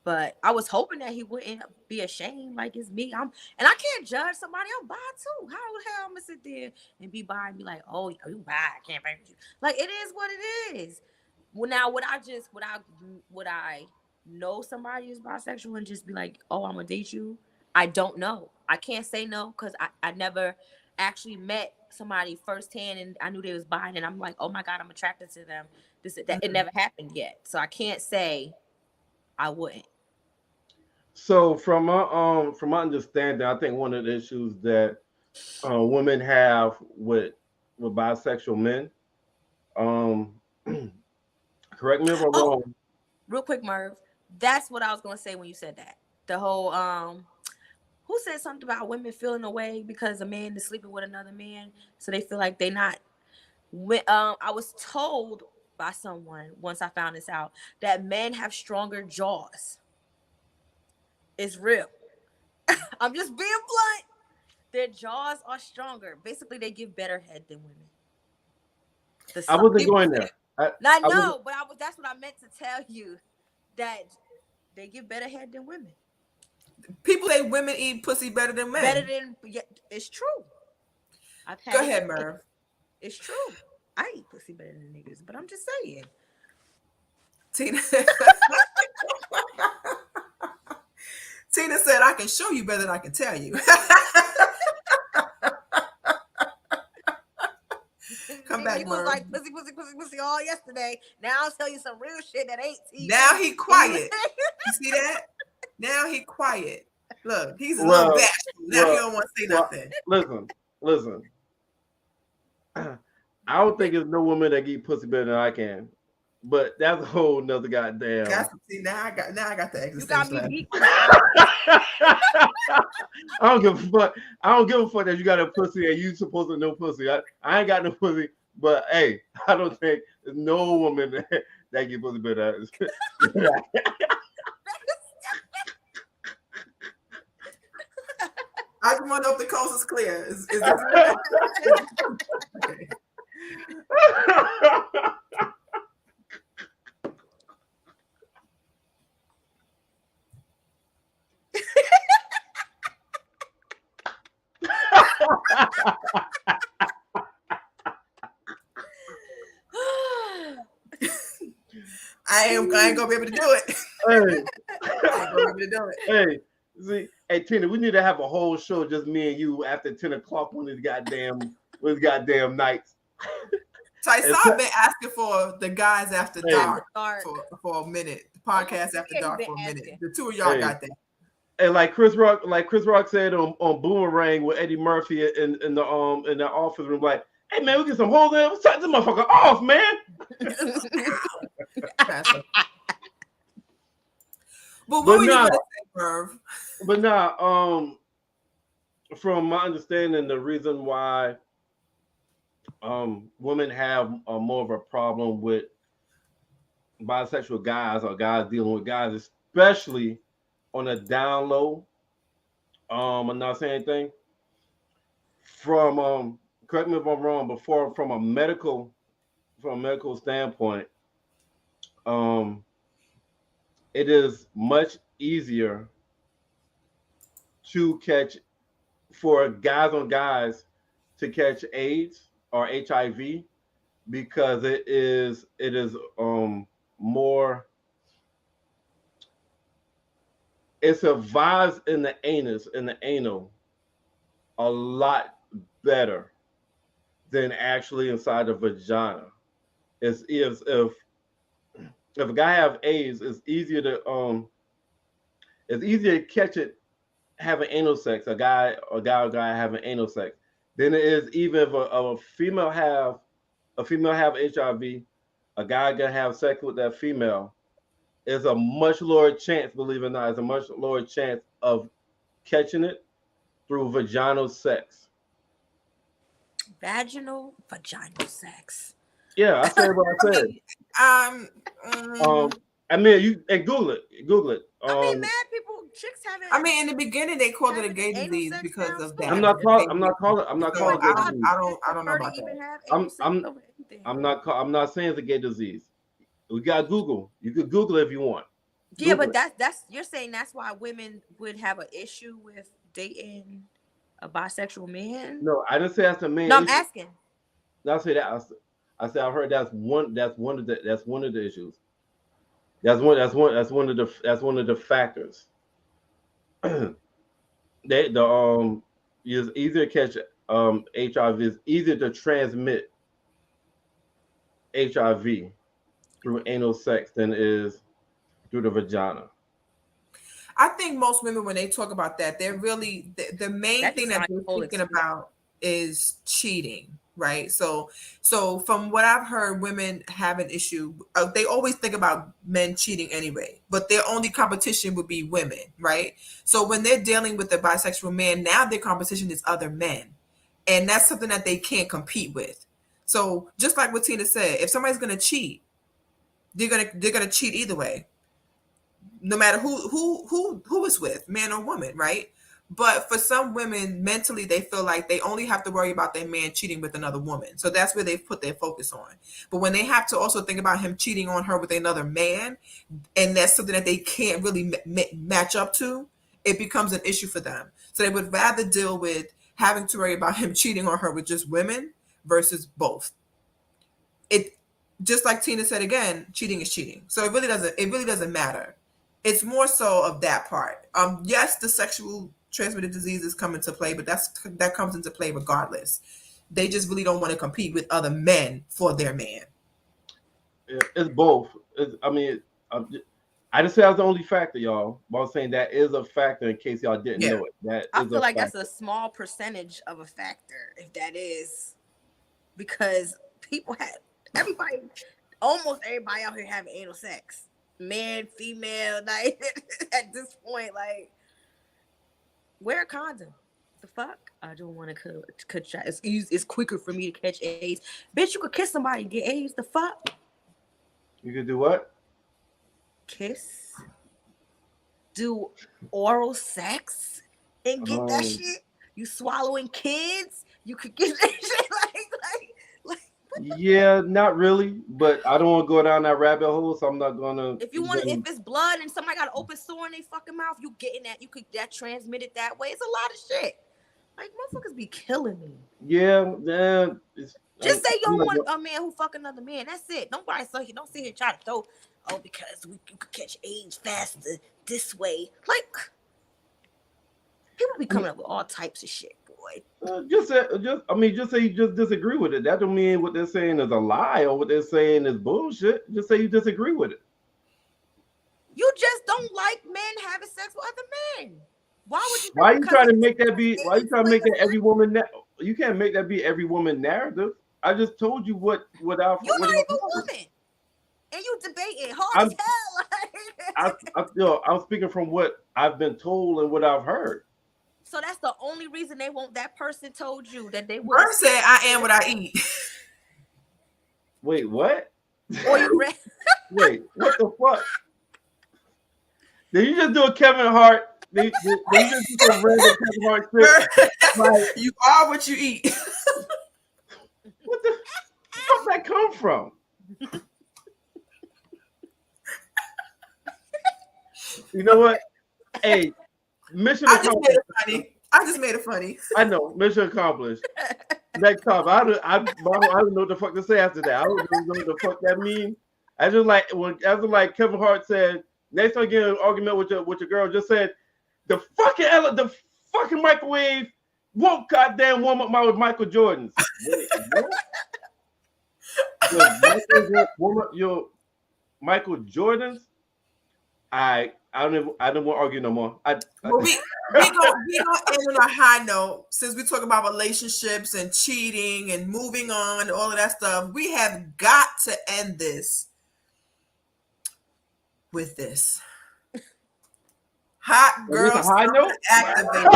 But I was hoping that he wouldn't be ashamed, like it's me. And I can't judge somebody. I'm bi too. How the hell I'm gonna sit there and be bi and be like, oh, you bi? I can't bang with you. Like it is what it is. Well, now would I know somebody is bisexual and just be like, oh, I'm gonna date you? I don't know. I can't say no because I never actually met somebody firsthand and I knew they was bi and I'm like, oh my God, I'm attracted to them. It never happened yet. So I can't say I wouldn't. So from my understanding, I think one of the issues that women have with bisexual men, correct me if I'm wrong. Real quick, Merv. That's what I was gonna say when you said that. The whole who said something about women feeling away because a man is sleeping with another man, so they feel like they not. I was told by someone once I found this out that men have stronger jaws. It's real. I'm just being blunt. Their jaws are stronger. Basically, they give better head than women. I wasn't going there. I know, but that's what I meant to tell you. That they give better head than women. People say women eat pussy better than men. Yeah, it's true. Go ahead, Merv. It's true. I eat pussy better than niggas, but I'm just saying. Tina Tina said, I can show you better than I can tell you. Come back, He was Merv. like pussy all yesterday. Now I'll tell you some real shit that ain't TV. Now he quiet. You see that? Now he quiet. Look, he's a little bashful. Now he don't want to say nothing. Listen. I don't think there's no woman that eat pussy better than I can. But that's a whole nother goddamn. See, now I got the existential. You got me beat. I don't give a fuck. I don't give a fuck that you got a pussy and you supposed to know pussy. I ain't got no pussy, but hey, I don't think there's no woman that get pussy better. I just want to know if the coast is clear. Is it okay. I ain't gonna be able to do it. Hey. I ain't gonna be able to do it. Hey, see, hey Tina, we need to have a whole show just me and you after 10 o'clock on these goddamn nights. So I saw been asking for the guys after dark for a minute. The podcast after dark for a minute. The two of y'all got that. And like Chris Rock said on Boomerang with Eddie Murphy in the office room, like, hey man, we get some holes in. Let's shut this motherfucker off, man. But what were you gonna say, Merv? But now, from my understanding, the reason why women have more of a problem with bisexual guys or guys dealing with guys, especially on a down low. I'm not saying anything. From correct me if I'm wrong, but from a medical standpoint, it is much easier to catch for guys on guys to catch AIDS or HIV because it is more. It survives in the anus, in the anal, a lot better than actually inside the vagina. If a guy have AIDS, it's easier to catch it having anal sex. A guy having anal sex than it is even if a female have HIV, a guy gonna have sex with that female. Is a much lower chance, believe it or not, is a much lower chance of catching it through vaginal sex. Vaginal sex. Yeah, I said what I said. I mean, you and Google it. I mean, mad people, chicks having. I mean, in the beginning they called it a gay Anal disease sex because now, of so that. I'm not calling it So, gay disease. I don't know about that. I'm not saying it's a gay disease. We got Google. You could Google it if you want. Yeah, Google but it. that's you're saying that's why women would have an issue with dating a bisexual man. No, I didn't say that's the main. No, I'm issue. asking. I say that. I said I heard that's one of the issues. That's one of the factors. It's easier to catch HIV. It's easier to transmit HIV through anal sex than it is through the vagina. I think most women, when they talk about that, they're really the main That thing just that sounds they're like thinking about is cheating, right? So from what I've heard, women have an issue. They always think about men cheating anyway, but their only competition would be women, right? So when they're dealing with a bisexual man, now their competition is other men, and that's something that they can't compete with. So just like what Tina said, if somebody's gonna cheat, they're gonna cheat either way, no matter who it's with, man or woman, right? But for some women, mentally, they feel like they only have to worry about their man cheating with another woman. So that's where they've put their focus on. But when they have to also think about him cheating on her with another man, and that's something that they can't really match up to, it becomes an issue for them. So they would rather deal with having to worry about him cheating on her with just women versus both. It just like Tina said again, cheating is cheating. So it really doesn't matter. It's more so of that part. Yes, the sexual transmitted diseases come into play, but that comes into play regardless. They just really don't want to compete with other men for their man. It's both. I just said that's the only factor, y'all. But I'm saying that is a factor in case y'all didn't know it. I feel like that's a small percentage of a factor, if that is, because almost everybody out here having anal sex, man, female. Like at this point, like wear a condom. The fuck? I don't want to cut shot. It's quicker for me to catch AIDS. Bitch, you could kiss somebody and get AIDS. The fuck? You could do what? Kiss. Do oral sex and get that shit. You swallowing kids. You could get that shit like. Yeah, not really, but I don't want to go down that rabbit hole, so I'm not gonna. If it's blood and somebody got an open sore in their fucking mouth, you getting that? You could that transmit it that way. It's a lot of shit. Like motherfuckers be killing me. Yeah. Just say you don't want a man who fuck another man. That's it. Don't sit here trying to throw. Oh, because you could catch AIDS faster this way. Like people be coming up with all types of shit. Just say you just disagree with it. That don't mean what they're saying is a lie or what they're saying is bullshit. Just say you disagree with it. You just don't like men having sex with other men. Why would you? Why are you trying to make that be? Why are you trying to make that every woman? You can't make that be every woman narrative. I just told you what You're not even a woman, and you debating hard as hell. I'm speaking from what I've been told and what I've heard. So that's the only reason they want that person told you that they would. Bird said, "I am what I eat." Wait, what? Or you read? Wait, what the fuck? Did you just do a Kevin Hart? Did you just do a random Kevin Hart shit? Like, you are what you eat. What the? Where did that come from? You know what? Hey, mission I just made accomplished. it funny. I just made it funny. I know, mission accomplished. Next topic. I don't know what the fuck to say after that. I don't know what the fuck that means. I just like like Kevin Hart said, next time you get in an argument with your girl, just said the fucking microwave won't goddamn warm up my Michael Jordans. Wait, what? Warm up your Michael Jordans? I don't want to argue no more. Well, we gonna end on a high note since we talk about relationships and cheating and moving on and all of that stuff. We have got to end this with this. Hot girl high note activated.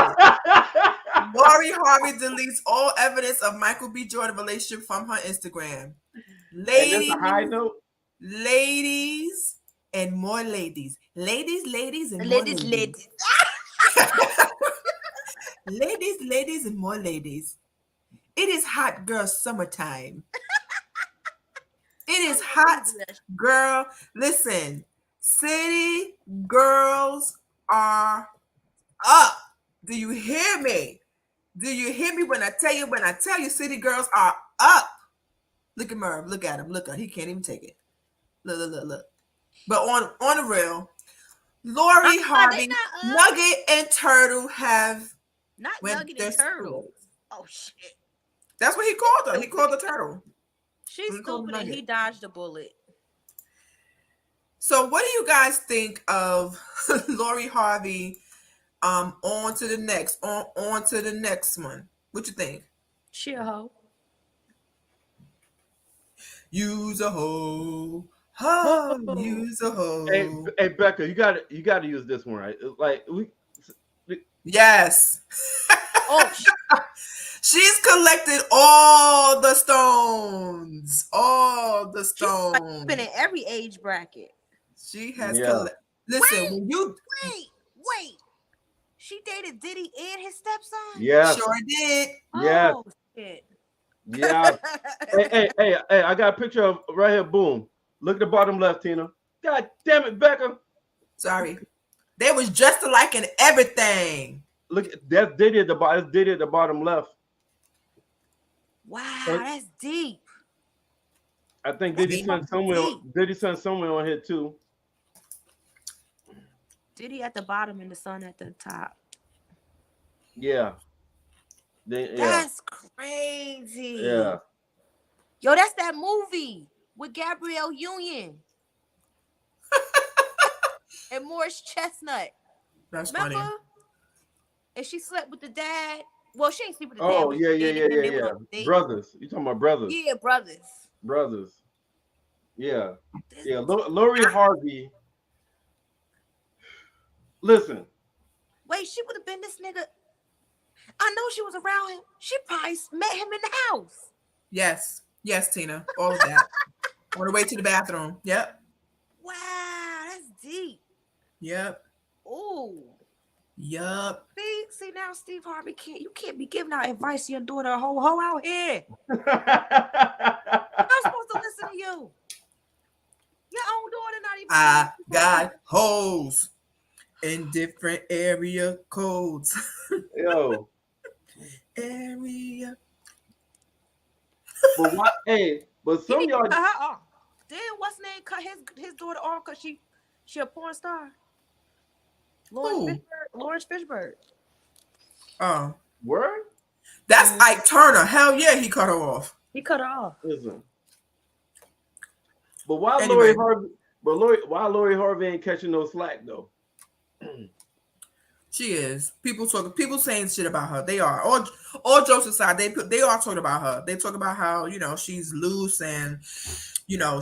Lori Harvey deletes all evidence of Michael B. Jordan relationship from her Instagram. Ladies, a high note. Ladies and more ladies. Ladies and more Ladies. Ladies and more ladies. It is hot girl summertime. It is hot girl. Listen, city girls are up. Do you hear me? Do you hear me when I tell you city girls are up? Look at Merv. Look at him. Look at him. He can't even take it. Look. But on the real, Lori Harvey, Nugget, and Turtle have not Nugget and Turtle. Oh shit. That's what he called her. He called her Turtle. She's stupid and he dodged a bullet. So what do you guys think of Lori Harvey? On to the next one. What you think? She a hoe. Use a hoe. Use a hoe. Hey Becca, you got to use this one, right? Like yes. Oh, she's collected all the stones. All the stones. She's been in every age bracket. She has collected. Listen, wait. She dated Diddy and his stepson? Yeah. Sure did. Yeah. Oh, shit. Yeah. hey, I got a picture of right here. Boom. Look at the bottom left, Tina. God damn it, Becca. Sorry. They was dressed alike in everything. Look, that's Diddy at the bottom. That's Diddy at the bottom left. Wow, that's deep. I think Diddy sent somewhere on here too. Diddy at the bottom and the sun at the top. Yeah. That's crazy. Yeah. Yo, that's that movie with Gabrielle Union and Morris Chestnut. That's Remember? funny. And she slept with the dad. Well, she ain't sleep with the dad. Oh, yeah. Brothers. You talking about brothers? Yeah, brothers. Yeah. Yeah. Lori Harvey. Listen. Wait, she would have been this nigga. I know she was around him. She probably met him in the house. Yes, Tina. All of that. On the way to the bathroom. Yep. Wow, that's deep. Yep. Ooh. Yup. See now, Steve Harvey can't be giving out advice to your daughter, a whole hoe out here. I'm supposed to listen to you. Your own daughter not even. I got hoes in different area codes. Yo. Area. But what? Hey, but some y'all. Then what's name cut his daughter off because she a porn star. Lawrence Fishburne. Oh. Word? That's Ike Turner. Hell yeah, he cut her off. He cut her off. Listen. But why Anyway. Lori Harvey ain't catching no slack though? She is. People saying shit about her. They are. All jokes aside, they are talking about her. They talk about how, she's loose and,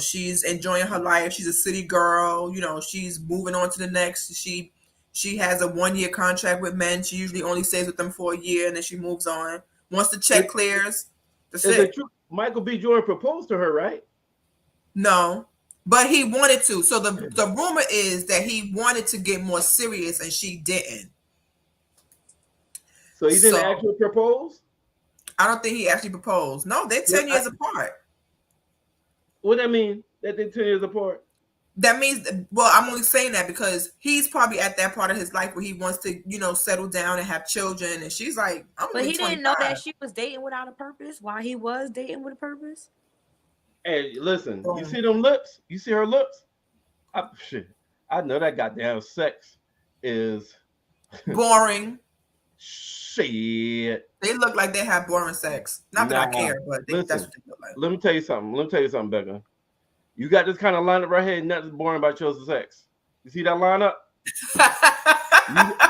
she's enjoying her life. She's a city girl. She's moving on to the next. She has a 1-year contract with men. She usually only stays with them for a year and then she moves on. Once the check clears, that's it. Michael B. Jordan proposed to her, right? No, but he wanted to. So the rumor is that he wanted to get more serious and she didn't. So he didn't actually propose? I don't think he actually proposed. No, they're 10 years apart. What that mean? That they're 10 years apart? That means, well, I'm only saying that because he's probably at that part of his life where he wants to, settle down and have children. And she's like, I'm But only he didn't know 25. that she was dating without a purpose while he was dating with a purpose. Hey, listen, you see them lips? You see her lips? I know that goddamn sex is Boring. shit. They look like they have boring sex. Not that I care, but that's Listen, what they look like. let me tell you something, Becca. You got this kind of lineup right here, nothing's boring about your sex. You see that lineup?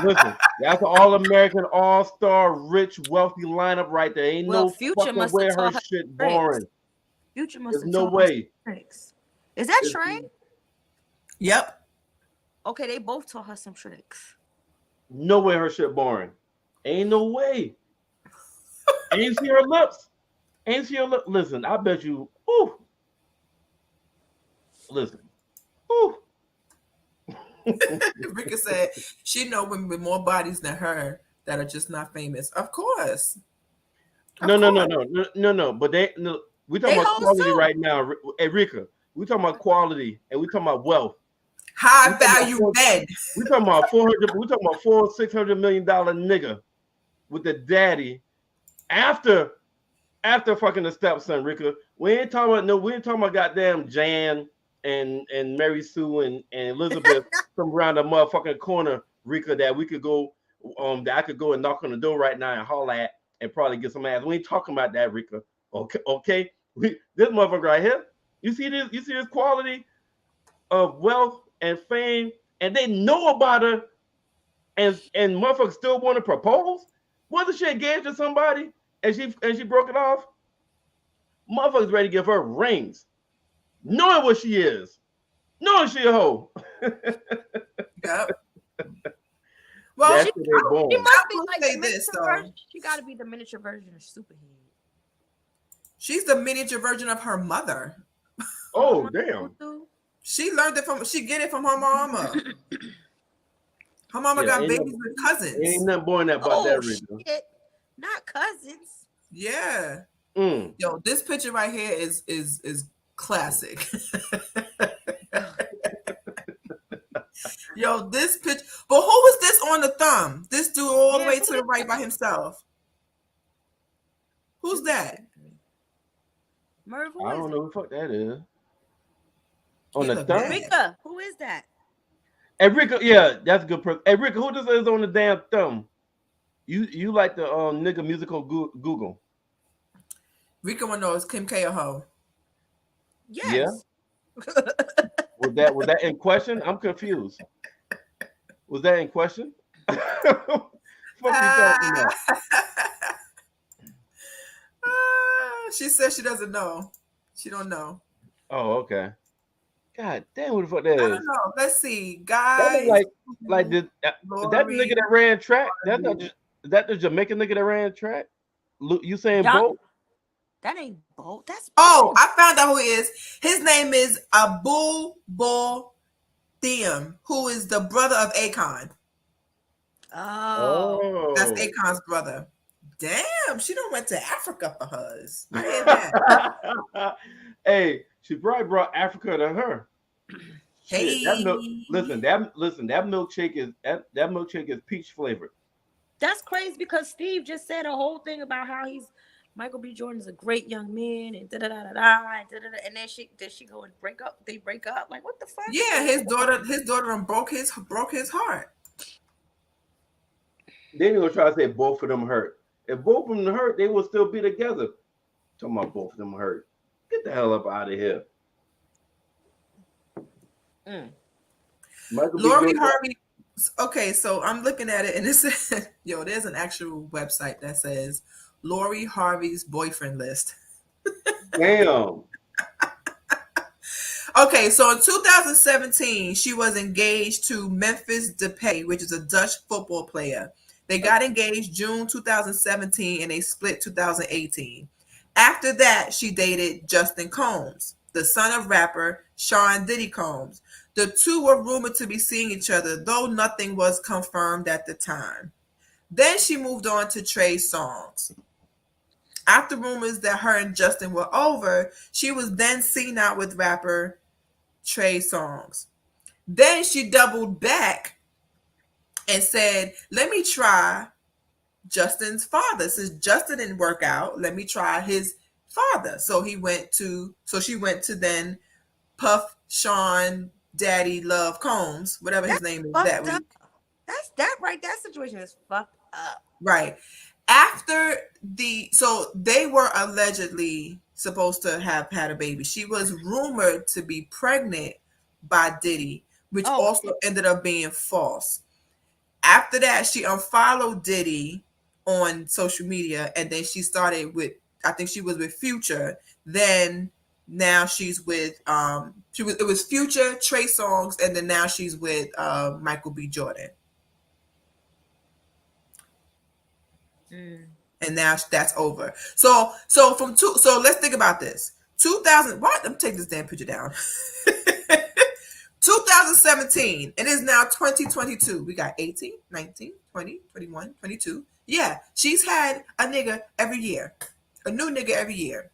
Listen, that's an all-American, all-star, rich, wealthy lineup right there. Ain't Well, no Future fucking must way have her taught her shit tricks. boring. Future must There's have no taught her way. tricks. Is that It's- Trey? Yep. Okay, they both taught her some tricks. No way her shit boring. Ain't no way. Ain't see her lips. Ain't see her lips. Listen, I bet you. Ooh. Listen. Ooh. Rika said she know women with more bodies than her that are just not famous. Of course. No. But we talking They about hoes quality too. right now. Hey, Rika, we talking about quality and we talking about wealth. High value men. We talking about 400. We talking about $600 million nigga with the daddy after fucking the stepson, Rika. We ain't talking about goddamn Jan and Mary Sue and Elizabeth from around the motherfucking corner, Rika, that we could go that I could go and knock on the door right now and holler at and probably get some ass. We ain't talking about that, Rika. Okay. This motherfucker right here. You see this quality of wealth and fame, and they know about her, and motherfuckers still want to propose. Wasn't she engaged to somebody and she broke it off? Motherfuckers ready to give her rings, knowing what she is, knowing she a hoe. Yep. Well, That's what they born. She must be will like say the this, miniature though. version. She got to be the miniature version of Superhead. she's the miniature version of her mother. Oh damn! She learned it she get it from her mama. Her mama Yeah, got ain't babies with cousins. Ain't nothing boring about Oh that, Rika. shit! Not cousins. Yeah. Mm. Yo, this picture right here is classic. Yo, this picture. But who was this on the thumb? This dude all the way to the right by himself. Who's that? Merv, who I is don't know who the fuck that is. He On the look thumb? bad. Rika, who is that? Hey Rika, yeah, that's a good person. Hey Rika, who this is on the damn thumb? You like the nigga musical Google? Rika wanna know is Kim K a hoe? Yes. Was that in question? I'm confused. Was that in question? Fuck you talking about? She says she doesn't know. She don't know. Oh, okay. God damn, who the fuck that I is? don't know. Let's see, That guys. look like is that the nigga that ran track? Is that the Jamaican nigga that ran track? You saying Bolt? That ain't Bolt. That's I found out who he is. His name is Abu Bol Thiam, who is the brother of Akon. Oh. That's Akon's brother. Damn, she done went to Africa for hers. I hear that. Hey, she probably brought Africa to her. Hey, Shit, that milkshake is peach flavored. That's crazy because Steve just said a whole thing about how Michael B. Jordan is a great young man and da da da da da, and then she go and break up. They break up. Like what the fuck? Yeah, his daughter broke his heart. Then you gonna try to say both of them hurt. If both of them hurt, they will still be together. Talking about both of them hurt. Get the hell up out of here. Lori Harvey. Okay, so I'm looking at it and it says, yo, there's an actual website that says Lori Harvey's boyfriend list. Damn. Okay, so in 2017, she was engaged to Memphis Depay, which is a Dutch football player. They got engaged June 2017 and they split 2018. After that, she dated Justin Combs, the son of rapper Sean Diddy Combs. The two were rumored to be seeing each other, though nothing was confirmed at the time. Then she moved on to Trey Songz. After rumors that her and Justin were over, she was then seen out with rapper Trey Songz. Then she doubled back and said, let me try Justin's father. Since Justin didn't work out, let me try his father. So she went to then Puff Sean Daddy Love Combs, whatever his name is that week. That's that right. That situation is fucked up. Right. After so they were allegedly supposed to have had a baby. She was rumored to be pregnant by Diddy, which also ended up being false. After that, she unfollowed Diddy on social media, and then she started with, I think she was with Future. Then now she's with it was Future, Trey Songz, and then now she's with Michael B. Jordan. And now that's over. So let's think about this. 2000, what? Let me take this damn picture down. 2017. It is now 2022. We got 18, 19, 20, 21, 22. Yeah, she's had a nigga every year. A new nigga every year.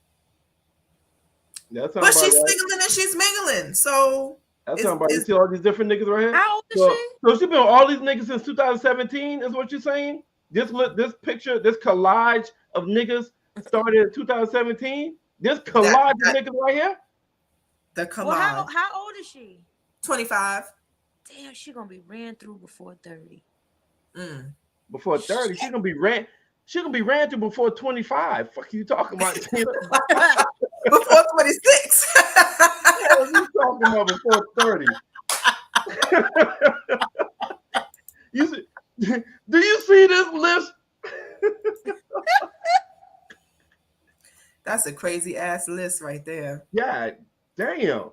But she's singling and she's mingling. So that's talking about, you see all these different niggas right here? How old is she? So she's been with all these niggas since 2017, is what you're saying? This picture, this collage of niggas started in 2017. This collage of niggas right here. The collage. Well, how old is she? 25. Damn, she gonna be ran through before 30. Before 30, she's gonna be ran through before 25. Fuck you talking about? Before 26. What you talking about before 30? Do you see this list? That's a crazy ass list right there. Yeah, damn.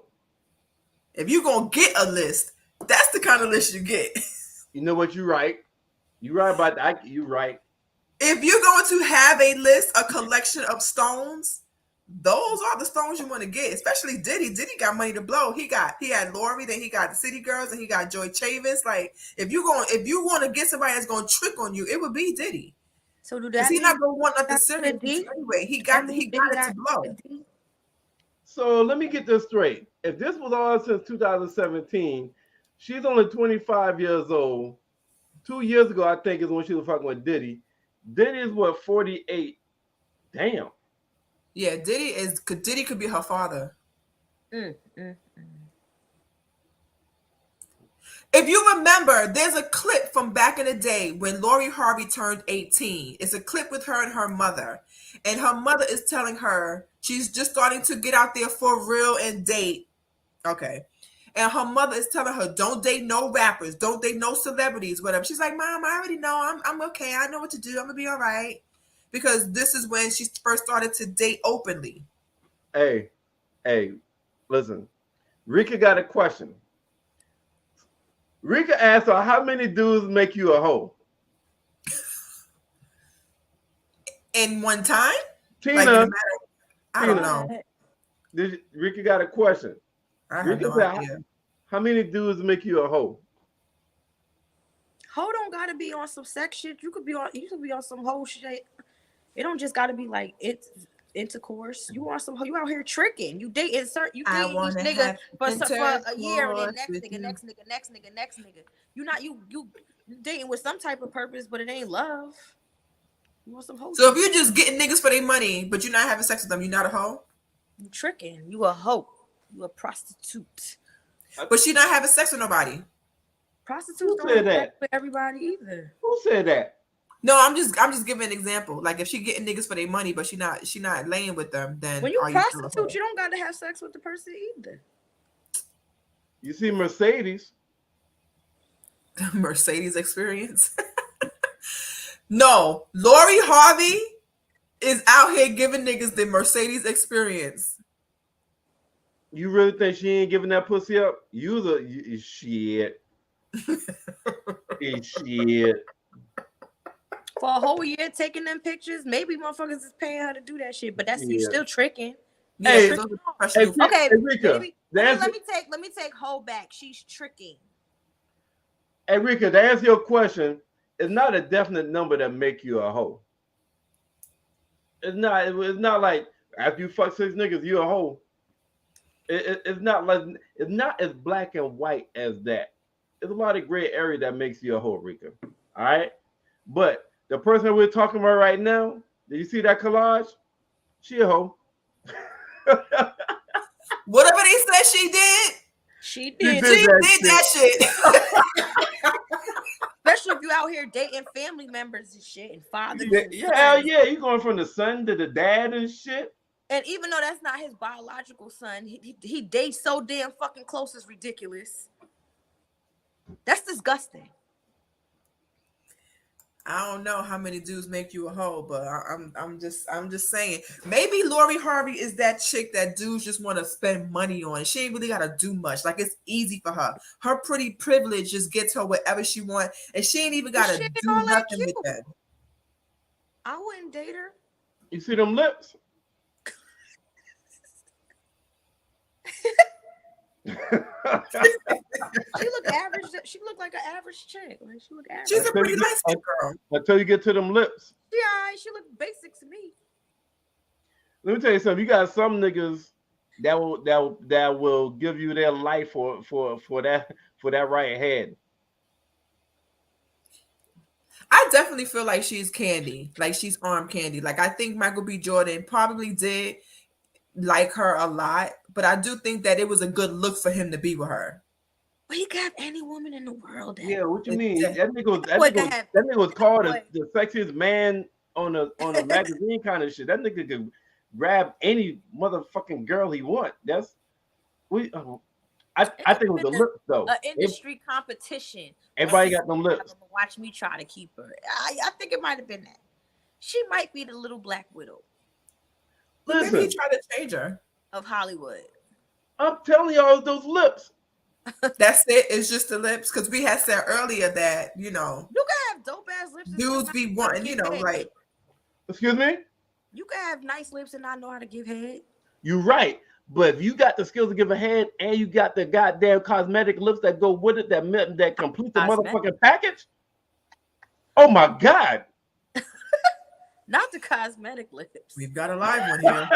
If you're gonna get a list, that's the kind of list you get. You know what? You're right. You're right about that. You're right. If you're going to have a list, a collection of stones, those are the stones you want to get. Especially Diddy. Diddy got money to blow. He had Lori, then he got the City Girls, and he got Joy Chavis. Like, if you want to get somebody that's going to trick on you, it would be Diddy. So do that? He's not going to want nothing serious anyway. He got it to blow. So let me get this straight. If this was all since 2017, she's only 25 years old. 2 years ago, I think, is when she was fucking with Diddy. Diddy is what, 48? Damn. Yeah, Diddy could be her father. If you remember, there's a clip from back in the day when Lori Harvey turned 18. It's a clip with her and her mother. And her mother is telling her she's just starting to get out there for real and date. Okay. And her mother is telling her, don't date no rappers, don't date no celebrities, whatever. She's like, Mom, I already know. I'm okay. I know what to do. I'm going to be all right. Because this is when she first started to date openly. Hey, listen. Rika got a question. Rika asked her, how many dudes make you a hoe? In one time? Tina, I don't know. Rika got a question. I have no idea. How many dudes make you a hoe? Hoe don't gotta be on some sex shit. You could be on some whole shit. It don't just gotta be like it's intercourse. You want some hoe? You out here tricking. You date each nigga for a year, and then next nigga. You not you dating with some type of purpose, but it ain't love. You want some hoe? So if you're just getting niggas for their money, but you're not having sex with them, you're not a hoe? You tricking. You a hoe. You a prostitute. But she not having sex with nobody. Prostitutes don't have sex with everybody either. Who said that? No, I'm just giving an example. Like if she getting niggas for their money, but she not laying with them, then when you prostitute, you don't got to have sex with the person either. You see Mercedes. The Mercedes experience. No, Lori Harvey is out here giving niggas the Mercedes experience. You really think she ain't giving that pussy up? You shit. Shit. For a whole year taking them pictures, maybe motherfuckers is paying her to do that shit, but that's you still tricking. Hey, okay, Rika, let me take hoe back. She's tricking. Hey Rika, to answer your question, it's not a definite number that make you a hoe. It's not like after you fuck 6 niggas, you a hoe. It's not as black and white as that. There's a lot of gray area that makes you a hoe, Rika. All right, but the person we're talking about right now, do you see that collage? She a hoe. Whatever they said she did, She did did. she that did that shit. Especially if you out here dating family members and shit and fathers. Yeah, and hell sons. yeah, you going from the son to the dad and shit. And even though that's not his biological son, he dates so damn fucking close, it's ridiculous. That's disgusting. I don't know how many dudes make you a hoe, but I'm just saying. Maybe Lori Harvey is that chick that dudes just want to spend money on. She ain't really gotta do much. Like it's easy for her. Her pretty privilege just gets her whatever she want, and she ain't even gotta She ain't do all that nothing with cute. that. I wouldn't date her. You see them lips? She look average. She look like an average chick. Like she look average. She's a pretty nice girl. Until you get to them lips. She alright. She look basic to me. Let me tell you something. You got some niggas that will give you their life for that right hand. I definitely feel like she's candy, like she's arm candy. Like I think Michael B. Jordan probably did like her a lot, but I do think that it was a good look for him to be with her. But he could have any woman in the world. Yeah, what you mean? Yeah. That nigga was called the sexiest man on a magazine kind of shit. That nigga could grab any motherfucking girl he want. That's I think it was the lips though. An industry competition. Everybody got them lips. Watch me try to keep her. I think it might have been that. She might be the little Black Widow Maybe Listen, he tried to change her. of Hollywood. I'm telling y'all, those lips. That's it. It's just the lips, because we had said earlier that You can have dope ass lips. and dudes still be not know how to wanting, give head. like Excuse me? You can have nice lips and not know how to give head. You're right. But if you got the skills to give a hand and you got the goddamn cosmetic lips that go with it that complete the Cosmetic. motherfucking package, oh my God. Not the cosmetic lips. we've got a live one here.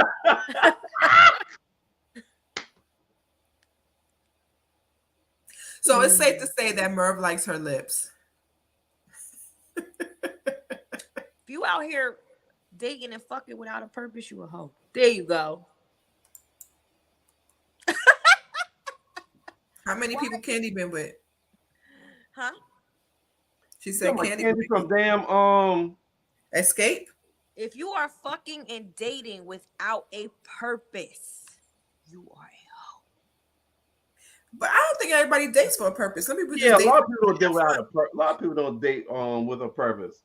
So it's safe to say that Merv likes her lips. If you out here dating and fucking without a purpose, you a hoe. There you go. How many people Candy been with? Huh? She said Candy from damn Escape. If you are fucking and dating without a purpose, you are a hoe. But I don't think everybody dates for a purpose. Some people just yeah, a date lot of for people don't date fun. without a lot of people don't date with a purpose.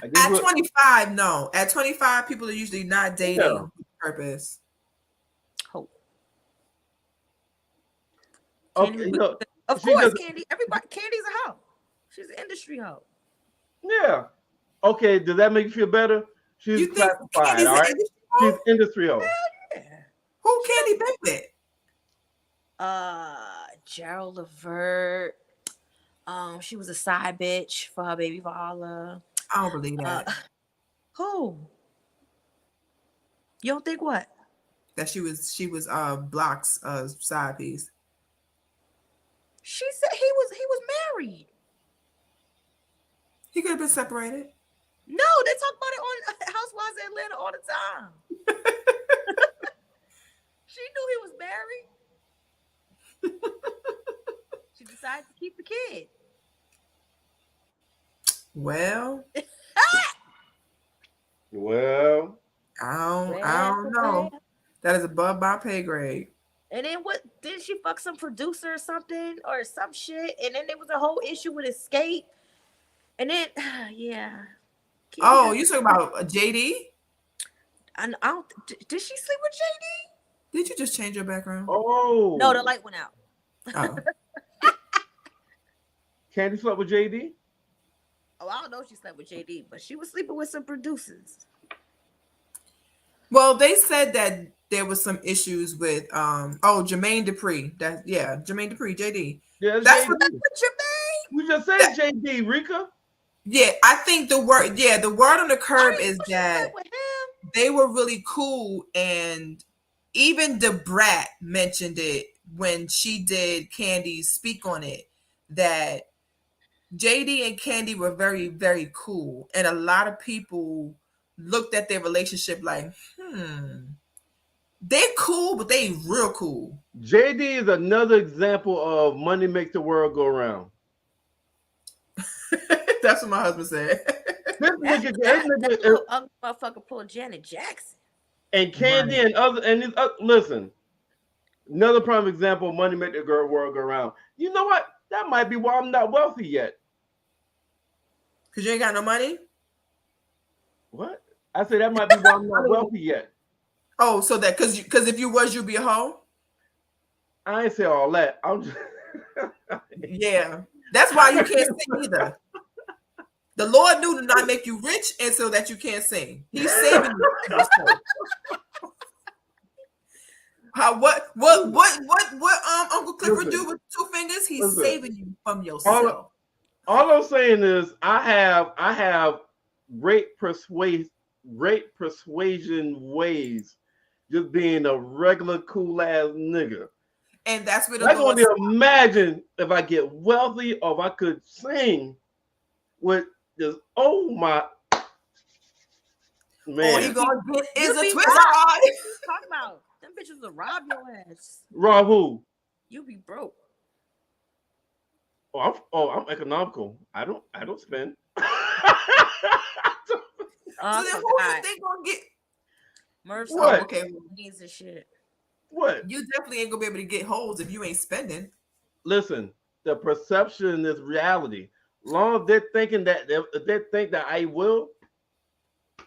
I guess At what- 25, no. At 25, people are usually not dating Yeah. with purpose. Hoe. okay, Candy, you know, of she course, just- Candy. Everybody, Candy's a hoe. She's an industry hoe. yeah. Okay, does that make you feel better? She's You think classified, Candy's all an right? industry She's hoe? industry hoe. Yeah. Who Candy been with? Gerald Levert. She was a side bitch for her baby Vala. I don't believe that. Who? You don't think what? That she was Block's side piece. She said he was married. He could have been separated. No, they talk about it on Housewives of Atlanta all the time. She knew he was married. She decided to keep the kid. Well, Well, I don't know. That is above my pay grade. And then what? Did she fuck some producer or something or some shit? And then there was a whole issue with Escape. And then, yeah. Oh, you talking about JD? I don't. Did she sleep with JD? Did you just change your background? oh No, the light went out. Oh. Candy slept with JD? Oh, I don't know if she slept with JD, but she was sleeping with some producers. Well, they said that there was some issues with Jermaine Dupri. Jermaine Dupri, JD. Yeah, That's JD. what Jermaine? We just said JD, Rika. Yeah, I think the word on the curb is She that slept with him. they were really cool, and even Debrat mentioned it when she did Candy's speak on it, that JD and Candy were very, very cool. And a lot of people looked at their relationship like, they're cool, but they ain't real cool. JD is another example of money makes the world go round. That's what my husband said. This nigga, Ugly motherfucker pulled Janet Jackson. and Candy and other and these listen, another prime example of money make the world go round. You know what? That might be why I'm not wealthy yet. Because you ain't got no money? What? I said that might be why I'm not wealthy yet. Oh, so that because if you was, you'd be a hoe? I ain't say all that. I'm just Yeah. That's why you can't sing either. The Lord knew to not make you rich and so that you can't sing. He's saving you. What Uncle Clifford do with 2 fingers? He's saving you from yourself. All I'm saying is I have great persuasion ways, just being a regular cool ass nigga. And that's what I can only imagine if I get wealthy or if I could sing with just my man. All he gonna get is You a be twist robbed. rod. Talk about them bitches will rob your ass. Rob who? You be broke. I'm economical. I don't spend. So Oh, then who you think gonna get? Merch What? Okay, needs and shit. What? you definitely ain't gonna be able to get holes if you ain't spending. Listen, the perception is reality. Long as they're thinking that they think that I will.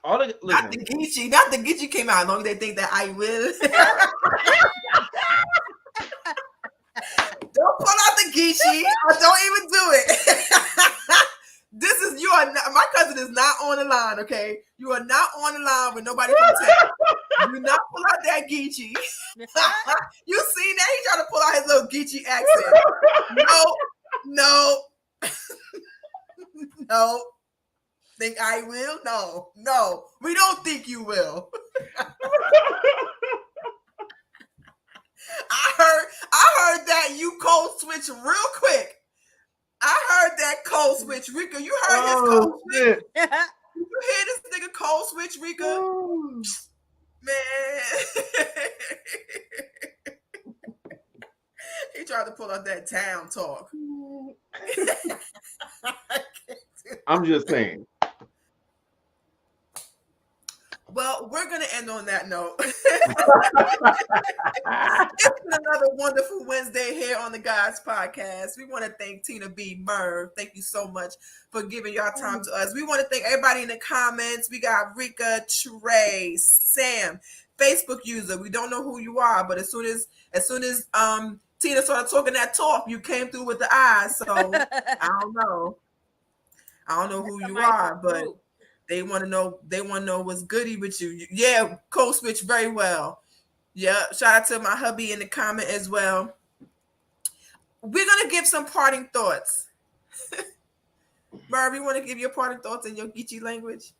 Not the Geechee came out. Long as they think that I will. Don't pull out the Geechee or don't even do it. My cousin is not on the line, okay? You are not on the line with nobody from Texas. Do not pull out that Geechee. You seen that? He trying to pull out his little Geechee accent. No. No. Think I will? No. We don't think you will. I heard that you code switch real quick. I heard that code switch, Rika. You heard his code switch? Shit. You hear this nigga code switch, Rika? Man. He tried to pull out that town talk. I'm just saying. Well, we're going to end on that note. It's been another wonderful Wednesday here on the Guys Podcast. We want to thank Tina B. Merv. Thank you so much for giving your time to us. We want to thank everybody in the comments. We got Rika, Trey, Sam, Facebook user. We don't know who you are, but as soon as Tina started talking that talk, you came through with the eyes. So I don't know who you are, but they want to know what's goody with you. Yeah, code switch very well. Yeah, shout out to my hubby in the comment as well. We're gonna give some parting thoughts. Merv, you want to give your parting thoughts in your Geechee language?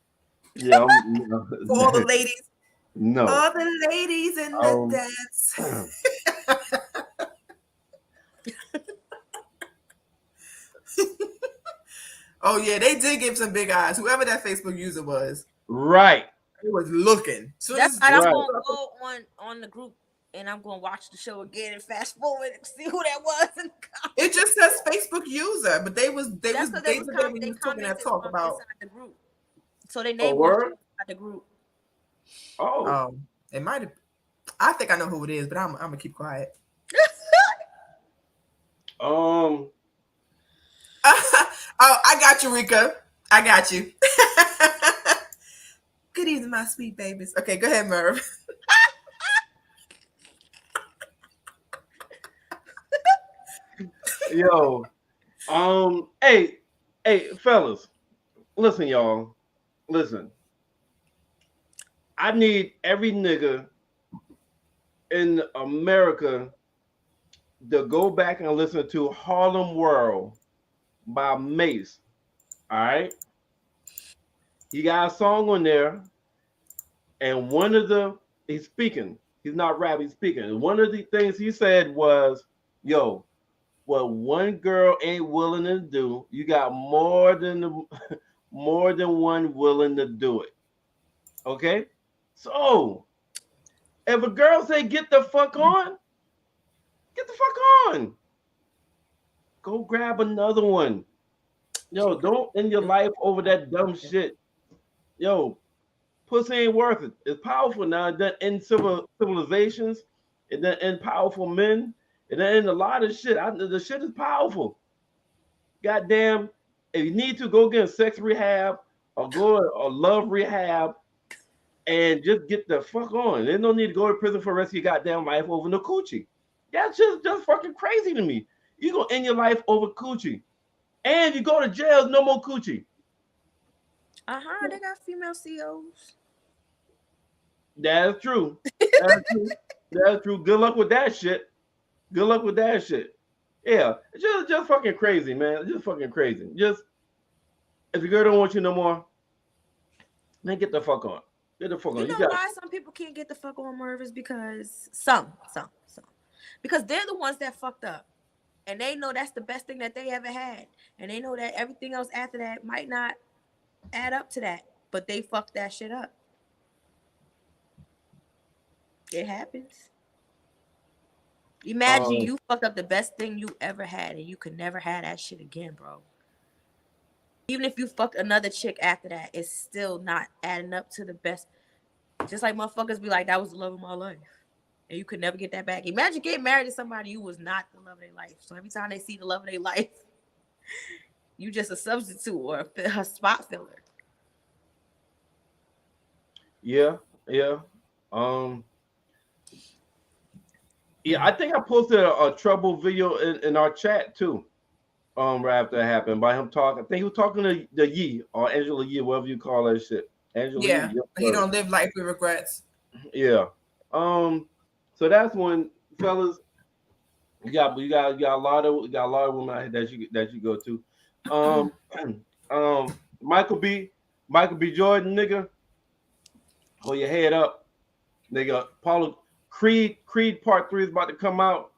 Yeah. For all the ladies. No. All the ladies in the dance. Oh yeah, they did give some big eyes. Whoever that Facebook user was, Right. it was looking. So That's why I'm gonna go on the group and I'm gonna watch the show again and fast forward and see who that was. It just says Facebook user, but they was talking that talk about the group. So they named the group. Oh. It might have. I think I know who it is, but I'm gonna keep quiet. Oh, I got you, Rika. I got you. Good evening, my sweet babies. Okay, go ahead, Merv. Yo. Hey, fellas. Listen, y'all. Listen. I need every nigga in America to go back and listen to Harlem World by Mace. All right. He got a song on there, and he's speaking. He's not rapping, he's speaking. And one of the things he said was, yo, what one girl ain't willing to do, you got more than one willing to do it. Okay? So if a girl say get the fuck on, get the fuck on. Go grab another one. Yo, don't end your life over that dumb shit. Yo, pussy ain't worth it. It's powerful now. It doesn't end civilizations. It doesn't end powerful men. It doesn't end a lot of shit. The shit is powerful. Goddamn, if you need to, go get a sex rehab or go a love rehab and just get the fuck on. There's no need to go to prison for the rest of your goddamn life over no coochie. That's just fucking crazy to me. You gonna end your life over coochie. And you go to jail, no more coochie. They got female COs. That's true. That's true. That's true. Good luck with that shit. Good luck with that shit. Yeah, it's just fucking crazy, man. Just fucking crazy. Just if your girl don't want you no more, man, get the fuck on. Get the fuck on. You know why some people can't get the fuck on, Merv? Is because some. Because they're the ones that fucked up. And they know that's the best thing that they ever had. And they know that everything else after that might not add up to that. But they fucked that shit up. It happens. Imagine you fucked up the best thing you ever had and you could never have that shit again, bro. Even if you fucked another chick after that, it's still not adding up to the best. Just like motherfuckers be like, that was the love of my life. And you could never get that back. Imagine getting married to somebody who was not the love of their life. So every time they see the love of their life, you just a substitute or a spot filler. Yeah. Yeah, I think I posted a trouble video in our chat too. Right after that happened, by him talking. I think he was talking to the Yee or Angela Yee, whatever you call that shit. Angela Yeah, Yee. he don't live life with regrets. Yeah. So that's when, fellas, you got a lot of women out here that you go to. Michael B. Jordan, nigga, hold your head up, nigga. Creed Part 3 is about to come out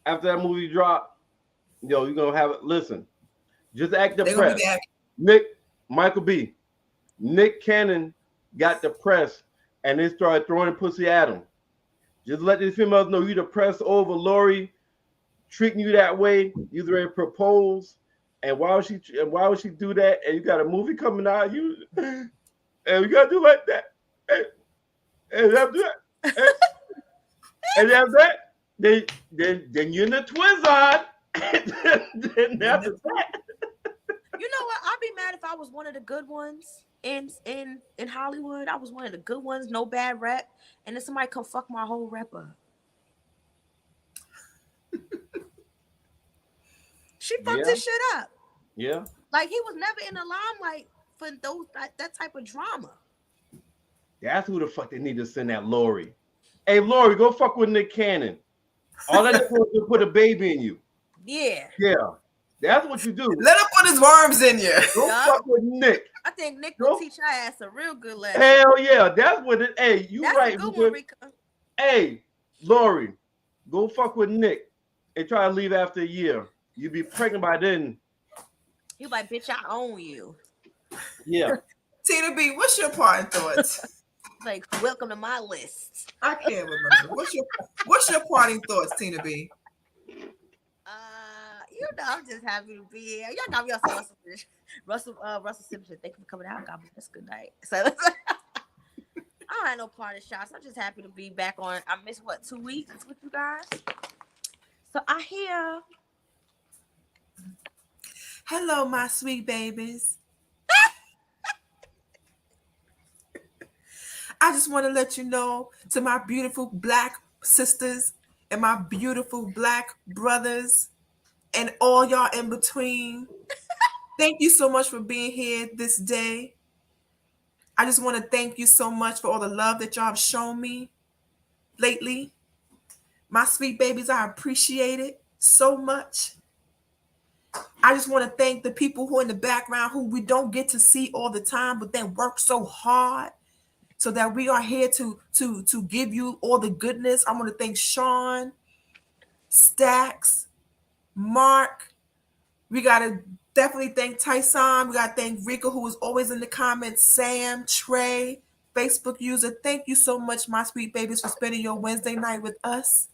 after that movie drop. Yo, you're gonna have it. Listen, just act depressed. Michael B. Nick Cannon got depressed and they started throwing pussy at him. Just let these females know you depressed over Lori treating you that way. You ready to propose, and why would she do that? And you got a movie coming out, and we gotta do like that. And after that, and after that, then you're in the twins on. Then after that, you know what? I'd be mad if I was one of the good ones in Hollywood. I was one of the good ones, no bad rep, and then somebody come fuck my whole rep up. She fucked this shit up. Yeah. Like he was never in the limelight for that type of drama. That's who the fuck they need to send that Lori. Hey, Lori, go fuck with Nick Cannon. All that is to put a baby in you. Yeah. Yeah. That's what you do. Let him put his worms in you. Go fuck with Nick. I think Nick will teach her ass a real good lesson. Hell yeah. That's what it. Hey, That's right. a good one, Rika. Hey, Lori, go fuck with Nick and try to leave after a year. You be pregnant by then. You like, bitch, I own you. Yeah. Tina B, what's your parting thoughts? Like, welcome to my list. I can't remember. What's your parting thoughts, Tina B? You know, I'm just happy to be here. Y'all got me on Russell Simpson. Thank you for coming out. God bless. Good night. So I don't have no party shots. I'm just happy to be back on. I missed 2 weeks with you guys. So I hear. Hello, my sweet babies. I just want to let you know, to my beautiful Black sisters and my beautiful Black brothers and all y'all in between, thank you so much for being here this day. I just want to thank you so much for all the love that y'all have shown me lately. My sweet babies, I appreciate it so much. I just want to thank the people who are in the background who we don't get to see all the time, but then work so hard so that we are here to give you all the goodness. I want to thank Sean, Stacks, Mark. We got to definitely thank Tyson. We got to thank Rika, who is always in the comments. Sam, Trey, Facebook user. Thank you so much, my sweet babies, for spending your Wednesday night with us.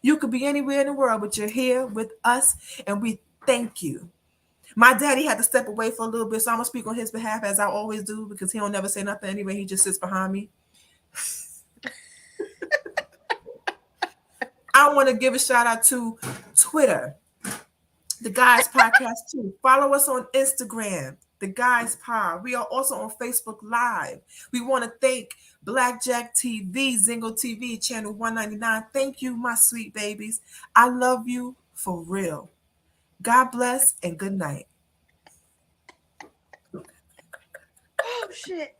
You could be anywhere in the world, but you're here with us, and we thank you. My daddy had to step away for a little bit, so I'm going to speak on his behalf, as I always do, because he don't never say nothing anyway. He just sits behind me. I want to give a shout out to Twitter, The Guys Podcast too. Follow us on Instagram, The Guys Pod. We are also on Facebook Live. We want to thank Blackjack TV, Zingo TV, channel 199. Thank you, my sweet babies. I love you for real. God bless and good night. Oh shit.